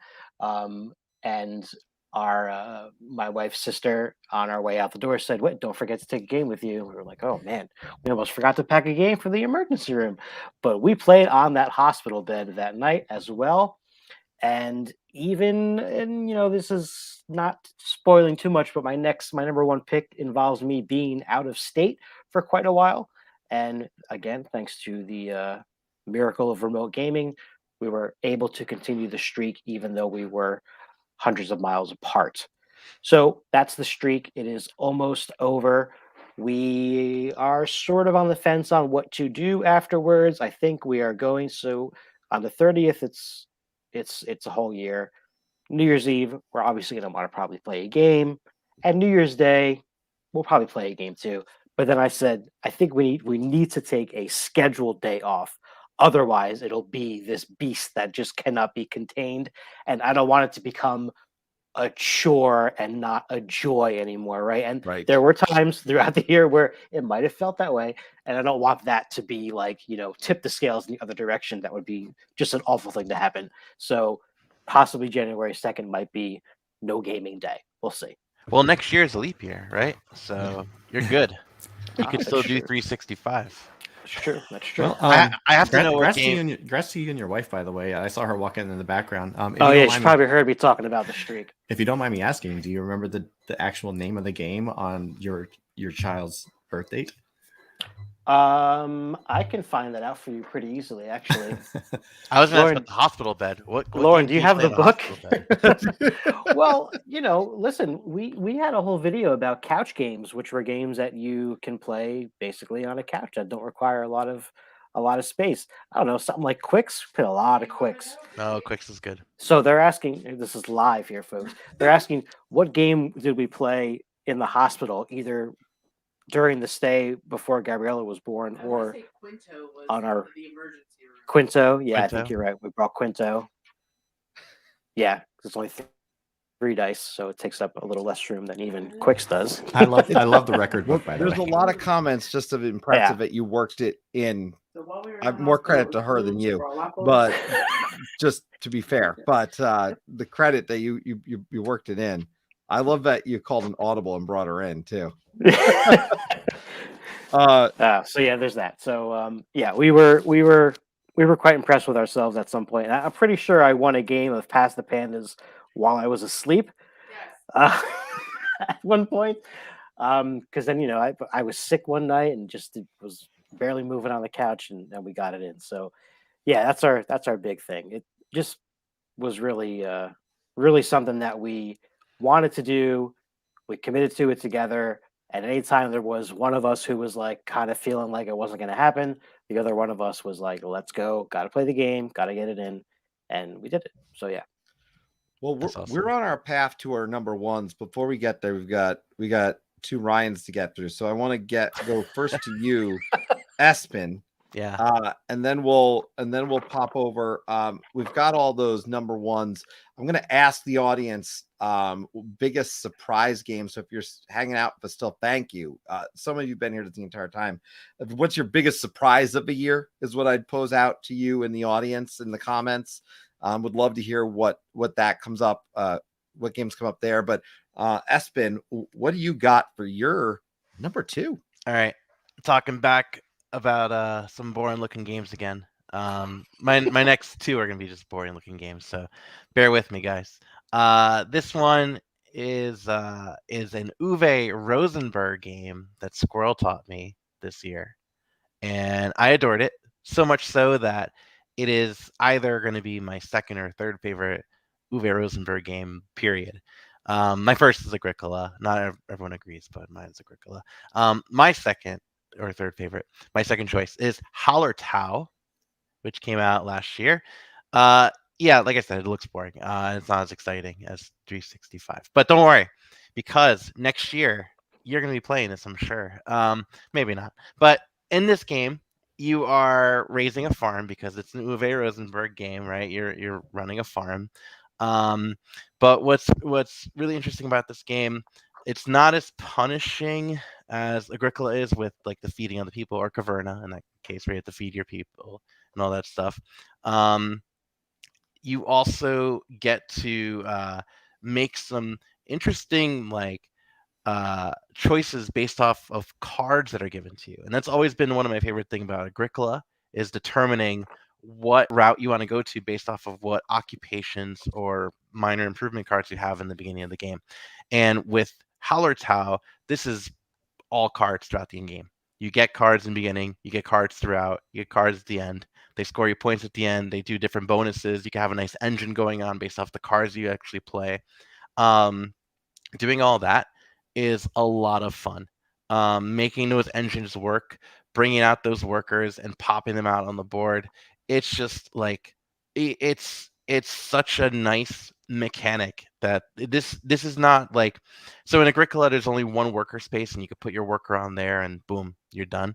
[SPEAKER 2] and our my wife's sister on our way out the door said, "Wait, don't forget to take a game with you." We were like, "Oh man, we almost forgot to pack a game for the emergency room," but we played on that hospital bed that night as well. And you know, this is not spoiling too much, but my number one pick involves me being out of state for quite a while. And again, thanks to the miracle of remote gaming, we were able to continue the streak even though we were hundreds of miles apart. So that's the streak. It is almost over. We are sort of on the fence on what to do afterwards. I think we are going. So on the 30th, it's a whole year. New Year's Eve, we're obviously going to want to probably play a game, and New Year's Day, we'll probably play a game too. But then I said, I think we need to take a scheduled day off. Otherwise, it'll be this beast that just cannot be contained, and I don't want it to become a chore and not a joy anymore, right? And there were times throughout the year where it might have felt that way, and I don't want that to be like, you know, tip the scales in the other direction. That would be just an awful thing to happen. So possibly January 2nd might be no gaming day. We'll see.
[SPEAKER 3] Well, next year is a leap year, right? So you're good. You can still do 365.
[SPEAKER 2] That's true. That's true.
[SPEAKER 4] Well,
[SPEAKER 3] I have to know what
[SPEAKER 4] congrats
[SPEAKER 3] game.
[SPEAKER 4] Congrats to you and your wife, by the way. I saw her walk in the background.
[SPEAKER 2] Oh yeah, she probably heard me talking about the streak.
[SPEAKER 4] If you don't mind me asking, do you remember the actual name of the game on your child's birth date?
[SPEAKER 2] I can find that out for you pretty easily, actually.
[SPEAKER 3] I was going to ask about the hospital bed. What
[SPEAKER 2] Lauren,
[SPEAKER 3] game
[SPEAKER 2] do you have the
[SPEAKER 3] book?
[SPEAKER 2] Well, you know, listen, we had a whole video about couch games, which were games that you can play basically on a couch that don't require a lot of space. I don't know, something like Quicks. Put a lot of Quicks.
[SPEAKER 3] No, Quicks is good.
[SPEAKER 2] So they're asking, this is live here, folks. They're asking, what game did we play in the hospital, either during the stay before Gabriella was born, or on our Quinto? Yeah, I think you're right. We brought Quinto. Yeah, it's only three dice, so it takes up a little less room than even Quicks does.
[SPEAKER 4] I love the record book, by the way.
[SPEAKER 1] There's a lot of comments just of impressive that you worked it in. I have more credit to her than you, but just to be fair, but the credit that you worked it in. I love that you called an audible and brought her in too.
[SPEAKER 2] So yeah, there's that. So yeah, we were quite impressed with ourselves at some point. I'm pretty sure I won a game of Pass the Pandas while I was asleep. Uh, at one point, because then I was sick one night and just was barely moving on the couch, and then we got it in. So yeah, that's our big thing. It just was really something that we wanted to do. We committed to it together. And anytime there was one of us who was like kind of feeling like it wasn't going to happen, the other one of us was like, "Let's go! Got to play the game. Got to get it in," and we did it. So yeah.
[SPEAKER 1] Well,
[SPEAKER 3] That's awesome.
[SPEAKER 1] we're on our path to our number ones. Before we get there, we got 2 Ryans to get through. So I want to go first to you, Espen.
[SPEAKER 3] Yeah.
[SPEAKER 1] And then we'll pop over. We've got all those number ones. I'm gonna ask the audience biggest surprise game. So if you're hanging out, but still, thank you. Some of you've been here the entire time. What's your biggest surprise of the year? Is what I'd pose out to you in the audience in the comments. Would love to hear what that comes up. What games come up there. But Espen, what do you got for your number 2?
[SPEAKER 3] All right. Talking back about some boring looking games again. My next 2 are gonna be just boring looking games, so bear with me, guys. This one is an Uwe Rosenberg game that Squirrel taught me this year, and I adored it so much so that it is either going to be my second or third favorite Uwe Rosenberg game. Period. My first is Agricola. Not everyone agrees, but mine is Agricola. My second or third favorite, my second choice is Hallertau, which came out last year. Yeah, like I said, it looks boring. It's not as exciting as 365. But don't worry, because next year you're going to be playing this, I'm sure. Maybe not. But in this game, you are raising a farm because it's an Uwe Rosenberg game, right? You're running a farm. But what's really interesting about this game, it's not as punishing as Agricola is with like the feeding of the people, or Caverna in that case, where you have to feed your people and all that stuff. You also get to make some interesting choices based off of cards that are given to you, and that's always been one of my favorite things about Agricola, is determining what route you want to go to based off of what occupations or minor improvement cards you have in the beginning of the game. And with Hallertau, this is all cards throughout the game. You get cards in the beginning, you get cards throughout, you get cards at the end. They score you points at the end. They do different bonuses. You can have a nice engine going on based off the cards you actually play. Doing all that is a lot of fun. Making those engines work, bringing out those workers and popping them out on the board. It's just like it's such a nice mechanic that this is not like, so in Agricola there's only one worker space and you could put your worker on there and boom, you're done.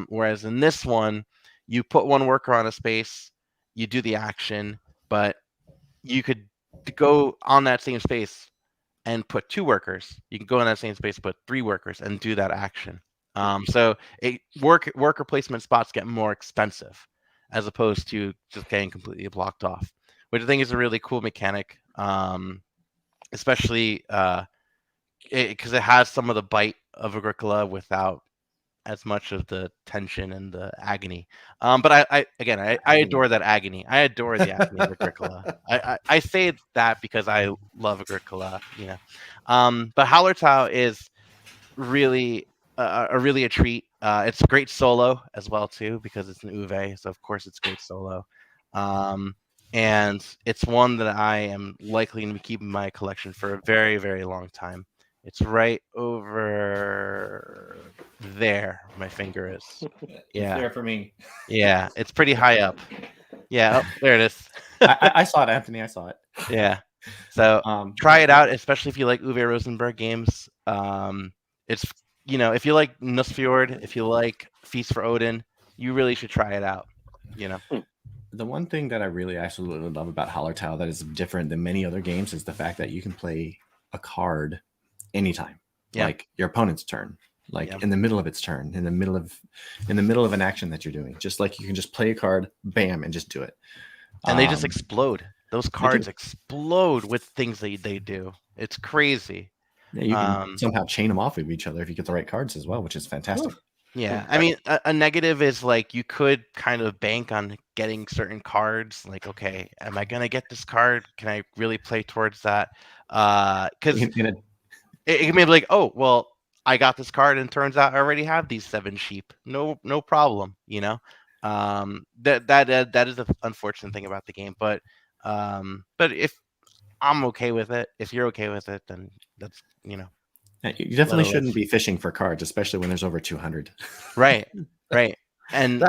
[SPEAKER 3] Whereas in this one, you put one worker on a space, you do the action, but you could go on that same space and put 2 workers. You can go in that same space, put 3 workers, and do that action. So worker placement spots get more expensive as opposed to just getting completely blocked off, which I think is a really cool mechanic, especially because it has some of the bite of Agricola without as much of the tension and the agony. But I adore that agony. I adore the agony of Agricola. I say that because I love Agricola, But Hallertau is really a treat. It's great solo as well too, because it's an Uwe, so of course it's great solo. And it's one that I am likely going to be keeping in my collection for a very, very long time. It's right over there. My finger is. Yeah.
[SPEAKER 4] It's there for me.
[SPEAKER 3] Yeah, it's pretty high up. Yeah, there it is.
[SPEAKER 4] I saw it, Anthony. I saw it.
[SPEAKER 3] Yeah. So try it out, especially if you like Uwe Rosenberg games. It's if you like Nussfjord, if you like Feast for Odin, you really should try it out.
[SPEAKER 4] The one thing that I really absolutely love about Hallertau that is different than many other games is the fact that you can play a card anytime, like your opponent's turn, in the middle of its turn, in the middle of an action that you're doing. Just like you can just play a card, bam, and just do it.
[SPEAKER 3] And they just explode. Those cards explode with things that they do. It's crazy.
[SPEAKER 4] Yeah, you can somehow chain them off of each other if you get the right cards as well, which is fantastic.
[SPEAKER 3] Yeah, I mean, a negative is like you could kind of bank on getting certain cards. Like, okay, am I gonna get this card? Can I really play towards that? Because
[SPEAKER 4] In a
[SPEAKER 3] it may be like, oh, well, I got this card, and turns out I already have these 7 sheep. No problem. That is the unfortunate thing about the game. But if I'm okay with it, if you're okay with it, then that's
[SPEAKER 4] You definitely
[SPEAKER 3] Well,
[SPEAKER 4] shouldn't be fishing for cards, especially when there's over 200.
[SPEAKER 3] right. And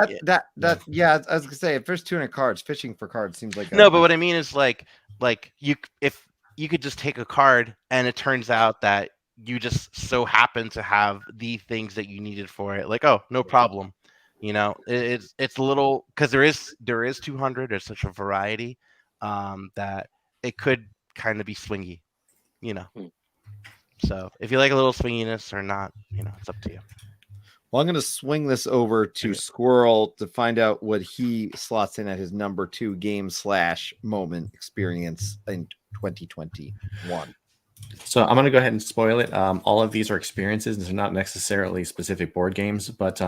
[SPEAKER 1] yeah, I was gonna say if there's 200 cards, fishing for cards seems like
[SPEAKER 3] no, but what I mean is like if you could just take a card and it turns out that you just so happen to have the things that you needed for it, like, oh, no problem. It's a little, because there is 200. There's such a variety that it could kind of be swingy. So if you like a little swinginess or not, it's up to you.
[SPEAKER 1] Well, I'm going to swing this over to Squirrel to find out what he slots in at his number 2 game/moment experience in 2021.
[SPEAKER 4] So I'm going to go ahead and spoil it. All of these are experiences. These are not necessarily specific board games, but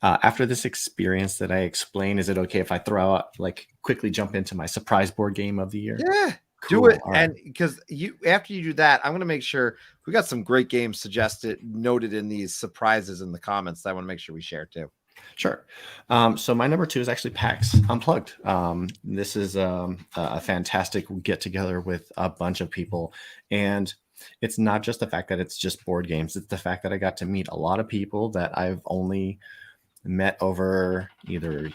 [SPEAKER 4] after this experience that I explain, is it okay if I throw out, like, quickly jump into my surprise board game of the year?
[SPEAKER 1] Yeah.
[SPEAKER 4] Cool.
[SPEAKER 1] Do it.
[SPEAKER 4] All right.
[SPEAKER 1] And because after you do that, I'm going to make sure we got some great games suggested, noted in these surprises in the comments that I want to make sure we share too.
[SPEAKER 4] Sure. So my number 2 is actually PAX Unplugged. This is a fantastic get together with a bunch of people. And it's not just the fact that it's just board games. It's the fact that I got to meet a lot of people that I've only met over either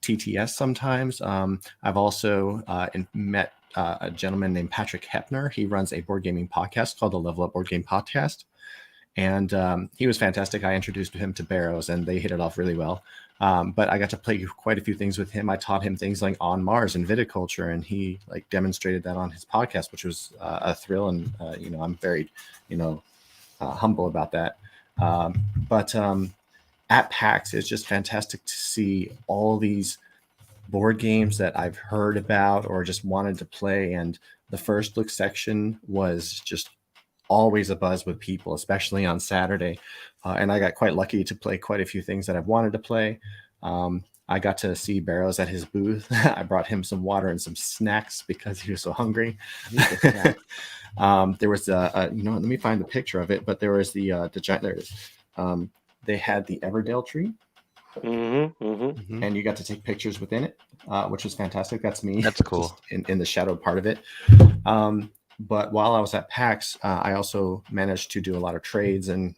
[SPEAKER 4] TTS sometimes. I've also met a gentleman named Patrick Hepner. He runs a board gaming podcast called the Level Up Board Game Podcast. And he was fantastic. I introduced him to Barrows, and they hit it off really well. But I got to play quite a few things with him. I taught him things like on Mars and viticulture, and he demonstrated that on his podcast, which was a thrill. And I'm very humble about that. But at PAX, it's just fantastic to see all these board games that I've heard about or just wanted to play. And the first look section was just always a buzz with people, especially on Saturday. And I got quite lucky to play quite a few things that I've wanted to play. I got to see Barrows at his booth. I brought him some water and some snacks because he was so hungry. There was let me find the picture of it, but there was the giant, there it is. They had the Everdale tree. And you got to take pictures within it, which was fantastic. That's me.
[SPEAKER 3] That's cool.
[SPEAKER 4] In the shadow part of it. But while I was at PAX, I also managed to do a lot of trades and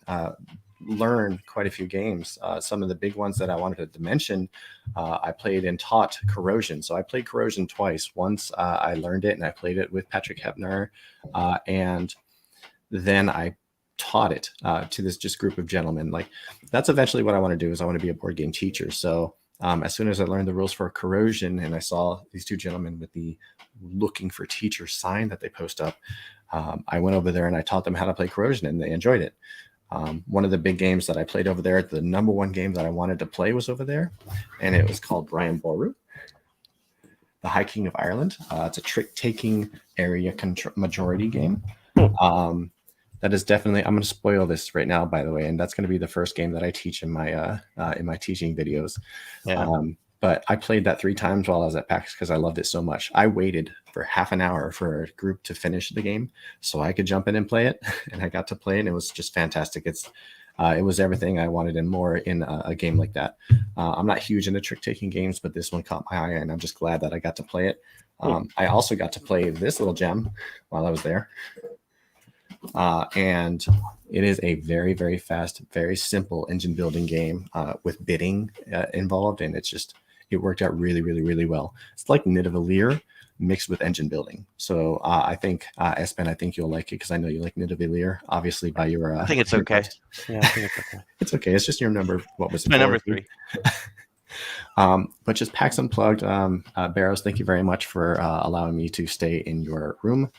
[SPEAKER 4] learn quite a few games. Some of the big ones that I wanted to mention, I played and taught Corrosion. So I played Corrosion twice. Once I learned it and I played it with Patrick Hepner, and then I taught it to this just group of gentlemen. Like, that's eventually what I want to do, is I want to be a board game teacher. So as soon as I learned the rules for Corrosion and I saw these 2 gentlemen with the looking for teacher sign that they post up, I went over there and I taught them how to play Corrosion, and they enjoyed it. One of the big games that I played over there, the number 1 game that I wanted to play, was over there, and it was called Brian Boru, the High King of Ireland. It's a trick-taking area majority game. That is definitely, I'm going to spoil this right now, by the way, and that's going to be the first game that I teach in my teaching videos.
[SPEAKER 3] Yeah.
[SPEAKER 4] But I played that 3 times while I was at PAX because I loved it so much. I waited for half an hour for a group to finish the game so I could jump in and play it, and I got to play it, and it was just fantastic. It was everything I wanted and more in a game like that. I'm not huge into trick-taking games, but this one caught my eye, and I'm just glad that I got to play it. I also got to play this little gem while I was there. And it is a very, very fast, very simple engine building game with bidding involved. And it worked out really, really, really well. It's like Nidavellir mixed with engine building. So I think, Espen, I think you'll like it because I know you like Nidavellir, obviously by your...
[SPEAKER 3] I think it's okay. Yeah, I think it's okay.
[SPEAKER 4] It's okay. It's just your number. What was it?
[SPEAKER 3] My number 3.
[SPEAKER 4] But just PAX Unplugged. Barrows, thank you very much for allowing me to stay in your room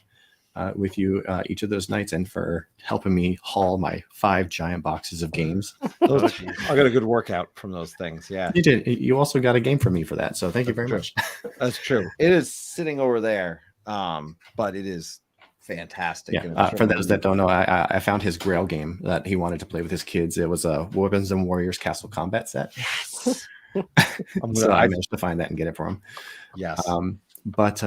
[SPEAKER 4] with you each of those nights, and for helping me haul my 5 giant boxes of games.
[SPEAKER 1] I got a good workout from those things. Yeah,
[SPEAKER 4] you did. You also got a game from me for that, so thank you very much.
[SPEAKER 1] That's true. It is sitting over there, but it is fantastic.
[SPEAKER 4] Yeah.
[SPEAKER 1] And I'm
[SPEAKER 4] For
[SPEAKER 1] sure
[SPEAKER 4] those that don't know, I found his Grail game that he wanted to play with his kids. It was a Weapons and Warriors Castle Combat set. So I managed to find that and get it for him.
[SPEAKER 1] Yes.
[SPEAKER 4] But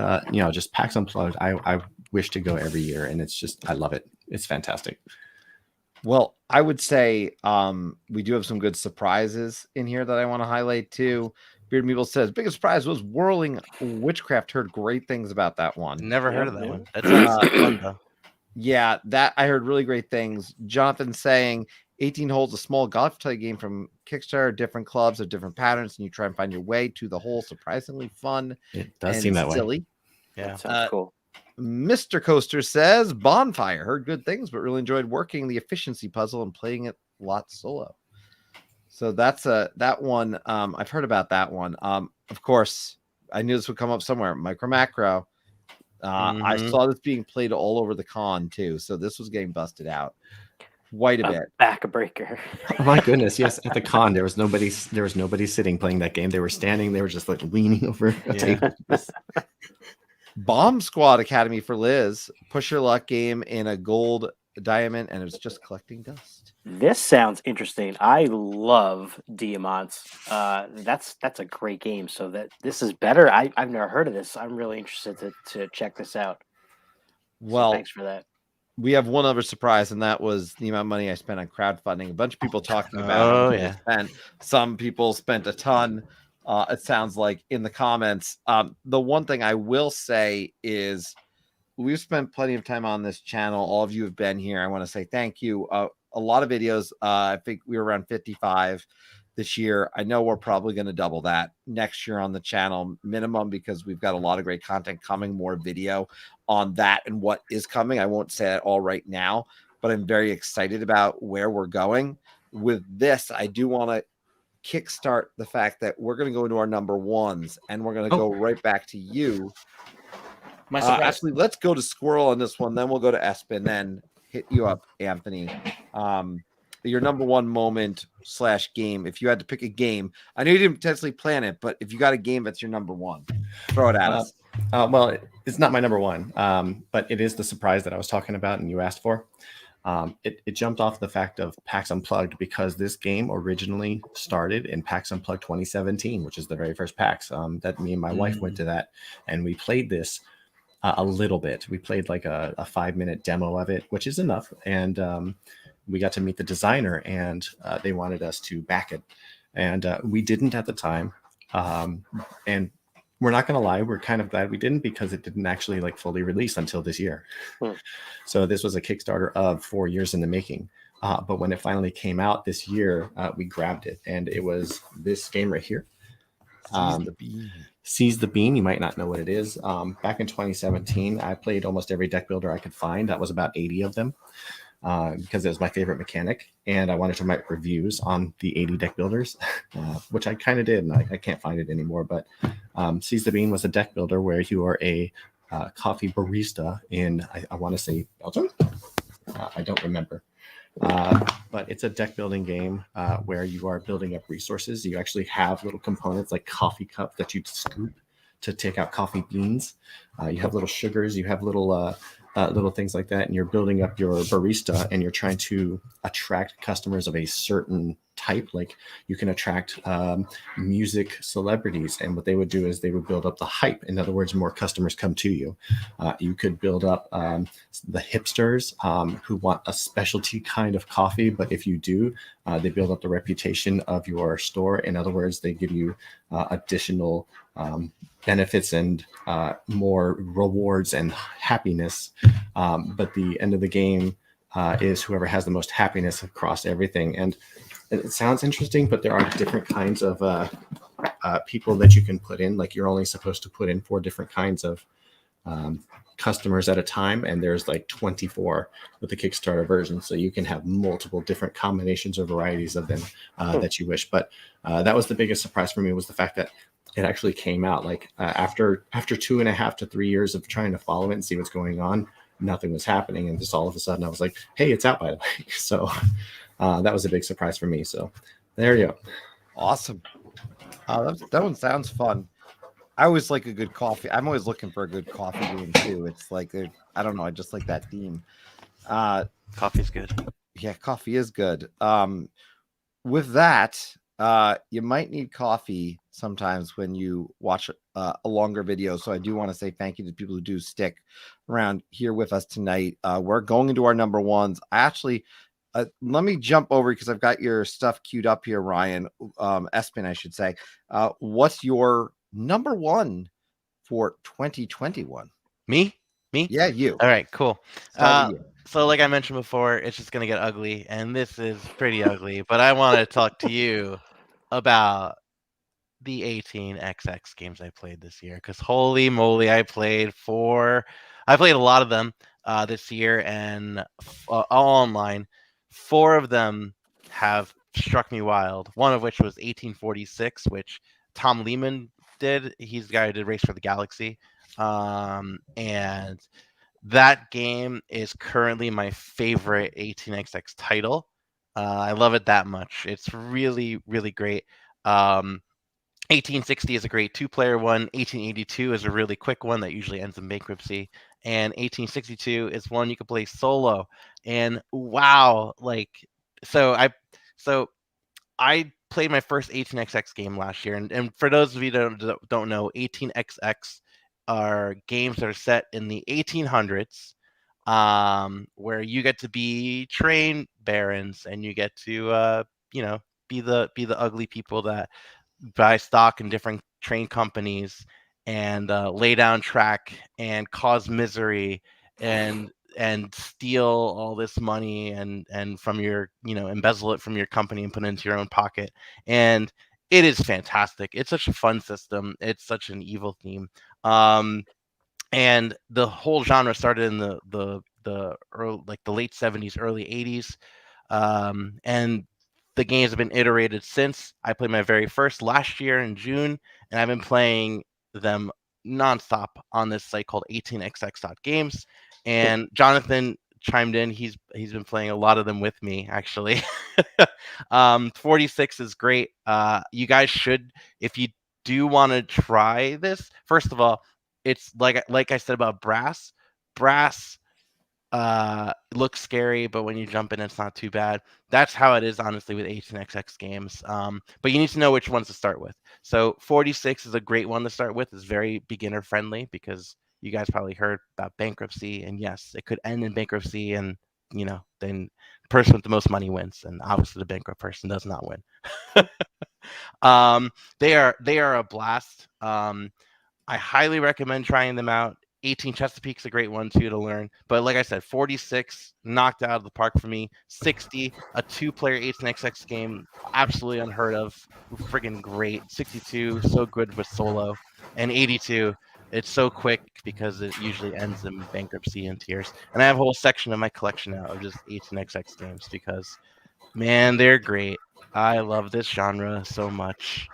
[SPEAKER 4] just PAX Unplugged, I wish to go every year, and it's just, I love it. It's fantastic.
[SPEAKER 1] Well, I would say we do have some good surprises in here that I want to highlight too. Beard Meeble says biggest surprise was Whirling Witchcraft. Heard great things about that one.
[SPEAKER 3] Never heard
[SPEAKER 2] Yep,
[SPEAKER 3] of that
[SPEAKER 2] yep.
[SPEAKER 3] one. That sounds fun though.
[SPEAKER 1] Yeah, that I heard really great things. Jonathan saying 18 holes, a small golf type game from Kickstarter, different clubs of different patterns, and you try and find your way to the hole. Surprisingly fun.
[SPEAKER 4] It does
[SPEAKER 1] and
[SPEAKER 4] seem that
[SPEAKER 1] silly.
[SPEAKER 4] way.
[SPEAKER 3] Yeah.
[SPEAKER 2] That sounds cool.
[SPEAKER 1] Mr. Coaster says Bonfire. Heard good things, but really enjoyed working the efficiency puzzle and playing it a lot solo. So that's that one. I've heard about that one. Of course, I knew this would come up somewhere. Micro Macro. I saw this being played all over the con too. So this was getting busted out quite a bit.
[SPEAKER 2] Backbreaker.
[SPEAKER 4] Oh my goodness, yes. At the con, there was nobody sitting playing that game. They were standing, they were just like leaning over a table.
[SPEAKER 1] Bomb Squad Academy for Liz. Push your luck game in a gold diamond, and it's just collecting dust.
[SPEAKER 2] This sounds interesting. I love Diamonds. That's a great game. So that this is better. I've never heard of this. I'm really interested to check this out.
[SPEAKER 1] Well,
[SPEAKER 2] so thanks for that.
[SPEAKER 1] We have one other surprise, and that was the amount of money I spent on crowdfunding. A bunch of people talking about how much I spent. Some people spent a ton. It sounds like in the comments. The one thing I will say is we've spent plenty of time on this channel. All of you have been here. I want to say thank you. A lot of videos. I think we were around 55 this year. I know we're probably going to double that next year on the channel minimum because we've got a lot of great content coming, more video on that and what is coming. I won't say it all right now, but I'm very excited about where we're going with this. I do want to kickstart the fact that we're going to go into our number ones and we're going to go right back to you. Actually, let's go to Squirrel on this one. Then we'll go to Espen, then hit you up, Anthony. Your number one moment / game. If you had to pick a game, I know you didn't potentially plan it, but if you got a game that's your number one, throw it at us.
[SPEAKER 4] Well, it's not my number one, but it is the surprise that I was talking about and you asked for. It jumped off the fact of PAX Unplugged because this game originally started in PAX Unplugged 2017, which is the very first PAX that me and my wife went to that, and we played this a little bit. We played like a 5-minute demo of it, which is enough, and we got to meet the designer, and they wanted us to back it, and we didn't at the time, and we're not going to lie, we're kind of glad we didn't because it didn't actually like fully release until this year. So this was a Kickstarter of 4 years in the making. But when it finally came out this year, we grabbed it, and it was this game right here. Seize the Bean. You might not know what it is. Back in 2017, I played almost every deck builder I could find. That was about 80 of them. Because it was my favorite mechanic, and I wanted to write reviews on the 80 deck builders, which I kind of did, and I can't find it anymore. But Seize the Bean was a deck builder where you are a coffee barista in, I want to say Belgium? I don't remember. But it's a deck building game where you are building up resources. You actually have little components like coffee cup that you scoop to take out coffee beans. You have little sugars, you have little things like that, and you're building up your barista, and you're trying to attract customers of a certain type. Like you can attract music celebrities, and what they would do is they would build up the hype. In other words, more customers come to you. You could build up the hipsters who want a specialty kind of coffee, but if you do, they build up the reputation of your store. In other words, they give you additional benefits and more rewards and happiness. But the end of the game is whoever has the most happiness across everything. And it sounds interesting, but there are different kinds of people that you can put in. Like you're only supposed to put in 4 different kinds of customers at a time, and there's like 24 with the Kickstarter version, so you can have multiple different combinations or varieties of them that you wish. But that was the biggest surprise for me, was the fact that it actually came out like after 2.5 to 3 years of trying to follow it and see what's going on. Nothing was happening, and just all of a sudden I was like, hey, it's out, by the way. So that was a big surprise for me. So there you go.
[SPEAKER 1] Awesome. That one sounds fun. I always like a good coffee. I'm always looking for a good coffee game too. It's like I don't know. I just like that theme.
[SPEAKER 3] Coffee's good.
[SPEAKER 1] Yeah, coffee is good. With that, you might need coffee sometimes when you watch a longer video. So I do want to say thank you to people who do stick around here with us tonight. We're going into our number ones. I actually, let me jump over because I've got your stuff queued up here, Ryan. Espen, I should say. What's your number one for 2021?
[SPEAKER 3] Me?
[SPEAKER 1] Yeah, you.
[SPEAKER 3] All right, cool.
[SPEAKER 1] Start with you.
[SPEAKER 3] So like I mentioned before, it's just gonna get ugly, and this is pretty ugly. But I want to talk to you about the 18xx games I played this year, because holy moly, I played a lot of them this year, and all online. 4 of them have struck me wild. One of which was 1846, which Tom Lehman did. He's the guy who did Race for the Galaxy, and that game is currently my favorite 18xx title. I love it that much. It's really, really great. 1860 is a great 2-player one. 1882 is a really quick one that usually ends in bankruptcy. And 1862 is one you can play solo. And wow, so I played my first 18xx game last year. And for those of you that don't know, 18xx are games that are set in the 1800s, where you get to be train barons and you get to be the ugly people that buy stock in different train companies and lay down track and cause misery and steal all this money and from your embezzle it from your company and put it into your own pocket. And it is fantastic. It's such a fun system. It's such an evil theme. And the whole genre started in the early, the late 70s, early 80s. And the games have been iterated since. I played my very first last year in June, and I've been playing them nonstop on this site called 18xx.games. And Jonathan chimed in. He's been playing a lot of them with me, actually. 46 is great. You guys should, if you do want to try this, first of all, it's like I said about brass. Brass looks scary, but when you jump in, it's not too bad. That's how it is, honestly, with 18xx games. But you need to know which ones to start with. So 46 is a great one to start with. It's very beginner friendly because you guys probably heard about bankruptcy, and yes, it could end in bankruptcy, and then the person with the most money wins, and obviously the bankrupt person does not win. They are a blast. I highly recommend trying them out. 18 Chesapeake's a great one too to learn. But like I said, 46 knocked out of the park for me. 60, a 2-player 18xx game, absolutely unheard of. Friggin' great. 62, so good with solo. And 82, it's so quick because it usually ends in bankruptcy and tears. And I have a whole section of my collection now of just 18xx games because, man, they're great. I love this genre so much.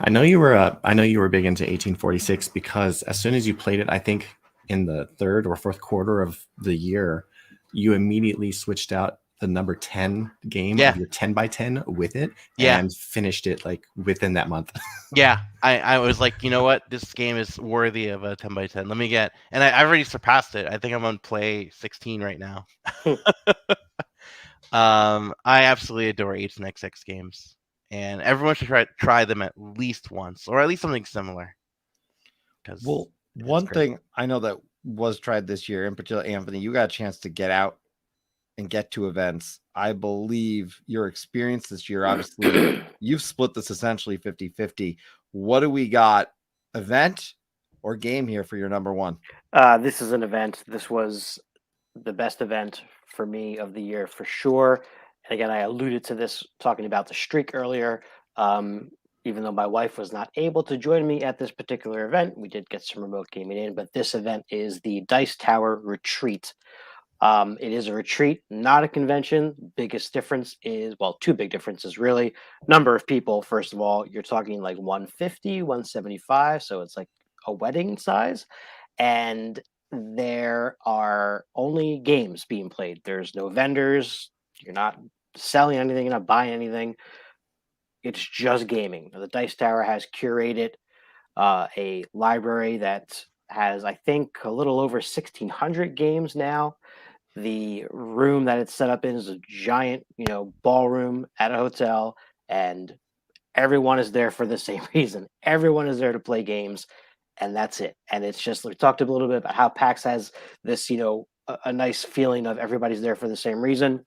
[SPEAKER 4] I know you were big into 1846 because as soon as you played it, I think in the third or fourth quarter of the year, you immediately switched out the number 10 game of your 10 by 10 with it and finished it like within that month.
[SPEAKER 3] Yeah, I was like, you know what? This game is worthy of a 10 by 10. Let me get, and I already surpassed it. I think I'm on play 16 right now. I absolutely adore 18xx games, and everyone should try them at least once, or at least something similar.
[SPEAKER 1] Well, one thing I know that was tried this year, in particular, Anthony, you got a chance to get out and get to events. I believe your experience this year, obviously, you've split this essentially 50-50. What do we got? Event or game here for your number one?
[SPEAKER 2] This is an event. This was the best event for me of the year for sure. And again, I alluded to this talking about the streak earlier. Even though my wife was not able to join me at this particular event, we did get some remote gaming in. But this event is the Dice Tower Retreat. It is a retreat, not a convention. Biggest difference is, well, 2 big differences really. Number of people, first of all, you're talking like 150, 175. So it's like a wedding size. And there are only games being played. There's no vendors. You're not selling anything. You're not buying anything. It's just gaming. The Dice Tower has curated a library that has, I think, a little over 1,600 games now. The room that it's set up in is a giant, ballroom at a hotel, and everyone is there for the same reason. Everyone is there to play games, and that's it. And it's just, we talked a little bit about how PAX has this, a nice feeling of everybody's there for the same reason.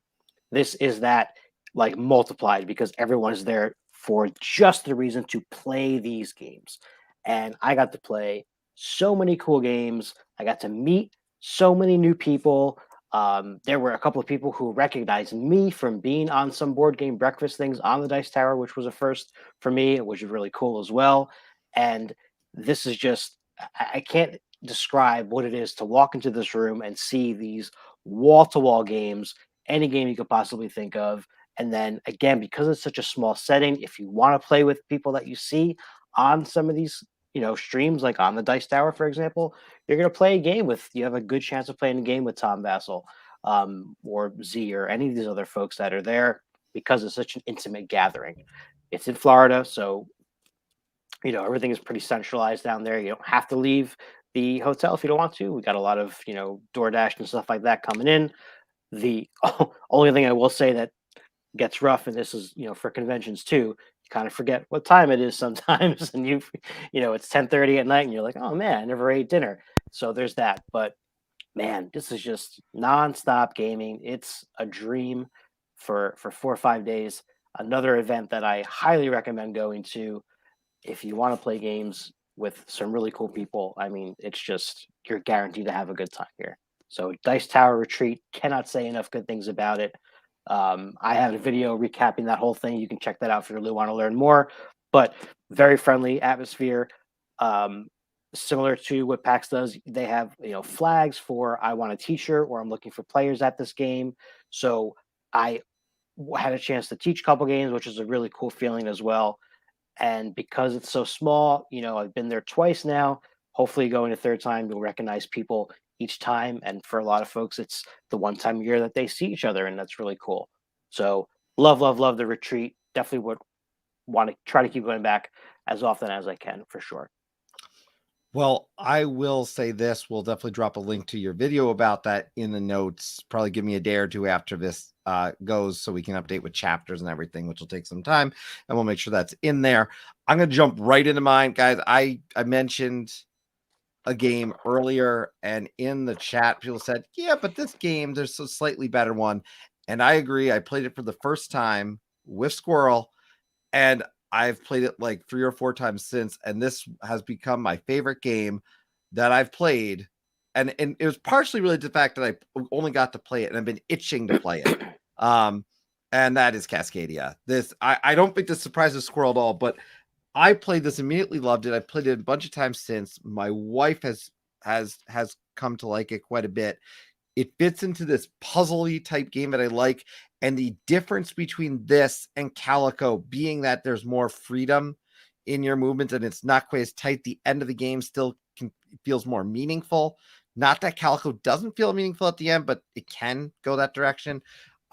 [SPEAKER 2] This is that, like, multiplied, because everyone is there for just the reason to play these games. And I got to play so many cool games. I got to meet so many new people. There were a couple of people who recognized me from being on some board game breakfast things on the Dice Tower, which was a first for me, which is really cool as well. And this is just, I can't describe what it is to walk into this room and see these wall to wall games, any game you could possibly think of. And then again, because it's such a small setting, if you want to play with people that you see on some of these, streams, like on the Dice Tower, for example, you're going to play a game with, you have a good chance of playing a game with Tom Vassell, or Z, or any of these other folks that are there, because it's such an intimate gathering. It's in Florida, so everything is pretty centralized down there. You don't have to leave the hotel if you don't want to. We got a lot of, DoorDash and stuff like that coming in. The only thing I will say that gets rough, and this is, for conventions too, you kind of forget what time it is sometimes, and it's 10:30 at night, and you're like, oh man, I never ate dinner. So there's that. But man, this is just nonstop gaming. It's a dream for 4 or 5 days. Another event that I highly recommend going to if you want to play games with some really cool people. I mean, it's just, you're guaranteed to have a good time here. So Dice Tower Retreat, cannot say enough good things about it. I have a video recapping that whole thing. You can check that out if you really want to learn more. But very friendly atmosphere. Similar to what PAX does, they have flags for I want a teacher, or I'm looking for players at this game. So I had a chance to teach a couple games, which is a really cool feeling as well. And because it's so small, I've been there twice now. Hopefully, going a third time, you'll recognize people each time. And for a lot of folks, it's the one time a year that they see each other, and that's really cool. So love, love, love the retreat. Definitely would want to try to keep going back as often as I can, for sure.
[SPEAKER 1] Well, I will say this. We'll definitely drop a link to your video about that in the notes. Probably give me a day or two after this goes, so we can update with chapters and everything, which will take some time, and we'll make sure that's in there. I'm going to jump right into mine, guys. I mentioned a game earlier, and in the chat, people said, yeah, but this game, there's a slightly better one. And I agree. I played it for the first time with Squirrel, and I've played it like 3 or 4 times since, and this has become my favorite game that I've played. And it was partially really the fact that I only got to play it, and I've been itching to play it. And that is Cascadia. This, I don't think this surprises Squirrel at all, but I played this, immediately loved it. I played it a bunch of times since. My wife has come to like it quite a bit. It fits into this puzzle-y type game that I like. And the difference between this and Calico being that there's more freedom in your movement and it's not quite as tight. The end of the game still feels more meaningful. Not that Calico doesn't feel meaningful at the end, but it can go that direction.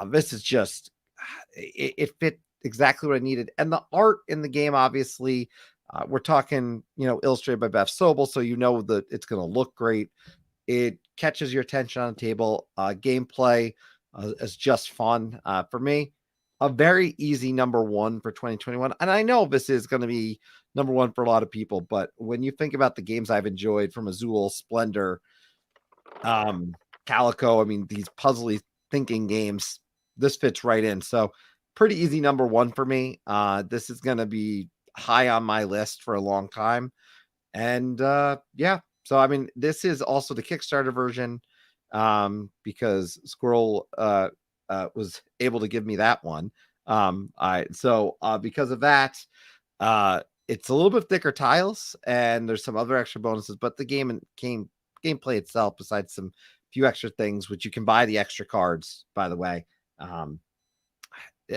[SPEAKER 1] This is just, it fit exactly what I needed. And the art in the game, obviously, we're talking, illustrated by Beth Sobel, so that it's going to look great. It catches your attention on the table. Gameplay is just fun. For me, a very easy number 1 for 2021. And I know this is going to be number 1 for a lot of people, but when you think about the games I've enjoyed from Azul, Splendor, Calico, I mean, these puzzly thinking games, this fits right in. So pretty easy number 1 for me. This is going to be high on my list for a long time. And yeah, so I mean, this is also the Kickstarter version, because Squirrel was able to give me that one. Because of that, it's a little bit thicker tiles, and there's some other extra bonuses, but the gameplay itself, besides some few extra things, which you can buy the extra cards, by the way,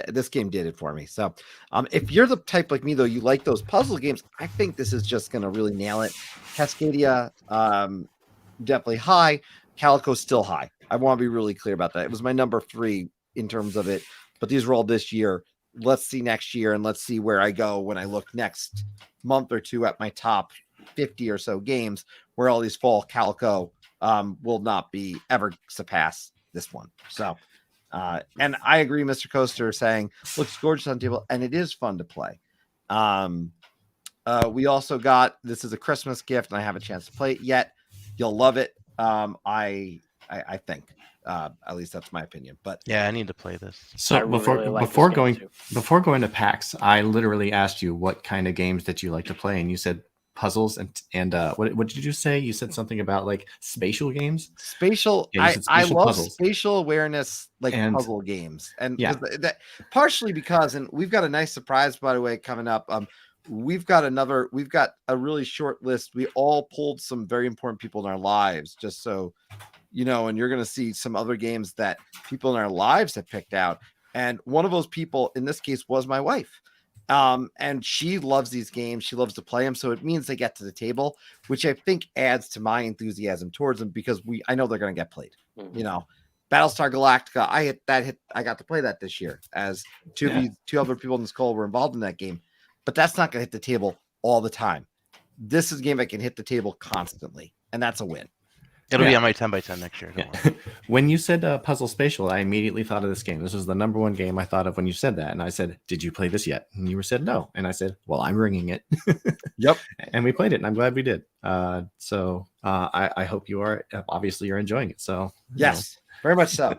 [SPEAKER 1] this game did it for me. So if you're the type like me, though, you like those puzzle games, I think this is just going to really nail it. Cascadia, definitely high. Calico still high. I want to be really clear about that. It was my number 3 in terms of it, but these were all this year. Let's see next year, and let's see where I go when I look next month or two at my top 50 or so games where all these fall calico will not be ever surpass this one. So, and I agree, Mr. Coaster saying looks gorgeous on table, and it is fun to play. We also got, this is a Christmas gift, and I haven't a chance to play it yet. You'll love it. I think, at least that's my opinion. But
[SPEAKER 3] Yeah, I need to play this.
[SPEAKER 4] So
[SPEAKER 2] I really like
[SPEAKER 4] before
[SPEAKER 2] this game
[SPEAKER 4] going
[SPEAKER 2] too.
[SPEAKER 4] before going to PAX, I literally asked you what kind of games that you like to play, and you said puzzles and what did you say? You said something about like spatial games.
[SPEAKER 1] spatial,
[SPEAKER 4] Yeah, you said
[SPEAKER 1] I
[SPEAKER 4] spatial
[SPEAKER 1] love
[SPEAKER 4] puzzles.
[SPEAKER 1] spatial awareness, like
[SPEAKER 4] And-
[SPEAKER 1] puzzle games, and
[SPEAKER 4] Yeah.
[SPEAKER 1] that partially because, and we've got a nice surprise, by the way, coming up. We've got a really short list. We all pulled some very important people in our lives, just so you know, and you're going to see some other games that people in our lives have picked out. And one of those people in this case was my wife. And she loves these games. She loves to play them. So it means they get to the table, which I think adds to my enthusiasm towards them, because I know they're going to get played.
[SPEAKER 2] Mhm.
[SPEAKER 1] You know, Battlestar Galactica, I got to play that this year, as two other people in this call were involved in that game, but that's not going to hit the table all the time. This is a game that can hit the table constantly, and that's a win.
[SPEAKER 3] It'll be
[SPEAKER 4] Yeah.
[SPEAKER 3] on my 10x10 next year. Don't
[SPEAKER 4] Yeah.
[SPEAKER 3] worry.
[SPEAKER 4] When you said puzzle spatial, I immediately thought of this game. This was the number one game I thought of when you said that, and I said, "Did you play this yet?" And you said no, and I said, "Well, I'm ringing it."
[SPEAKER 1] Yep.
[SPEAKER 4] And we played it, and I'm glad we did. So I hope you are. Obviously, you're enjoying it. So
[SPEAKER 1] Yes, very much so.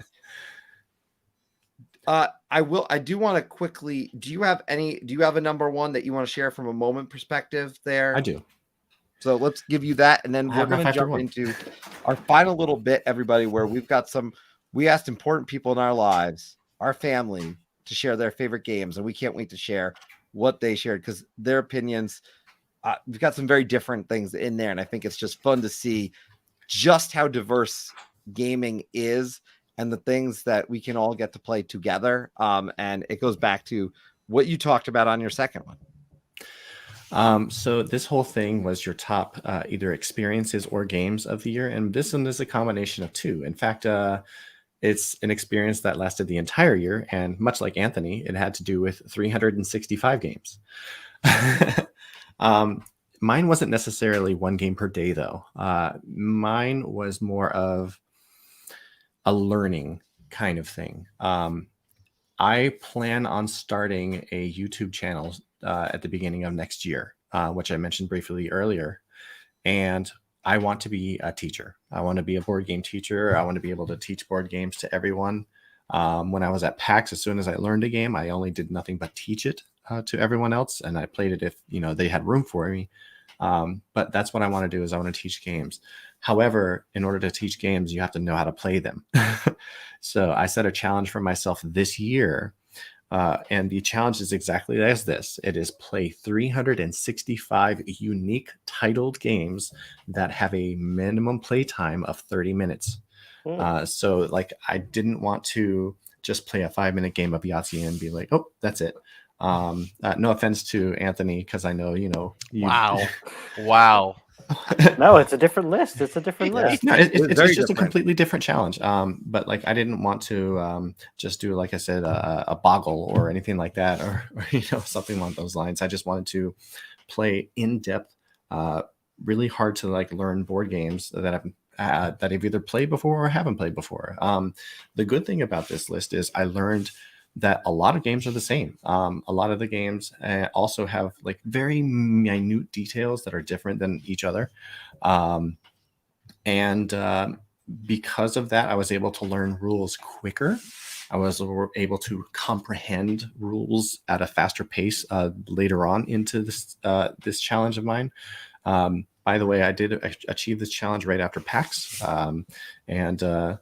[SPEAKER 1] I do want to quickly, do you have a number one that you want to share from a moment perspective there?
[SPEAKER 4] I do.
[SPEAKER 1] So let's give you that, and then
[SPEAKER 4] I
[SPEAKER 1] we're
[SPEAKER 4] have my
[SPEAKER 1] going to
[SPEAKER 4] five to
[SPEAKER 1] jump
[SPEAKER 4] one.
[SPEAKER 1] into our final little bit, everybody, where we asked important people in our lives, our family, to share their favorite games, and we can't wait to share what they shared, because their opinions, we've got some very different things in there, and I think it's just fun to see just how diverse gaming is and the things that we can all get to play together. And it goes back to what you talked about on your second one.
[SPEAKER 4] So this whole thing was your top either experiences or games of the year, and this one is a combination of two. In fact, it's an experience that lasted the entire year, and much like Anthony, it had to do with 365 games. Mine wasn't necessarily one game per day, though. Mine was more of a learning kind of thing. I plan on starting a YouTube channel at the beginning of next year, which I mentioned briefly earlier. And I want to be a teacher. I want to be a board game teacher. I want to be able to teach board games to everyone. When I was at PAX, as soon as I learned a game, I only did nothing but teach it to everyone else. And I played it if, they had room for me. But that's what I want to do, is I want to teach games. However, in order to teach games, you have to know how to play them. So I set a challenge for myself this year. And the challenge is exactly as this. It is play 365 unique titled games that have a minimum play time of 30 minutes. So like, I didn't want to just play a 5-minute game of Yahtzee and be like, oh, that's it. No offense to Anthony, because I know,
[SPEAKER 3] Wow.
[SPEAKER 2] No, it's a different list. It's a different list.
[SPEAKER 4] No,
[SPEAKER 1] It's
[SPEAKER 4] it's
[SPEAKER 1] very
[SPEAKER 4] just a
[SPEAKER 1] different.
[SPEAKER 4] completely different challenge. But like, I didn't want to just do, like I said, a boggle or anything like that, or something along those lines. I just wanted to play in depth, really hard to like learn board games that I've either played before or haven't played before. The good thing about this list is I learned that a lot of games are the same. A lot of the games also have like very minute details that are different than each other. And because of that, I was able to learn rules quicker. I was able to comprehend rules at a faster pace later on into this challenge of mine. By the way, I did achieve this challenge right after PAX. And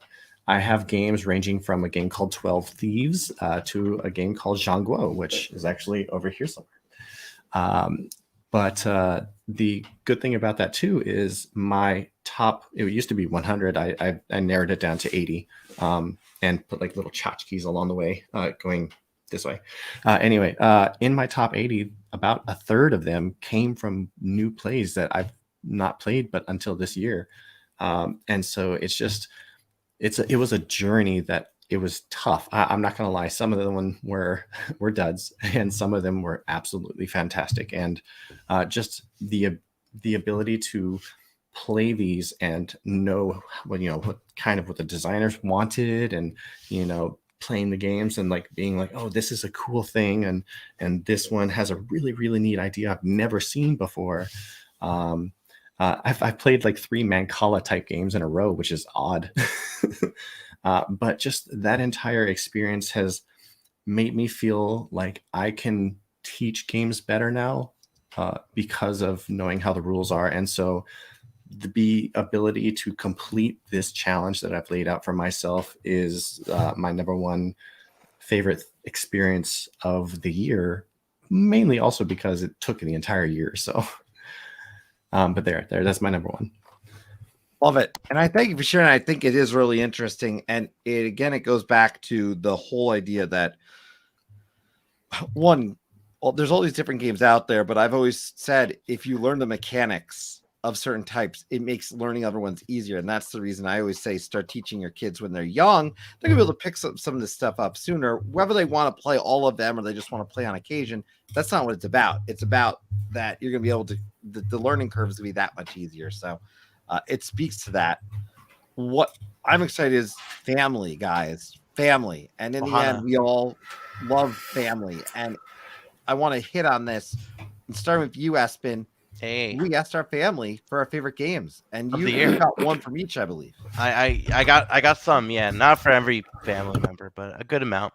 [SPEAKER 4] I have games ranging from a game called 12 Thieves to a game called Zhangguo, which is actually over here somewhere. But the good thing about that too is my top, it used to be 100. I narrowed it down to 80 and put like little tchotchkes along the way going this way. Anyway, in my top 80, about a third of them came from new plays that I've not played but until this year. And so it's just, it was a journey that it was tough. I'm not going to lie. Some of them were duds, and some of them were absolutely fantastic. And just the the ability to play these and know what what the designers wanted, and playing the games and like being like, oh, this is a cool thing, and this one has a really really neat idea I've never seen before. I've played like 3 Mancala type games in a row, which is odd. But just that entire experience has made me feel like I can teach games better now, because of knowing how the rules are. And so the ability to complete this challenge that I've laid out for myself is my number one favorite experience of the year, mainly also because it took the entire year. So, but that's my number one.
[SPEAKER 1] Love it. And I thank you for sharing. I think it is really interesting. And it goes back to the whole idea that there's all these different games out there, but I've always said if you learn the mechanics of certain types, it makes learning other ones easier. And that's the reason I always say start teaching your kids when they're young. They're gonna be able to pick some of this stuff up sooner, whether they want to play all of them or they just want to play on occasion. That's not what it's about. It's about that you're gonna be able to, the learning curve is gonna be that much easier. So it speaks to that. What I'm excited is family, guys, family. And in the end, we all love family. And I want to hit on this and start with you, Espen.
[SPEAKER 3] Hey,
[SPEAKER 1] we asked our family for our favorite games, and
[SPEAKER 3] Of
[SPEAKER 1] you
[SPEAKER 3] the year.
[SPEAKER 1] got one from each, I believe.
[SPEAKER 3] I got some, yeah, not for every family member, but a good amount.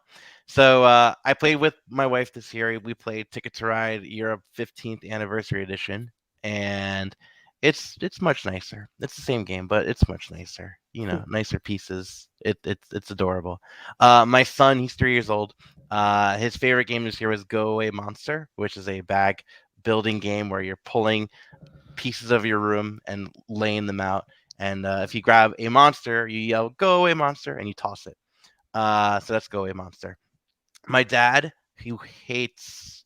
[SPEAKER 3] So I played with my wife this year. We played Ticket to Ride Europe 15th Anniversary Edition, and it's much nicer. It's the same game, but it's much nicer. Nicer pieces. It's adorable. My son, he's 3 years old. His favorite game this year was Go Away Monster, which is a bag building game where you're pulling pieces of your room and laying them out. And if you grab a monster, you yell, "Go away, monster," and you toss it. So that's Go Away Monster. My dad, who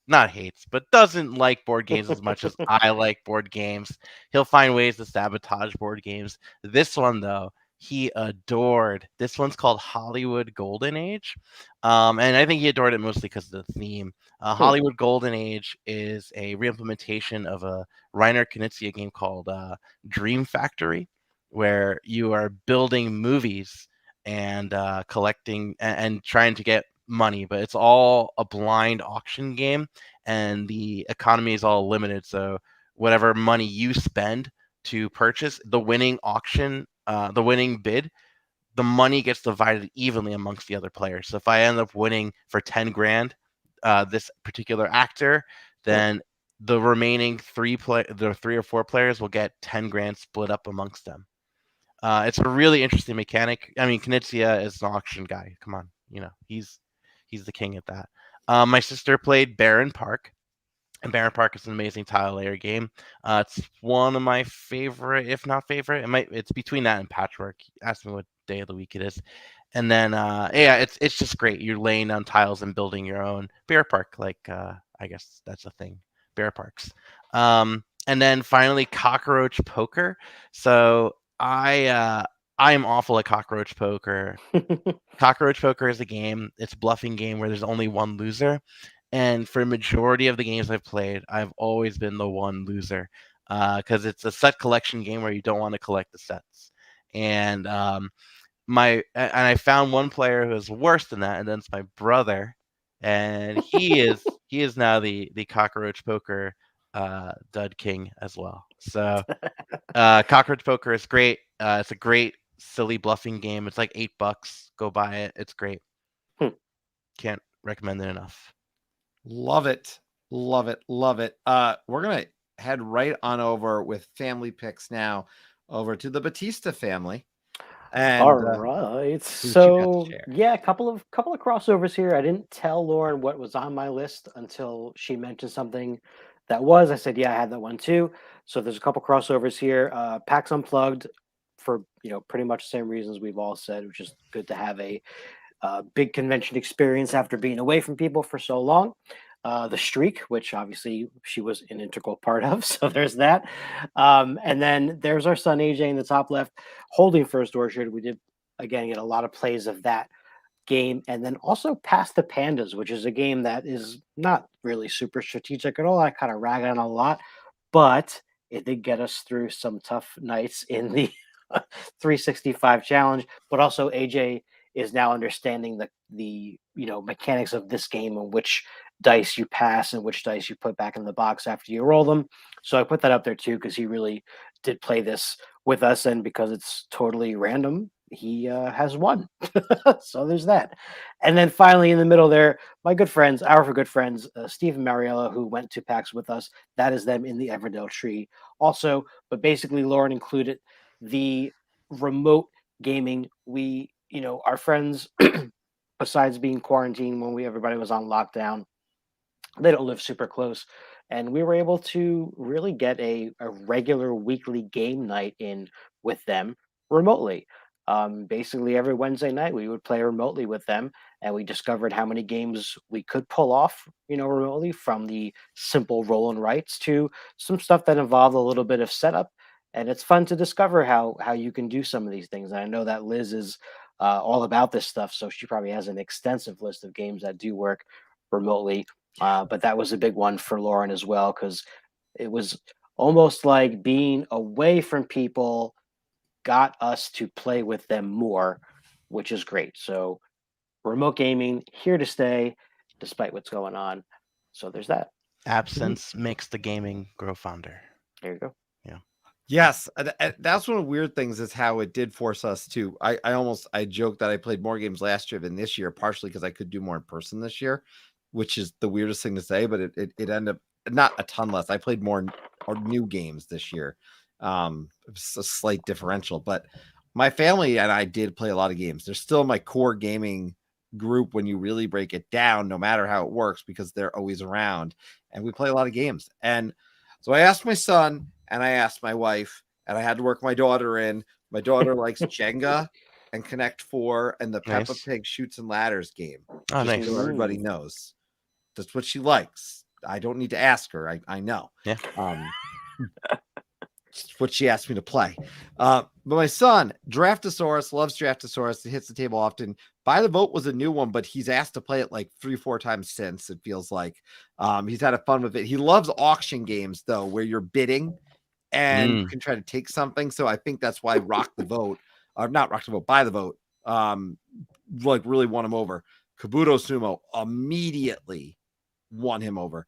[SPEAKER 3] not hates, but doesn't like board games as much as I like board games. He'll find ways to sabotage board games. This one, though, he adored. This one's called Hollywood Golden Age. And I think he adored it mostly because of the theme. Hollywood Golden Age is a reimplementation of a Reiner Knizia game called Dream Factory, where you are building movies and collecting and trying to get money, but it's all a blind auction game, and the economy is all limited. So whatever money you spend to purchase the winning auction, the winning bid, the money gets divided evenly amongst the other players. So if I end up winning for 10 grand, this particular actor, then the remaining the 3 or 4 players will get 10 grand split up amongst them. It's a really interesting mechanic. I mean, Knizia is an auction guy. Come on, he's the king at that. My sister played Baron Park, and Baron Park is an amazing tile layer game. It's one of my favorite, if not favorite. It's between that and Patchwork. Ask me what day of the week it is. And then, it's just great. You're laying down tiles and building your own Bear Park. I guess that's a thing. Bear Parks. And then finally, Cockroach Poker. So I am awful at Cockroach Poker. Cockroach Poker is a game. It's a bluffing game where there's only one loser. And for a majority of the games I've played, I've always been the one loser because it's a set collection game where you don't want to collect the sets. And I found one player who is worse than that, and then it's my brother, and he is now the Cockroach Poker dud king as well. So Cockroach Poker is great. It's a great silly bluffing game. It's like $8. Go buy it. It's great. Can't recommend it enough.
[SPEAKER 1] Love it. Love it. Love it. We're going to head right on over with family picks now over to the Batista family. And
[SPEAKER 2] all right. So yeah, a couple of crossovers here. I didn't tell Lauren what was on my list until she mentioned something that was. I said, yeah, I had that one too. So there's a couple crossovers here. Pax Unplugged for pretty much the same reasons we've all said, which is good to have a big convention experience after being away from people for so long. The Streak, which obviously she was an integral part of, so there's that. And then there's our son AJ in the top left, holding First Orchard. We did again get a lot of plays of that game, and then also Past the Pandas, which is a game that is not really super strategic at all. I kind of rag on a lot, but it did get us through some tough nights in the 365 challenge, but also AJ is now understanding the mechanics of this game and which dice you pass and which dice you put back in the box after you roll them. So I put that up there too because he really did play this with us, and because it's totally random, he has won. So there's that. And then finally in the middle there, my good friends, our good friends, Steve and Mariella, who went to PAX with us. That is them in the Everdell tree also. But basically, Lauren included the remote gaming. We, our friends, besides being quarantined when everybody was on lockdown, they don't live super close. And we were able to really get a regular weekly game night in with them remotely. Basically, every Wednesday night we would play remotely with them, and we discovered how many games we could pull off, remotely, from the simple roll and writes to some stuff that involved a little bit of setup. And it's fun to discover how you can do some of these things. And I know that Liz is all about this stuff, so she probably has an extensive list of games that do work remotely. But that was a big one for Lauren as well, because it was almost like being away from people got us to play with them more, which is great. So remote gaming here to stay, despite what's going on. So there's that.
[SPEAKER 3] Absence makes the gaming grow fonder.
[SPEAKER 2] There you go.
[SPEAKER 1] Yes, that's one of the weird things is how it did force us to. I joked that I played more games last year than this year, partially because I could do more in person this year, which is the weirdest thing to say, but it ended up not a ton less. I played more or new games this year. It's a slight differential, but my family and I did play a lot of games. They're still my core gaming group when you really break it down, no matter how it works, because they're always around and we play a lot of games. And so I asked my son and I asked my wife, and I had to work my daughter in. My daughter likes Jenga and Connect Four and the Peppa
[SPEAKER 3] Nice.
[SPEAKER 1] Pig Shoots and Ladders game.
[SPEAKER 3] Oh,
[SPEAKER 1] Just
[SPEAKER 3] nice.
[SPEAKER 1] so everybody knows. That's what she likes. I don't need to ask her. I know.
[SPEAKER 3] Yeah.
[SPEAKER 1] It's what she asked me to play. But my son, Draftosaurus, loves Draftosaurus. He hits the table often. By the Vote was a new one, but he's asked to play it like 3-4 times since, it feels like. He's had a fun with it. He loves auction games, though, where you're bidding and you can try to take something. So I think that's why Rock the Vote, or not Rock the Vote, By the Vote, like really won him over. Kabuto Sumo immediately won him over.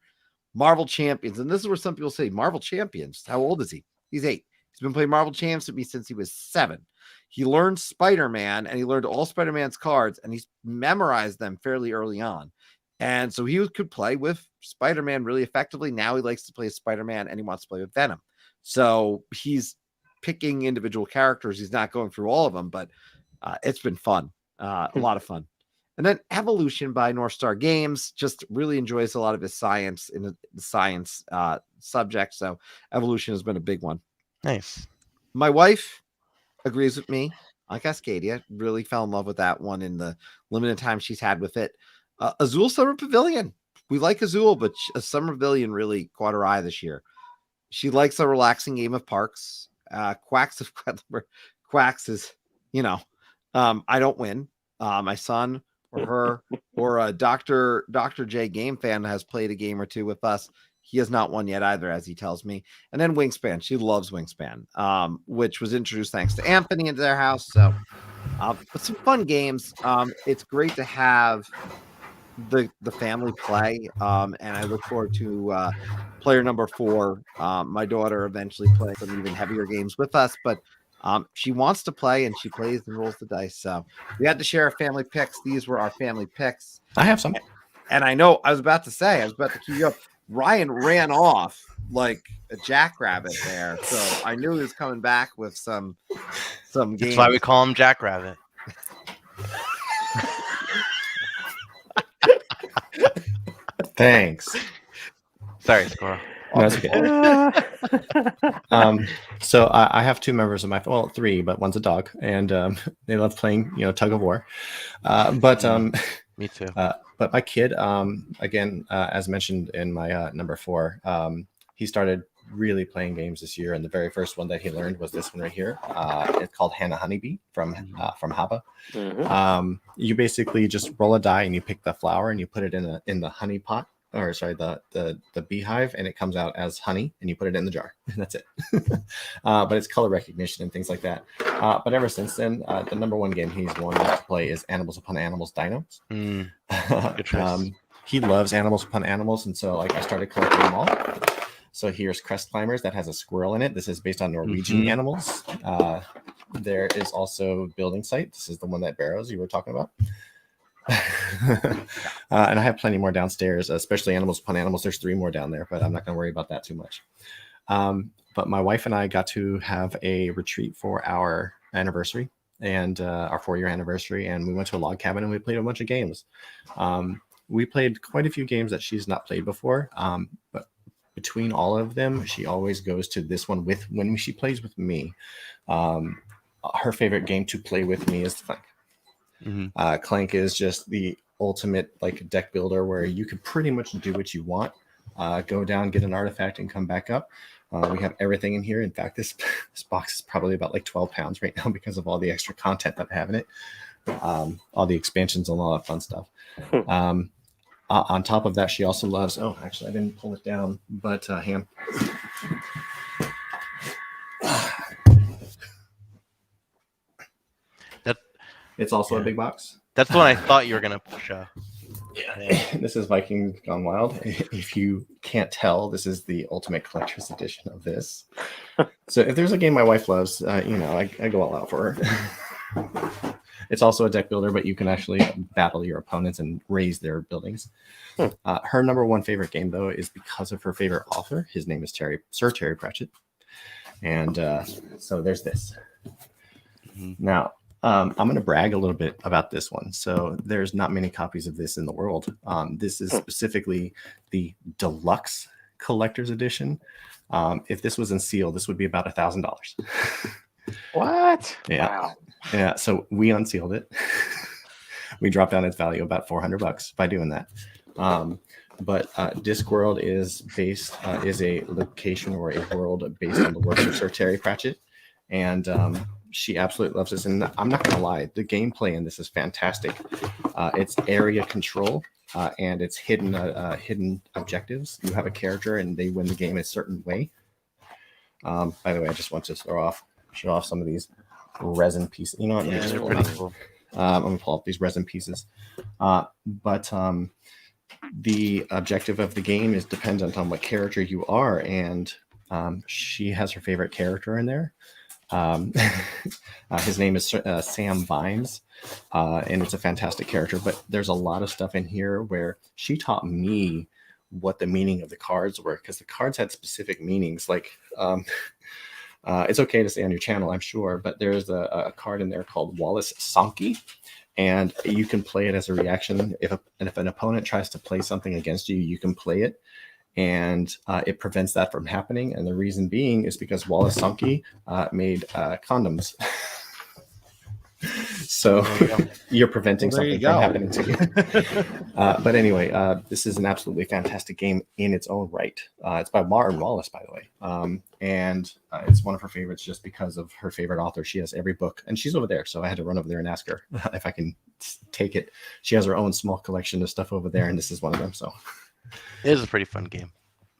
[SPEAKER 1] Marvel Champions, and this is where some people say, Marvel Champions, how old is he? He's 8. He's been playing Marvel Champs with me since he was 7. He learned Spider-Man, and he learned all Spider-Man's cards, and he's memorized them fairly early on. And so he could play with Spider-Man really effectively. Now he likes to play Spider-Man, and he wants to play with Venom. So he's picking individual characters. He's not going through all of them, but it's been fun. A lot of fun. And then Evolution by North Star Games, just really enjoys a lot of his science in the science subject. So Evolution has been a big one.
[SPEAKER 3] Nice.
[SPEAKER 1] My wife agrees with me on Cascadia. Really fell in love with that one in the limited time she's had with it. Azul Summer Pavilion. We like Azul, but Summer Pavilion really caught her eye this year. She likes a relaxing game of Parks. Quacks of Quacks is, I don't win. My son or her or a Dr. J game fan has played a game or two with us. He has not won yet either, as he tells me. And then Wingspan. She loves Wingspan, which was introduced thanks to Anthony into their house. So, but some fun games. It's great to have the family play. And I look forward to player number 4. My daughter eventually plays some even heavier games with us, but she wants to play and she plays and rolls the dice. So we had to share our family picks. These were our family picks.
[SPEAKER 4] I have some.
[SPEAKER 1] And I know I was about to cue you up. Ryan ran off like a jackrabbit there. So I knew he was coming back with some games.
[SPEAKER 3] That's why we call him Jackrabbit.
[SPEAKER 4] Thanks.
[SPEAKER 3] Sorry, Squirrel.
[SPEAKER 4] No, that's okay. So I have 2 members of my 3, but one's a dog, and they love playing, tug of war.
[SPEAKER 3] Me too.
[SPEAKER 4] But my kid, again, as mentioned in my number 4, he started really playing games this year, and the very first one that he learned was this one right here. It's called Hannah Honeybee from Haba.
[SPEAKER 2] Mm-hmm.
[SPEAKER 4] You basically just roll a die and you pick the flower and you put it in the honey pot. or sorry, the beehive, and it comes out as honey, and you put it in the jar, and that's it. But it's color recognition and things like that. But ever since then, the number one game he's wanted to play is Animals Upon Animals Dinos.
[SPEAKER 3] Good choice.
[SPEAKER 4] He loves Animals Upon Animals, and so like I started collecting them all. So here's Crest Climbers that has a squirrel in it. This is based on Norwegian animals. There is also Building Site. This is the one that Barrows you were talking about. And I have plenty more downstairs, especially Animals Upon Animals. There's 3 more down there, but I'm not going to worry about that too much. But my wife and I got to have a retreat for our anniversary and our 4-year anniversary, and we went to a log cabin and we played a bunch of games. We played quite a few games that she's not played before, but between all of them, she always goes to this one when she plays with me. Her favorite game to play with me is Clank. Clank is just the ultimate like deck builder where you can pretty much do what you want. Go down, get an artifact, and come back up. We have everything in here. In fact, this box is probably about like 12 pounds right now because of all the extra content that I have in it. All the expansions and all that fun stuff. On top of that, she also loves, oh, actually, I didn't pull it down, but ham. It's also a big box.
[SPEAKER 3] That's the one I thought you were going to show.
[SPEAKER 4] Yeah. This is Viking Gone Wild. If you can't tell, this is the ultimate collector's edition of this. So if there's a game my wife loves, I go all out for her. It's also a deck builder, but you can actually battle your opponents and raise their buildings. Her number one favorite game, though, is because of her favorite author. His name is Sir Terry Pratchett. And so there's this. Now, I'm going to brag a little bit about this one. So there's not many copies of this in the world. This is specifically the deluxe collector's edition. If this was in seal, this would be about $1,000.
[SPEAKER 2] What?
[SPEAKER 4] Yeah.
[SPEAKER 2] Wow.
[SPEAKER 4] Yeah. So we unsealed it. We dropped down its value about $400 by doing that. But Discworld is a location or a world based on the works of Sir Terry Pratchett. And she absolutely loves this. And I'm not going to lie, the gameplay in this is fantastic. It's area control and it's hidden objectives. You have a character and they win the game a certain way. By the way, I just want to show off some of these resin pieces. You know what?
[SPEAKER 3] Yeah, they're pretty cool.
[SPEAKER 4] I'm going to pull up these resin pieces. But the objective of the game is dependent on what character you are. And she has her favorite character in there. His name is Sam Vimes, and it's a fantastic character. But there's a lot of stuff in here where she taught me what the meaning of the cards were, because the cards had specific meanings. Like, it's okay to say on your channel, I'm sure, but there's a card in there called Wallace Sankey, and you can play it as a reaction. If an opponent tries to play something against you, you can play it. And it prevents that from happening. And the reason being is because Wallace Sankey made condoms. So you're preventing something from happening to you. But anyway, this is an absolutely fantastic game in its own right. It's by Martin Wallace, by the way. And it's one of her favorites just because of her favorite author. She has every book. And she's over there. So I had to run over there and ask her if I can take it. She has her own small collection of stuff over there. And this is one of them. So.
[SPEAKER 3] It is a pretty fun game.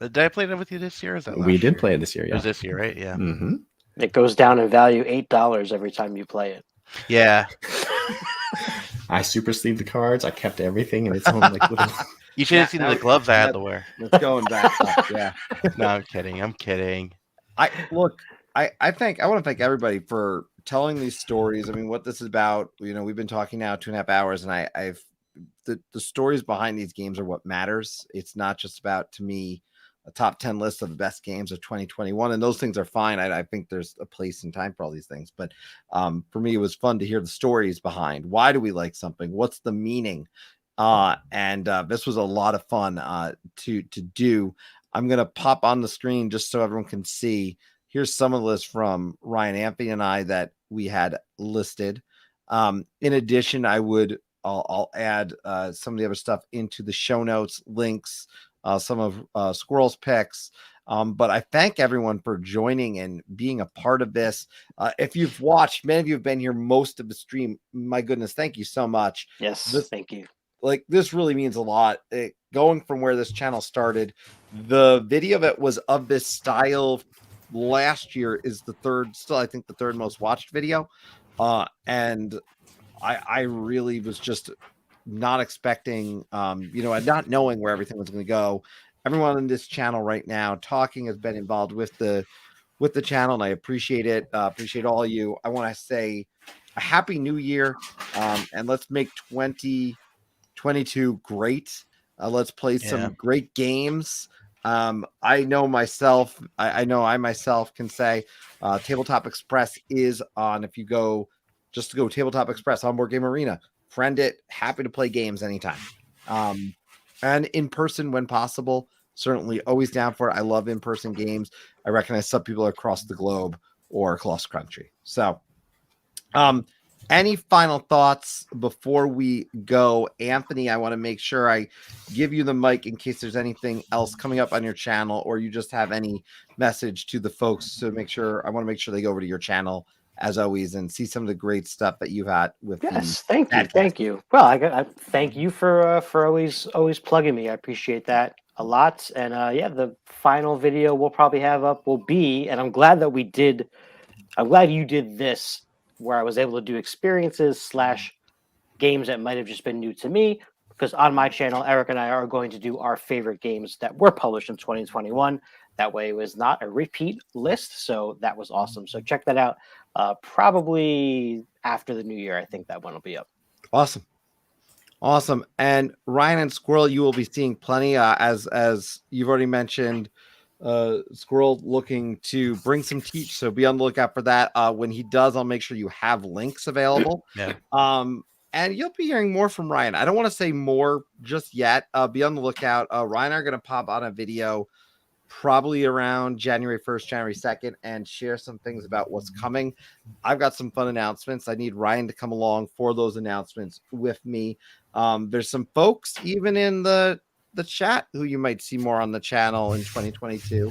[SPEAKER 3] Did I play it with you this year? Or is that
[SPEAKER 4] we did
[SPEAKER 3] year?
[SPEAKER 4] play it this year, yeah.
[SPEAKER 3] It was this year, right? Yeah.
[SPEAKER 4] Mm-hmm.
[SPEAKER 2] It goes down in value $8 every time you play it.
[SPEAKER 3] Yeah.
[SPEAKER 4] I super sleeved the cards. I kept everything in its own like little.
[SPEAKER 3] You should have seen the gloves I had to wear.
[SPEAKER 1] It's going back up, yeah.
[SPEAKER 3] No, I'm kidding.
[SPEAKER 1] I want to thank everybody for telling these stories. I mean, what this is about, we've been talking now 2.5 hours, and I've the stories behind these games are what matters. It's not just about, to me, a top 10 list of the best games of 2021, and those things are fine. I think there's a place and time for all these things, but for me, it was fun to hear the stories behind why do we like something, what's the meaning, and this was a lot of fun to do. I'm gonna pop on the screen just so everyone can see. Here's some of the lists from Ryan Amphy and I that we had listed. In addition, I'll add some of the other stuff into the show notes, links, some of Squirrel's picks. But I thank everyone for joining and being a part of this. If you've watched, many of you have been here most of the stream. My goodness, thank you so much.
[SPEAKER 2] Yes, thank you.
[SPEAKER 1] like this really means a lot. Going from where this channel started, the video that was of this style last year is I think the third most watched video. And I really was just not expecting, and not knowing where everything was going to go. Everyone on this channel right now talking has been involved with the channel, and I appreciate it. Appreciate all of you. I want to say a happy new year, and let's make 2022 great. Let's play some great games. I know myself. I know I myself can say Tabletop Express is on. If you go Tabletop Express on Board Game Arena, friend it. Happy to play games anytime. And in person when possible. Certainly always down for it. I love in-person games. I recognize some people across the globe or across country. So any final thoughts before we go? Anthony, I want to make sure I give you the mic in case there's anything else coming up on your channel, or you just have any message to the folks to make sure. I want to make sure they go over to your channel as always and see some of the great stuff that you've had with.
[SPEAKER 2] Yes, thank you. Well, I thank you for always plugging me. I appreciate that a lot. And the final video we'll probably have up will be, and I'm glad you did this, where I was able to do experiences / games that might have just been new to me, because on my channel, Eric and I are going to do our favorite games that were published in 2021. That way it was not a repeat list. So that was awesome. So check that out. Probably after the new year, I think that one will be up.
[SPEAKER 1] Awesome. And Ryan and Squirrel, you will be seeing plenty, as you've already mentioned. Squirrel looking to bring some teach, so be on the lookout for that. When he does, I'll make sure you have links available. And you'll be hearing more from Ryan. I don't want to say more just yet. Be on the lookout. Ryan and I are going to pop on a video probably around January 1st, January 2nd, and share some things about what's coming. I've got some fun announcements. I need Ryan to come along for those announcements with me. There's some folks even in the chat who you might see more on the channel in 2022.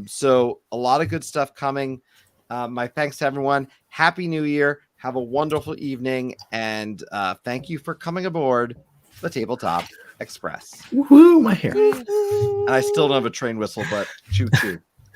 [SPEAKER 1] So a lot of good stuff coming. My thanks to everyone. Happy New Year. Have a wonderful evening. And thank you for coming aboard the Tabletop Express.
[SPEAKER 4] Woohoo, my hair.
[SPEAKER 1] And I still don't have a train whistle, but choo choo.